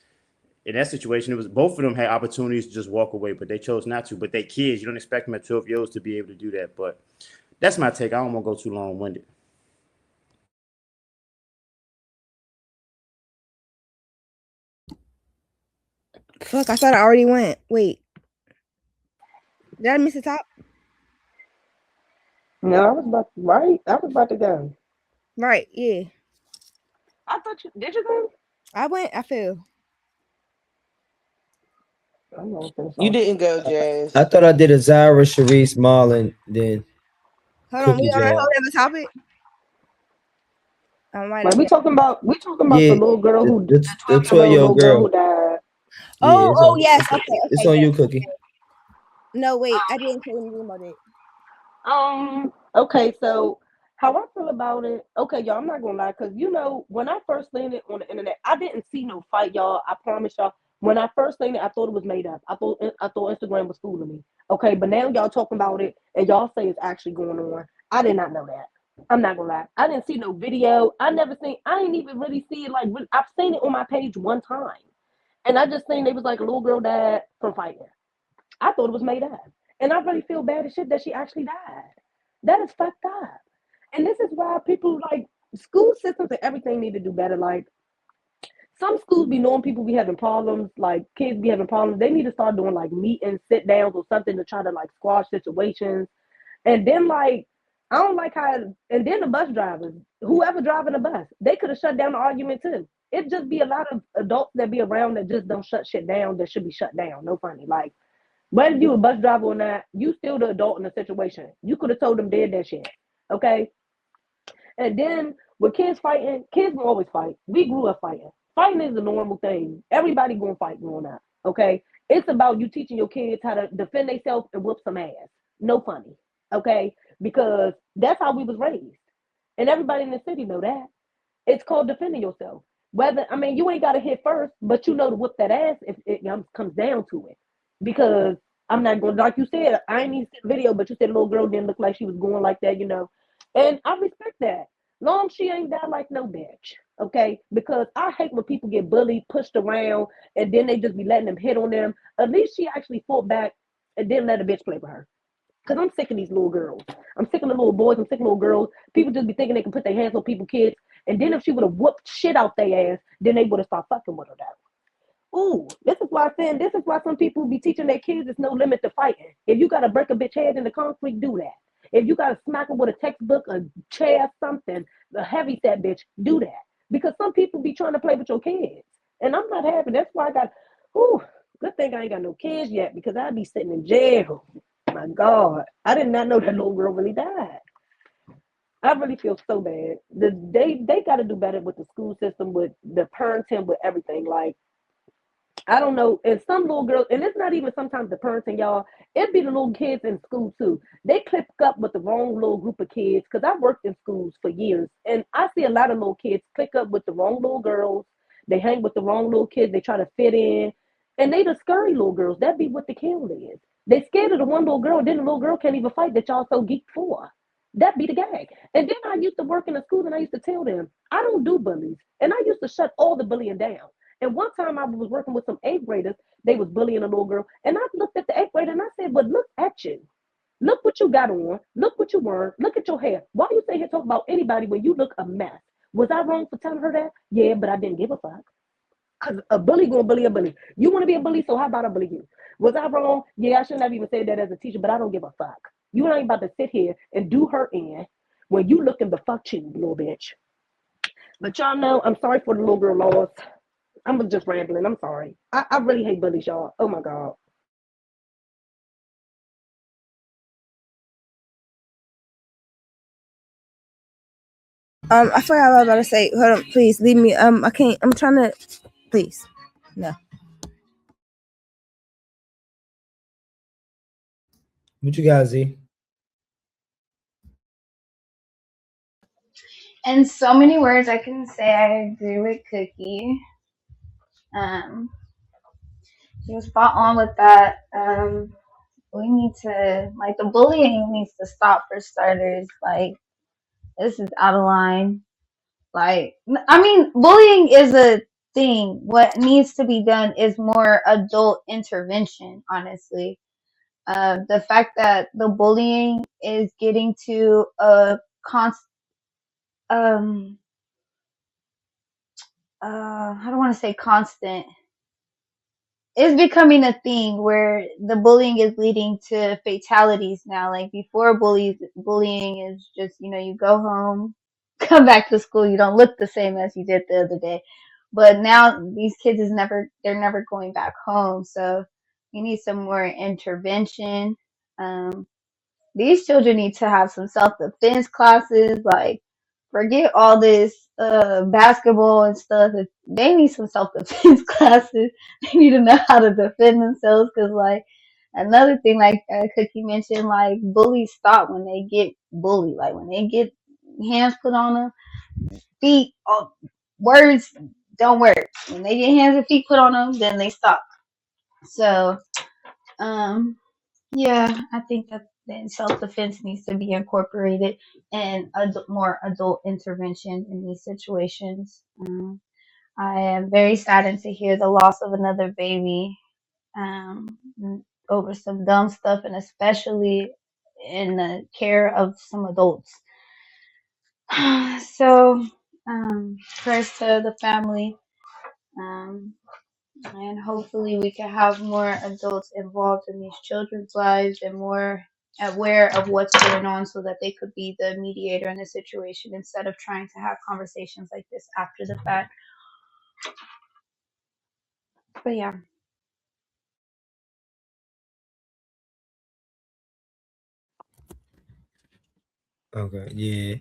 in that situation, it was both of them had opportunities to just walk away, but they chose not to. But they kids, you don't expect them at 12 years old to be able to do that. But that's my take. I don't want to go too long winded. Fuck, I thought I already went. Wait. Did I miss the top? No, I was about right. I was about to go. Right, yeah. I thought you did you go? I went, I fell. I'm gonna finish You off. didn't go, I Jazz. thought I did a Zyra, Sharice, Marlon, then Hold on, we Cookie on a Jazz. whole other topic? I might Like have been. we talking about the Yeah, little girl the who the, the the 12-year-old little 12-year-old girl who girl. died. Yeah, Oh, it's oh on yes. it's, Okay, it's okay, on yes. you, Cookie. No, wait, I didn't say anything about it. Okay, so how I feel about it, okay, y'all, I'm not gonna lie, because when I first seen it on the internet, I didn't see no fight, y'all. I promise y'all. When I first seen it, I thought it was made up. I thought Instagram was fooling me. Okay, but now y'all talking about it and y'all say it's actually going on. I did not know that. I'm not gonna lie. I didn't see no video. I didn't even really see it like I've seen it on my page one time. And I just seen it was like a little girl died from fighting. I thought it was made up. And I really feel bad as shit that she actually died. That is fucked up. And this is why people like school systems and everything need to do better. Like some schools be knowing people be having problems, like kids be having problems. They need to start doing like meetings, sit downs or something to try to like squash situations. And then like I don't like how and then the bus drivers, whoever driving the bus, they could have shut down the argument too. It just be a lot of adults that be around that just don't shut shit down that should be shut down. No funny. Like whether you a bus driver or not, you still the adult in the situation. You could have told them dead that shit. Okay? And then with kids fighting, kids will always fight. We grew up fighting. Fighting is a normal thing. Everybody gonna fight growing up. Okay? It's about you teaching your kids how to defend themselves and whoop some ass. No funny. Okay? Because that's how we was raised. And everybody in the city know that. It's called defending yourself. Whether I mean you ain't gotta hit first, but you know to whoop that ass if it comes down to it. Because I'm not going like you said, I ain't even see the video, but you said the little girl didn't look like she was going like that. And I respect that. Long she ain't die like no bitch. Okay? Because I hate when people get bullied, pushed around, and then they just be letting them hit on them. At least she actually fought back and didn't let a bitch play with her. Because I'm sick of these little girls. I'm sick of the little boys. I'm sick of little girls. People just be thinking they can put their hands on people's kids. And then if she would have whooped shit out their ass, then they would have started fucking with her though. Ooh, this is why some people be teaching their kids there's no limit to fighting. If you gotta break a bitch head in the concrete, do that. If you gotta smack her with a textbook, a chair, something, a heavy set bitch, do that. Because some people be trying to play with your kids. And I'm not happy. That's why I got good thing I ain't got no kids yet because I'd be sitting in jail. My God. I did not know that little girl really died. I really feel so bad. They got to do better with the school system, with the parenting, with everything. Like I don't know. And some little girls, and it's not even sometimes the parents and y'all, it be the little kids in school too. They clip up with the wrong little group of kids, because I worked in schools for years, and I see a lot of little kids click up with the wrong little girls. They hang with the wrong little kids. They try to fit in, and they the scurry little girls. That be what the kill is. They scared of the one little girl, then the little girl can't even fight that y'all so geeked for. That be the gag. And then I used to work in a school, and I used to tell them, I don't do bullies. And I used to shut all the bullying down. And one time I was working with some eighth graders, they was bullying a little girl. And I looked at the eighth grader and I said, but look at you. Look what you got on. Look what you wearing. Look at your hair. Why you sit here talking about anybody when you look a mess? Was I wrong for telling her that? Yeah, but I didn't give a fuck. Because a bully gonna bully a bully. You want to be a bully, so how about I bully you? Was I wrong? Yeah, I shouldn't have even said that as a teacher, but I don't give a fuck. You ain't about to sit here and do her in when you looking the fuck cheap, little bitch. But y'all know, I'm sorry for the little girl loss. I'm just rambling. I'm sorry. I really hate bullies, y'all. Oh my God. I forgot what I was about to say. Hold on, please leave me. I can't. I'm trying to. Please, no. What you got, Z? In so many words, I can say I agree with Cookie. Um, he was spot on with that. We need to, like, the bullying needs to stop for starters. Like, this is out of line. Like, I mean, bullying is a thing. What needs to be done is more adult intervention, honestly. The fact that the bullying is getting to a um, I don't want to say constant. It's becoming a thing where the bullying is leading to fatalities now. Like before, bullying is just, you go home, come back to school, you don't look the same as you did the other day. But now these kids they're never going back home. So you need some more intervention. Um, these children need to have some self defense classes. Like, forget all this basketball and stuff. If they need some self defense classes, they need to know how to defend themselves. Because, like, another thing, like Cookie mentioned, like, bullies stop when they get bullied. Like, when they get hands put on them, feet, words don't work. When they get hands and feet put on them, then they stop. So, um, yeah, I think that then self-defense needs to be incorporated and more adult intervention in these situations. I am very saddened to hear the loss of another baby um, over some dumb stuff, and especially in the care of some adults. So, prayers to the family. Um, and hopefully we can have more adults involved in these children's lives and more aware of what's going on so that they could be the mediator in the situation instead of trying to have conversations like this after the fact. But yeah. Okay, yeah.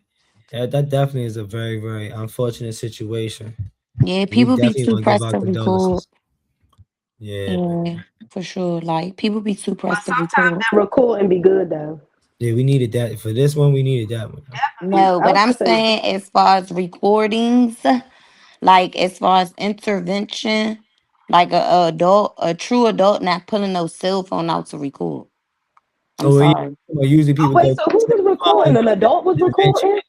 That definitely is a very, very unfortunate situation. Yeah, We people be definitely too want to give pressed our to record. condolences. Yeah, Yeah, for sure. Like people be too But pressed to sometimes record. that record and be good though. yeah, we needed that for this one. We needed that one. No, I but was I'm gonna say, saying as far as recordings, like as far as intervention, like a true adult not pulling no cell phone out to record. I'm Oh, yeah. sorry. Well, usually oh people wait, go so who to was the phone recording? An adult was intervention. recording,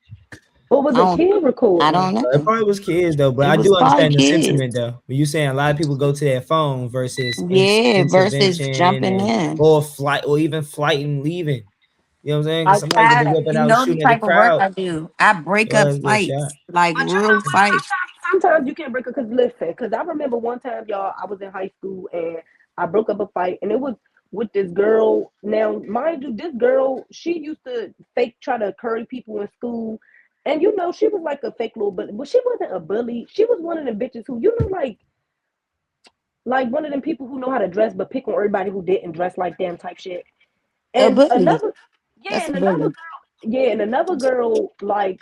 or was I a don't kid I recording? don't It know. probably was kids though, but It I was do probably understand the kids. sentiment though. When you saying a lot of people go to their phone versus Yeah, versus intervention jumping and in. or flight or even flight and leaving. You know what I'm saying? Because I somebody could be tried. whipping You out know the shooting at the type of work crowd. I do. I break up Get shot. fights, like But real fights. sometimes you can't break up because listen, because I remember one time, y'all, I was in high school and I broke up a fight, and it was with this girl. Now, mind you, this girl, she used to fake try to curry people in school. And she was like a fake little bully, but she wasn't a bully. She was one of them bitches who, like one of them people who know how to dress but pick on everybody who didn't dress like them type shit. A And bully. another, yeah, That's a and another bully. girl, yeah, and another girl, like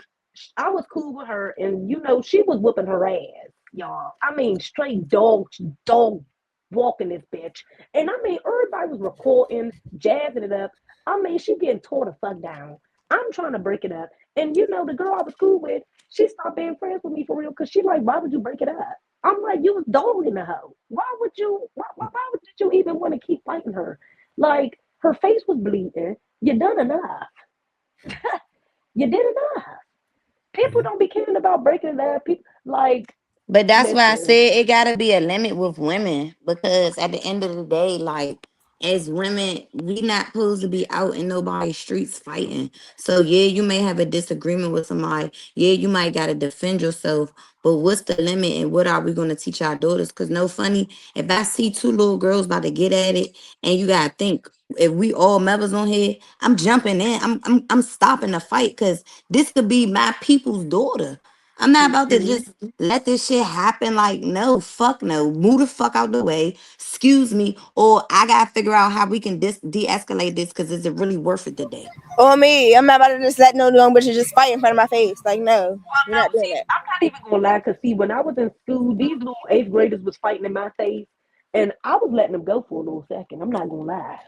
I was cool with her, and she was whooping her ass, y'all. I mean, straight dog walking this bitch, and I mean, everybody was recording, jazzing it up. I mean, she getting tore the fuck down. I'm trying to break it up. And you know, the girl I was cool with, she stopped being friends with me for real because she like, why would you break it up? I'm like, you was dogging the hoe. Why would you? Why would you even want to keep fighting her? Like her face was bleeding. You done enough. You did enough. People don't be caring about breaking it up. People like, But that's why I listen. said it gotta be a limit with women because at the end of the day, like as women, we not supposed to be out in nobody's streets fighting. So yeah, you may have a disagreement with somebody. Yeah, you might gotta defend yourself. But what's the limit and what are we gonna teach our daughters? Cause no funny, if I see two little girls about to get at it, and you gotta think if we all members on here, I'm jumping in. I'm stopping the fight because this could be my people's daughter. I'm not about to Mhm. just let this shit happen. Like, no, fuck no. Move the fuck out the way. Excuse me. Or I gotta figure out how we can de-escalate this because is it really worth it today? Or me, I'm not about to just let no young bitches just fight in front of my face. Like, no, Well, we're no, not doing see, that. I'm not even gonna lie, cause see, when I was in school, these little eighth graders was fighting in my face, and I was letting them go for a little second. I'm not gonna lie,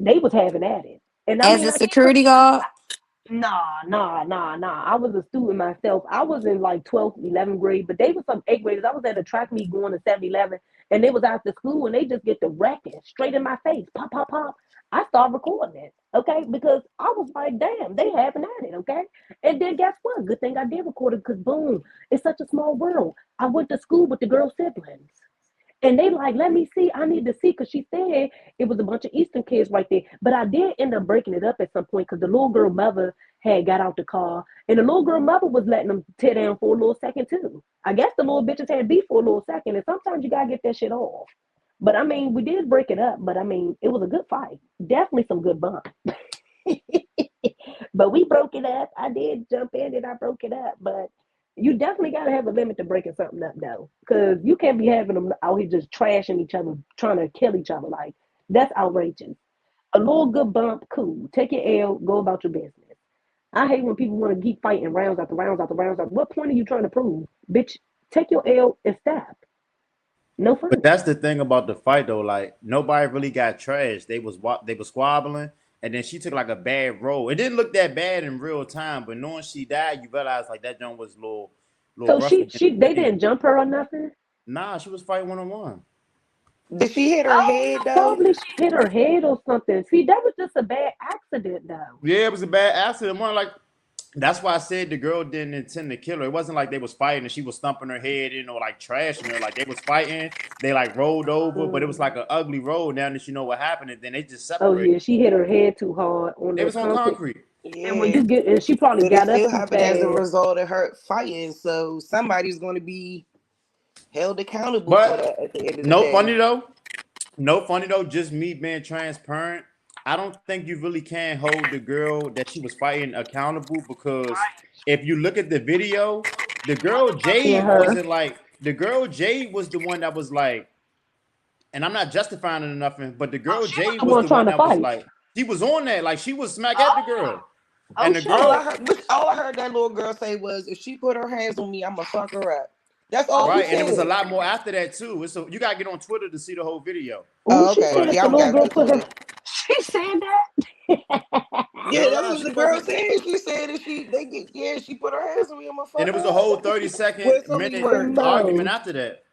they was having at it, and I As mean, a I can't. security guard, Nah. I was a student myself. I was in like 12th, 11th grade, but they were some eighth graders. I was at a track meet going to 7-Eleven, and they was after school, and they just get the wrecking straight in my face, pop, pop, pop. I started recording it, okay, because I was like, damn, they having at it, okay. And then guess what? Good thing I did record it, because boom, it's such a small world. I went to school with the girl siblings. And they like, let me see. I need to see because she said it was a bunch of Eastern kids right there. But I did end up breaking it up at some point because the little girl mother had got out the car, and the little girl mother was letting them tear down for a little second too. I guess the little bitches had beef for a little second, and sometimes you gotta get that shit off. But I mean, we did break it up. But I mean, it was a good fight. Definitely some good bump. But we broke it up. I did jump in and I broke it up. But you definitely got to have a limit to breaking something up, though. Because you can't be having them out here just trashing each other, trying to kill each other. Like, that's outrageous. A little good bump, cool. Take your L, go about your business. I hate when people want to keep fighting rounds after rounds after rounds. After. What point are you trying to prove? Bitch, take your L and stop. No But funny. that's the thing about the fight though. Like nobody really got trashed. They was squabbling, and then she took like a bad roll. It didn't look that bad in real time, but knowing she died, you realize like that joint was a little So rough against the they lady. didn't jump her or nothing? Nah, she was fighting 1-on-1. Did she hit her Oh, head so though? probably she hit her head or something. See, that was just a bad accident, though. Yeah, it was a bad accident. More like that's why I said the girl didn't intend to kill her. It wasn't like they was fighting and she was thumping her head, like trashing her. Like they was fighting, they like rolled over, but it was like Mm. an ugly roll. Now that you know what happened, and then they just Oh separated. yeah, she hit her head too hard on They the was on concrete, concrete. and when Yeah. you get, and she probably But it got up still too happened as a fast. result of her fighting. So somebody's going to be held accountable for But that at the end of the no day. funny though. No funny though. Just me being transparent. I don't think you really can hold the girl that she was fighting accountable because if you look at the video, the girl Fucking Jade her. wasn't like the girl Jade was the one that was like, and I'm not justifying it or nothing, but the Oh, girl she was Jade the was one the one trying to that was fight. like, she was on that, like she was smack at the Oh, girl, oh and the All shit. I girl, heard, all I heard that little girl say was, "If she put her hands on me, I'ma fuck her up." That's all Oh she right, and it was a said. lot more after that too. So you gotta get on Twitter to see the whole video, Ooh, Oh, she okay. said but if Yeah, the I'm little got girl to put her, Twitter. she said that. Yeah, no, that's no, what she the girl wasn't. said. She said if she put her hands on me, I'ma And fuck it was her a up. whole That's what 30 she. Well, second it's so many minute And words. argument no, after that.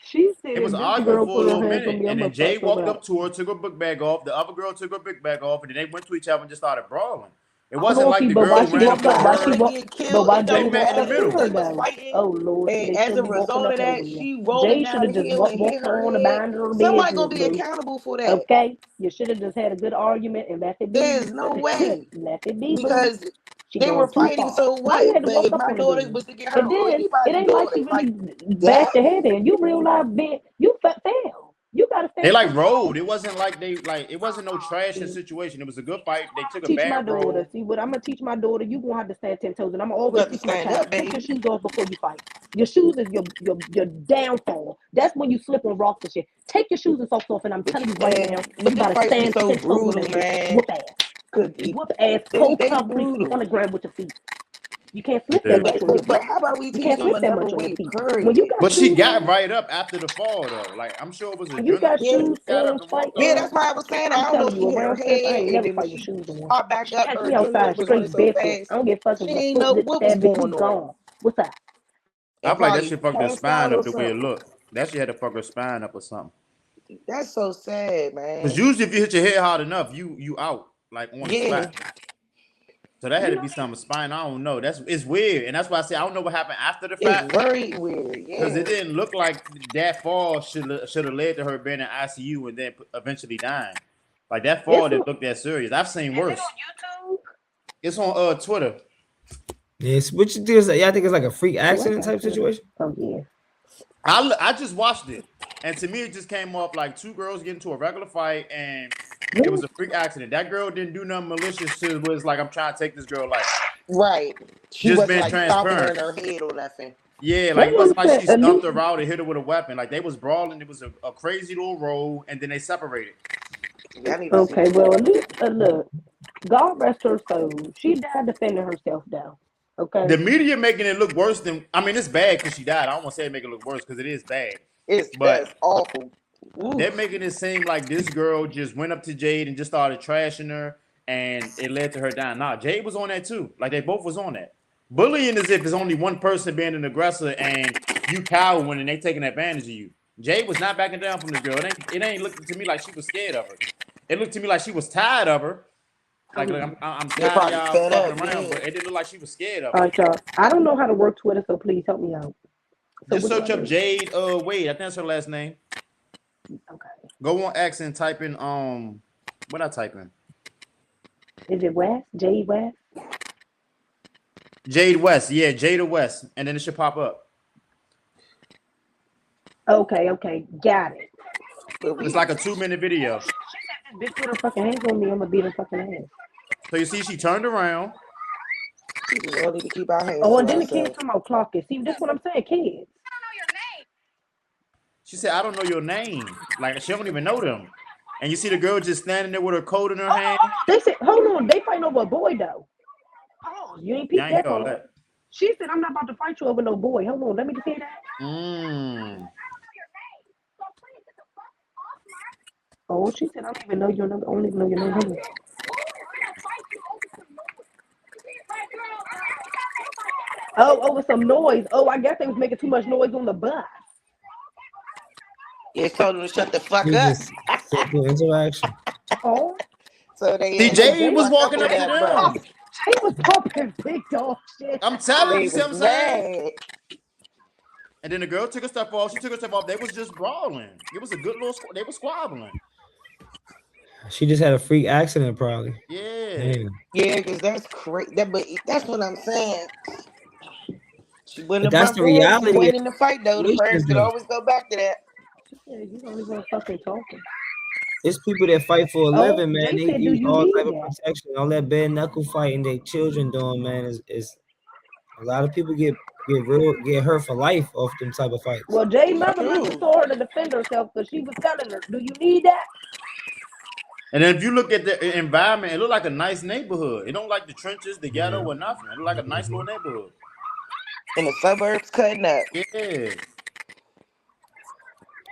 she said It was if this arguing girl for a put her little hands on minute, me, and I'ma then Jay fuck her walked up. up to her, took her book bag off. The other girl took her book bag off, and then they went to each other and just started brawling. It wasn't like Loki, the but why girl If she ran they up walked on up? go Why on she her. to walked? get But killed, why it They don't Jay met in walked the up matter. to If middle. they her was though? fighting, Oh Lord, see, and they as a shouldn't be walking result up of over that, you. she rolling Jay should down have the just hill and walked hit her on head, about her somebody business, gonna be boo. accountable for that. Okay, you should have just had a good argument and left it be. There's no way Left it be, boo. because She they were going too fighting. far. So Why you what? had to But walk if up my on the daughter girl? was to get And hurt or then it anybody's ain't like daughter, she like really that. bashed her head in. You realize, bitch, you fail. You gotta They stand like 10 toes. rolled. It wasn't like it wasn't no trashing See, situation. It was a good this is fight. what They I'm took gonna a teach my bad daughter. roll. See what I'm gonna teach my daughter. You gonna have to stand 10 toes, and I'm gonna You always got to teach my stand child: up, take your baby. shoes off before you fight. Your shoes is your downfall. That's when you slip on rocks and shit. Take your shoes and socks off, and I'm telling you right now, But you them gotta fights be stand so 10 toes on brutal, that bitch. man. Whoop ass, Cause whoop ass, they cold stay concrete on brutal. the ground with your feet. You can't slip Yeah. that much on your But feet. how about we You teach can't them slip that another much on your way? feet. When you Period. got But she shoes got on, right up after the fall though. Like I'm sure it was when you got adrenaline. Yeah, She shoes got up on and walked yeah, off. fighting, that's why I was saying. I I'm don't know telling if she you, hit her around Smith, I head ain't and never then when fight with she shoes on. popped back up, Catch her me adrenaline outside was running straight so barefoot. fast I don't get fucking she my ain't foot know lip what was stabbed, bitch. You going on, gone. What's that? I and feel like that probably shit fucked her passed spine out or up the way it something. looked. That shit had to fuck her spine up or something. That's so sad, Because man. usually if you hit your head hard enough, you out like on the Yeah, spot. So that had You to know be something spine. I don't know. It's weird, and that's why I say I don't know what happened after the it's fact very weird. because Yeah, it didn't look like that fall should have led to her being in ICU and then eventually dying. Like that fall it's on. didn't look that serious. I've seen Is it worse. on YouTube? It's on Twitter. Yes, what you do is y'all think it's like a freak Oh, I accident got type Twitter. situation? Oh yeah. I just watched it, and to me it just came up like two girls getting into a regular fight, and it Really? was a freak accident. That girl didn't do nothing malicious. To was like I'm trying to take this girl life. right. She Just wasn't being like stomping her transparent. in her head or nothing. Yeah, like That it one wasn't like said she at stumped least. her out and hit her with a weapon. Like they was brawling. It was a crazy little roll, and then they separated. Yeah, I need to see Okay, more. well at least look. God rest her soul. She died defending herself though. Okay. The media making it look worse than. I mean, it's bad because she died. I don't want to say make it look worse because it is bad, It's but that's awful. they're Oof. making it seem like this girl just went up to Jade and just started trashing her, and it led to her dying. Nah, Jade was on that too. Like they both was on that. Bullying is if it's only one person being an aggressor and you cowering and they taking advantage of you. Jade was not backing down from this girl. It ain't looking to me like she was scared of her. It looked to me like she was tired of her. Like, look, I'm They're tired of probably y'all fed fucking up. around, Yeah. but it didn't look like she was scared of All her. right, y'all. I don't know how to work Twitter, so please help me out. So Just what do I search up do? Jade Wade. I think that's her last name. Okay. Go on X and type in what I type in? Is it West? J West? Jade West. Yeah, Jada West. And then it should pop up. Okay. Got it. But It's we like a 2-minute video. This bitch put her fucking hands on me, I'm gonna beat her fucking ass. So you see she turned around. just all need to keep our hands Oh, to and then the kids ourselves. talking about clocking. See, this what I'm saying, kids. She said, I don't know your name. Like she don't even know them. And you see the girl just standing there with her coat in her hand. They said, hold on, they fighting over a boy though. Oh, you ain't Yeah, I peeped ain't that hear all part. that. She said, I'm not about to fight you over no boy. Hold on, let me just hear that. Mm. Oh, she said, I don't even know your number. I don't even know your name. Hold on. Oh, over some noise. Oh, I guess they was making too much noise on the bus. Yeah, told them to shut the fuck You up. just simple interaction. Oh, So they See, had shut Jade the Jay was was fuck up walking on up Jay to that was bus. them. pumping. Jay was pumping big dog shit. I'm telling you, They you see was what I'm saying? mad. And then the girl took her stuff off. She took her stuff off. They was just brawling. It was a good little. They was squabbling. She just had a freak accident, probably. Yeah. Damn. Yeah, because that's crazy. But that's what I'm saying. She wouldn't But have that's bumped the her head if she reality of went in the fight, though. The parents situations, could though. always go back to that. Yeah, you don't even fucking talking. It's people that fight for a Oh, living, man. Jay They said, do use you all need type of that? protection. All that bare knuckle fighting their children doing, man, is a lot of people get hurt for life off them type of fights. Well, Jay It's mother must have true. saw her to defend herself because she was telling her, do you need that? And then if you look at the environment, it looked like a nice neighborhood. It don't like the trenches, the ghetto, Yeah. or nothing. It looked like a nice little neighborhood. In the suburbs, cutting up. Yeah.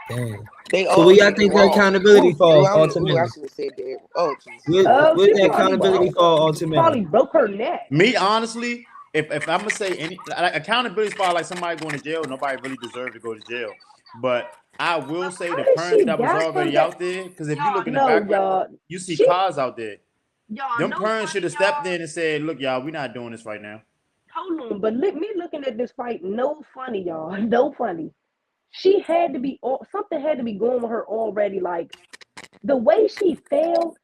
Damn. They So all where y'all did it think the wrong. accountability Ooh, falls I ultimately? should have said that. Oh, Jesus. Oh, Where's she the probably accountability fall ultimately? broke her neck. Me, honestly, if I'm gonna say any like, accountability is probably like somebody going to jail. Nobody really deserves to go to jail. But I will say How the did parents she that was die from already that? out there, because if you look Y'all in the know, background, y'all. you see She, cars out there. y'all Them know parents should funny, have stepped y'all. in and said, "Look, y'all, we're not doing this right now." Hold on, but me looking at this fight, no funny, y'all. No funny. She had to be, something had to be going with her already. Like, the way she fell,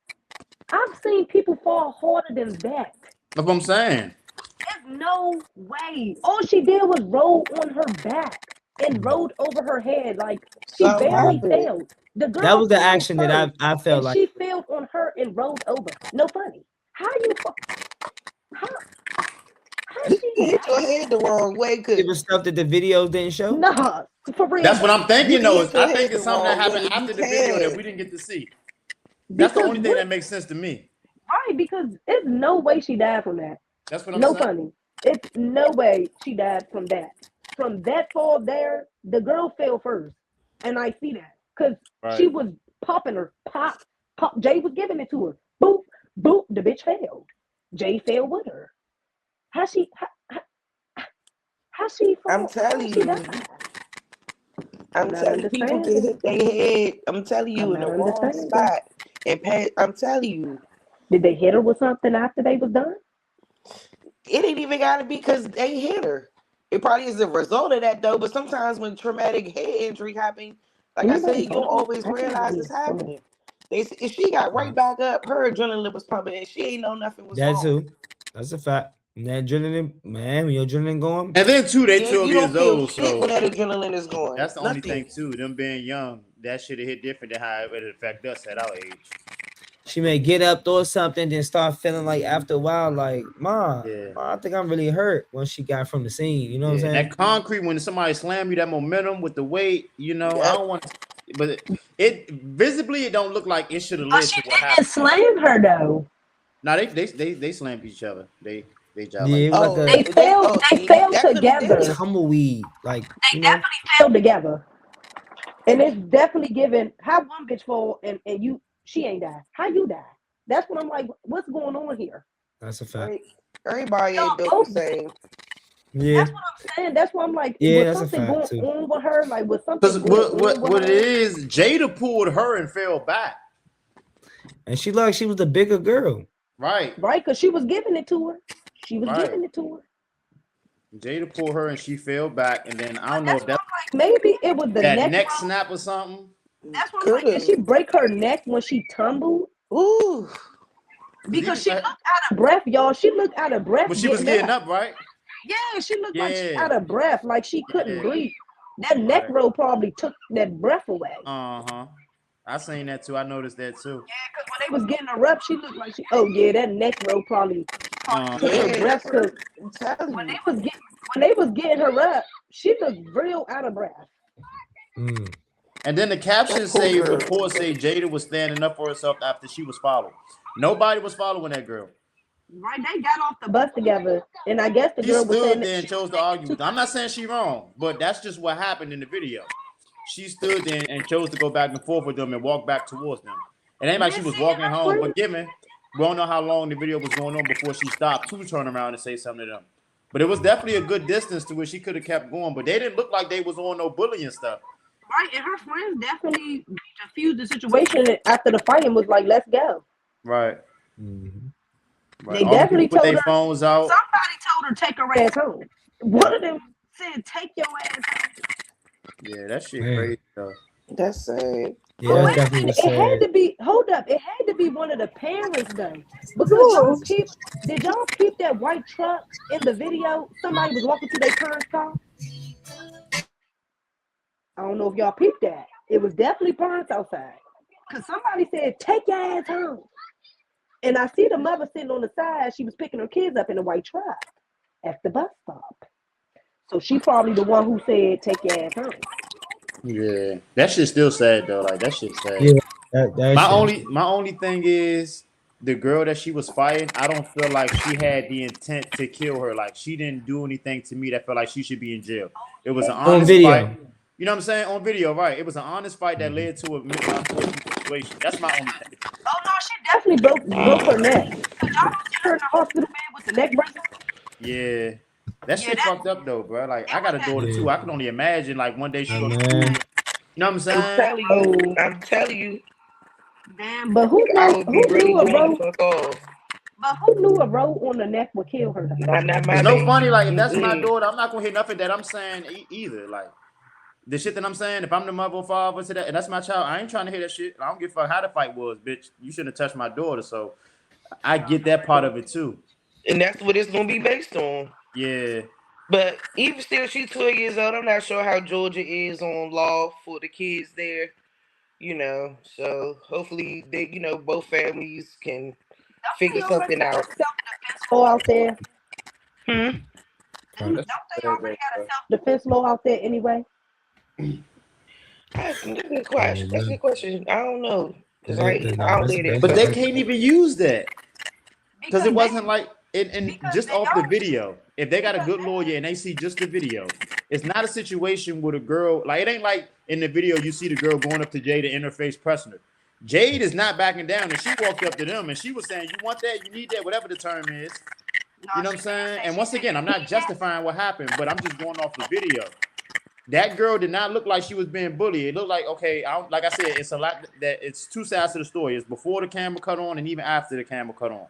I've seen people fall harder than that. That's what I'm saying. There's no way. All she did was roll on her back and rolled over her head. Like, she Something barely happened. fell. The That girl was the fell action that first, I felt and like. she fell on her and rolled over. No funny. How you, how, how she, You hit your head the wrong way, It cause was stuff that the videos didn't show. nah, for real That's what though. I'm thinking, you though. hit I your think head it's the something that wrong happened way. You after the video that can. we didn't get to see. That's the Because only thing what? that makes sense to me. Right, because there's no way she died from that. That's what I'm No saying. funny. It's no way she died from that. From that fall there, the girl fell first. And I see that. Because she Right. was popping her. Pop, pop. Jay was giving it to her. Boop, boop. The bitch failed. Jay fell with her. How she how she I'm fall? How telling she died? you. I'm I'm not telling you, people can understanding. hit their head. I'm telling I'm you, in not the wrong understanding. spot. And I'm telling you, Did they hit her with something after they was done? it ain't even gotta be because they hit her. It probably is a result of that though. But sometimes when traumatic head injury happen, like I said, Anybody you don't fall? always I can't realize believe it's so. happening. If she got right back up, her adrenaline was pumping, and she ain't know nothing was That's wrong. who. That's a fact. And that adrenaline, man, when your adrenaline going, And then too, they Yeah, 12 you don't years feel old, shit so when that adrenaline is going. that's the only Nothing. thing too. Them being young, that should have hit different than how it would affect us at our age. she may get up, throw something, then start feeling like after a while, like, Yeah. I think I'm really hurt when she got from the scene. You know what I'm Yeah, and saying? that concrete when somebody slam you, that momentum with the weight, I Yep. don't want to, but it visibly it don't look like it should have But led she to what didn't happened. slam her though. Now they slammed each other. They job Yeah, like it was that. like Oh, a that. Oh, They see, fell that could have did together. it. tumbleweed, like, They definitely fell together. And it's definitely given how one bitch fall and she ain't died. How you die? That's what I'm like, what's going on here? that's a fact. Right? Everybody ain't built Y'all the both dead. same. Yeah, That's what I'm saying. That's why I'm like, yeah, was that's a something fact going too. on with her? Like, was Because something going on with what it her? is, Jada pulled her and fell back. And she was the bigger girl. Right, Right? Because she was giving it to her. She was right. giving it to her. Jada pulled her and she fell back, and then I But don't know that's if why that's I'm like, maybe it was the that neck neck roll. snap or something. That's why I'm Could like, did she have. break her neck when she tumbled? Ooh. Because Because even she looked out of breath, y'all. She looked out of breath when she was getting getting up. up, right? Yeah, she looked like she Yeah, out of breath, like she couldn't yeah, breathe. That neck right. roll probably took that breath away. Uh-huh. I seen that too. I noticed that too. Yeah, because when they was getting her up, she looked like she. Oh yeah, that neck roll probably Uh took her Yeah, breath. that's what Cause I'm telling you. when they was getting her up, she looked real out of breath. Mm. And then the That caption poor say girl. reports say Jada was standing up for herself after she was followed. Nobody was following that girl. Right, they got off the bus together, and I guess the She girl was saying stood that there she and chose to was argue taking with her. I'm not saying she wrong, but that's just what happened in the video. She stood there and chose to go back and forth with them and walk back towards them. It ain't too much. like Yeah, she was see, and walking her home, but friends. given we don't know how long the video was going on before she stopped to turn around and say something to them. But it was definitely a good distance to where she could have kept going. But they didn't look like they was on no bullying stuff. Right, and her friends definitely diffused the situation after the fight and was like, "Let's go." Right. Mhm. Right. They All the people definitely put told their her. phones out. Somebody told her take her ass home. One Right. of them said, "Take your ass home." Yeah, that shit Man. crazy though. That's sad. Yeah, But that's But wait a definitely minute, was it had sad. to be. Hold up, it had to be one of the parents though, because Who? y'all peep. Did y'all peep that white truck in the video? Somebody was walking to their parents' car. I don't know if y'all peeped that. It was definitely parents outside. Cause somebody said, "Take your ass home." And I see the mother sitting on the side. She was picking her kids up in a white truck at the bus stop. So she probably the one who said, "Take your ass home." Yeah, that shit's still sad though. Like that shit's sad. Yeah, that shit. My only thing is the girl that she was fighting. I don't feel like she had the intent to kill her. Like she didn't do anything to me that felt like she should be in jail. It was an On honest fight. video. You know what I'm saying on video, right? It was an honest fight that Mhm. led to a mental unfortunate situation. That's my only thing. Oh no, she definitely broke her neck. Cause y'all don't see her in the hospital bed with the neck brace on. Yeah, that Yeah, shit that fucked up though, bro. Like it I got was a that. daughter Yeah, too. I can only imagine like one day she go to school. man. You know what I'm I'm saying? telling you, Oh I'm telling you, damn! But who I know? would be Who really knew a going the road? fuck off. But who knew a road on the neck would kill her though? Not my It's no funny. baby. Like if that's my Mm-mm. daughter, I'm not gonna hear nothing that I'm saying either. Like. The shit that I'm saying, if I'm the mother or father to that, and that's my child, I ain't trying to hear that shit. I don't give a fuck how the fight was, bitch. You shouldn't have touched my daughter. So I get that part of it too. And that's what it's gonna be based on. Yeah, But even still, she's 12 years old. I'm not sure how Georgia is on law for the kids there. So hopefully they, both families can They figure already something got out. a self-defense law out there. Hmm. Don't Right. that's they sad, already though, got a bro. self-defense law out there anyway? That's a good Yeah, question. That's a good question. I don't know. Cause nah, I don't that's live there, But so they that's can't even use that because Because it wasn't like and just off the video, if they got a good lawyer and they see just the video, it's not a situation with a girl. Like it ain't like in the video you see the girl going up to Jade in her face pressing her. Jade is not backing down, and she walked up to them and she was saying, "You want that? You need that? Whatever the term is." You know what I'm saying? And once again, I'm not justifying what happened, but I'm just going off the video. That girl did not look like she was being bullied. It looked like, okay, like I said, it's a lot that it's two sides to the story. It's before the camera cut on and even after the camera cut on.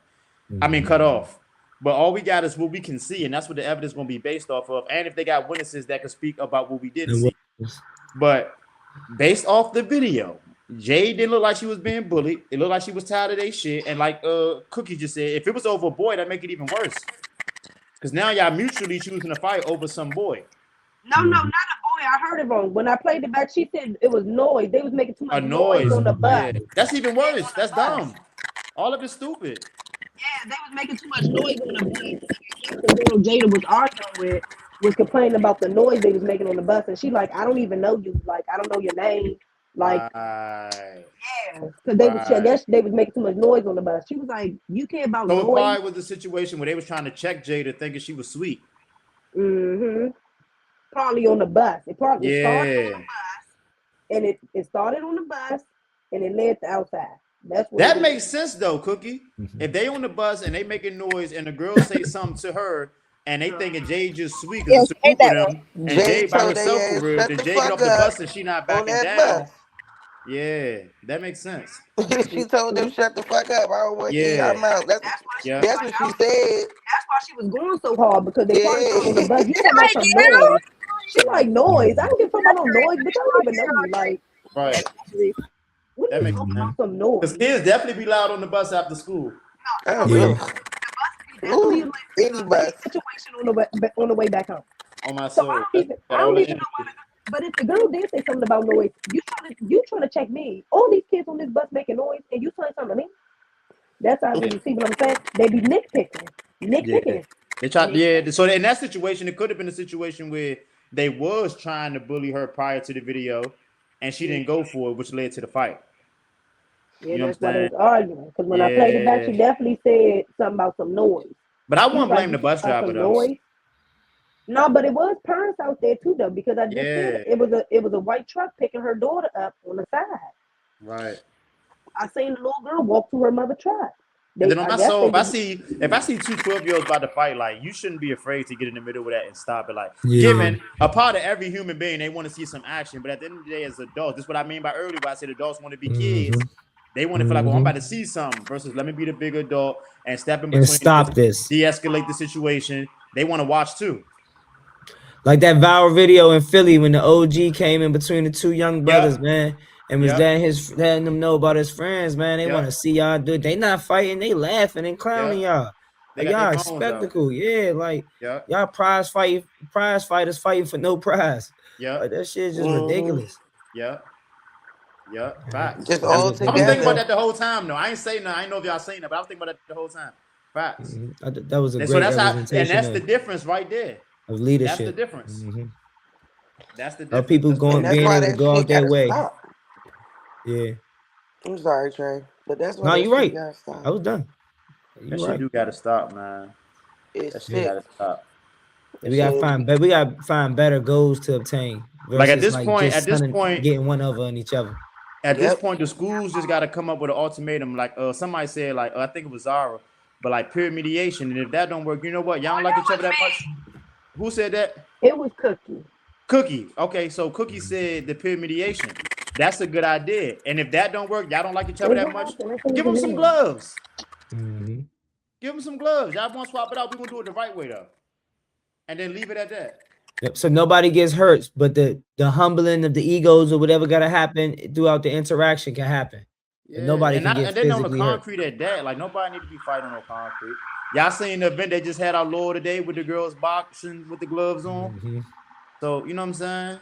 I mean, cut off. But all we got is what we can see, and that's what the evidence is going to be based off of. And if they got witnesses that can speak about what we didn't see. But based off the video, Jay didn't look like she was being bullied. It looked like she was tired of their shit. And like Cookie just said, if it was over a boy, that'd make it even worse. Because now y'all mutually choosing to fight over some boy. No, not a boy. I heard it wrong. When I played it back, she said it was noise. They was making too much noise on the bus. Yeah. That's even worse. That's dumb. All of it's stupid. Yeah, they was making too much noise on the bus. The girl Jada was arguing with was complaining about the noise they was making on the bus, and she like, I don't even know you. Like, I don't know your name. Like, right. Yeah, because they was, I guess they was making too much noise on the bus. She was like, you care about so noise? So it probably was the situation where they was trying to check Jada, thinking she was sweet. Mm-hmm. Probably on the bus. It probably started on the bus, and it started on the bus, and it led to outside. That's what that makes sense though, Cookie. If they on the bus and they making noise, and the girl say something to her, and they thinking Jay just sweet because it's a group of them, and Jay by herself for real, then Jay get off the bus and she not backing down. Bus. Yeah, that makes sense. She told them shut the fuck up. I don't want to hear your mouth. That's what she said. That's why she was going so hard, because they probably on the bus. You talking about some noise? She like noise. I don't give a fuck about no noise, but I don't even know you. Like, right. What that makes sense. Some noise. Because kids definitely be loud on the bus after school. Oh, yeah. Any bus. Situation on the way back home. On my soul. I don't even know what. But if the girl did say something about noise, you trying to check me. All these kids on this bus making noise, and you saying something to me. That's how you see what I'm saying. They be nitpicking. Yeah. They tried. So in that situation, it could have been a situation where they was trying to bully her prior to the video, and she didn't go for it, which led to the fight. Yeah, you know that's why they was arguing. Because when I played it back, she definitely said something about some noise. But I wouldn't blame the bus driver though. No, but it was parents out there too, though, because I just said it was a white truck picking her daughter up on the side. Right. I seen the little girl walk to her mother's truck. Then on my soul, if I see two 12-year-olds about to fight, like, you shouldn't be afraid to get in the middle of that and stop it. Like, given a part of every human being, they want to see some action. But at the end of the day, as adults, this is what I mean by earlier, when I said adults want to be kids. They want to feel like, well, I'm about to see something, versus let me be the big adult and step in between and stop this, de-escalate the situation. They want to watch too. Like that viral video in Philly when the OG came in between the two young brothers, man, and was letting them know about his friends, man. They want to see y'all do it. They not fighting, they laughing and clowning y'all. Like, y'all a spectacle, like y'all prize fighters fighting for no prize. Like, that shit is just ridiculous. Facts. Just all together. I was thinking about that the whole time, though. I ain't saying that. I ain't know if y'all saying that, but I was thinking about that the whole time. Facts. That was a great representation. And that's the difference right there. Of leadership. That's the difference. That's the difference. Of people being able to go out their way. Stop. Yeah. I'm sorry, Trey, but that's why. No, you're right. I was done. That shit do gotta stop, man. That shit gotta stop. We gotta find better goals to obtain. Like at this point, getting one over on each other. At this point, the schools just gotta come up with an ultimatum. Like somebody said, like I think it was Zara, but like peer mediation. And if that don't work, you know what? Y'all don't like each other that much. Who said that? It was Cookie. Cookie. Okay, so Cookie said the peer mediation. That's a good idea. And if that don't work, y'all don't like each other that much, give them some gloves. Give them some gloves. Y'all want to swap it out? We're going to do it the right way, though. And then leave it at that. Yep. So nobody gets hurt, but the humbling of the egos or whatever got to happen throughout the interaction can happen. Yeah. Nobody can get physically hurt. And then on the concrete at that, like nobody need to be fighting on concrete. Y'all seen the event they just had our Lord today with the girls boxing with the gloves on? So, you know what I'm saying?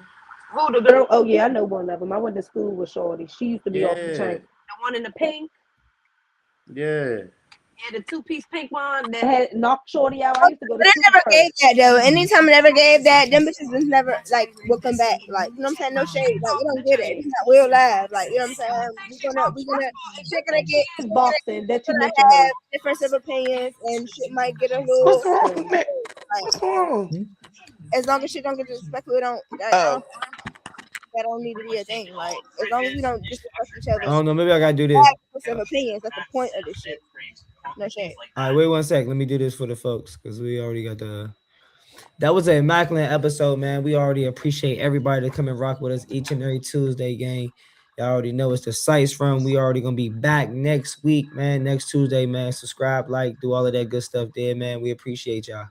Who, the girl? Oh, yeah, I know one of them. I went to school with Shorty. She used to be off the chain. The one in the pink? Yeah. Yeah, the 2-piece pink one that had knocked Shorty out. I used to go to But I school never with her. gave that though. Anytime I ever gave that, them bitches was never like will come back. Like, you know what I'm saying? No shade. Like, we don't get it. It's not real live. Like, you know what I'm saying? Shit gonna get It's we're gonna, boxing that you gonna mentioned her. have difference of opinions and shit might get a What's little wrong, Nick? like, What's wrong? as long as shit don't get disrespectful, it don't Oh, that don't need to be a thing. Like, as long as we don't disrespect each I other's don't know. Maybe I gotta do this. difference of opinions, that's the point of this shit. No shade. All right, wait 1 sec. Let me do this for the folks because we already got the. That was an immaculate episode, man. We already appreciate everybody to come and rock with us each and every Tuesday, gang. Y'all already know it's the Sice from. We already gonna be back next week, man. Next Tuesday, man. Subscribe, like, do all of that good stuff there, man. We appreciate y'all.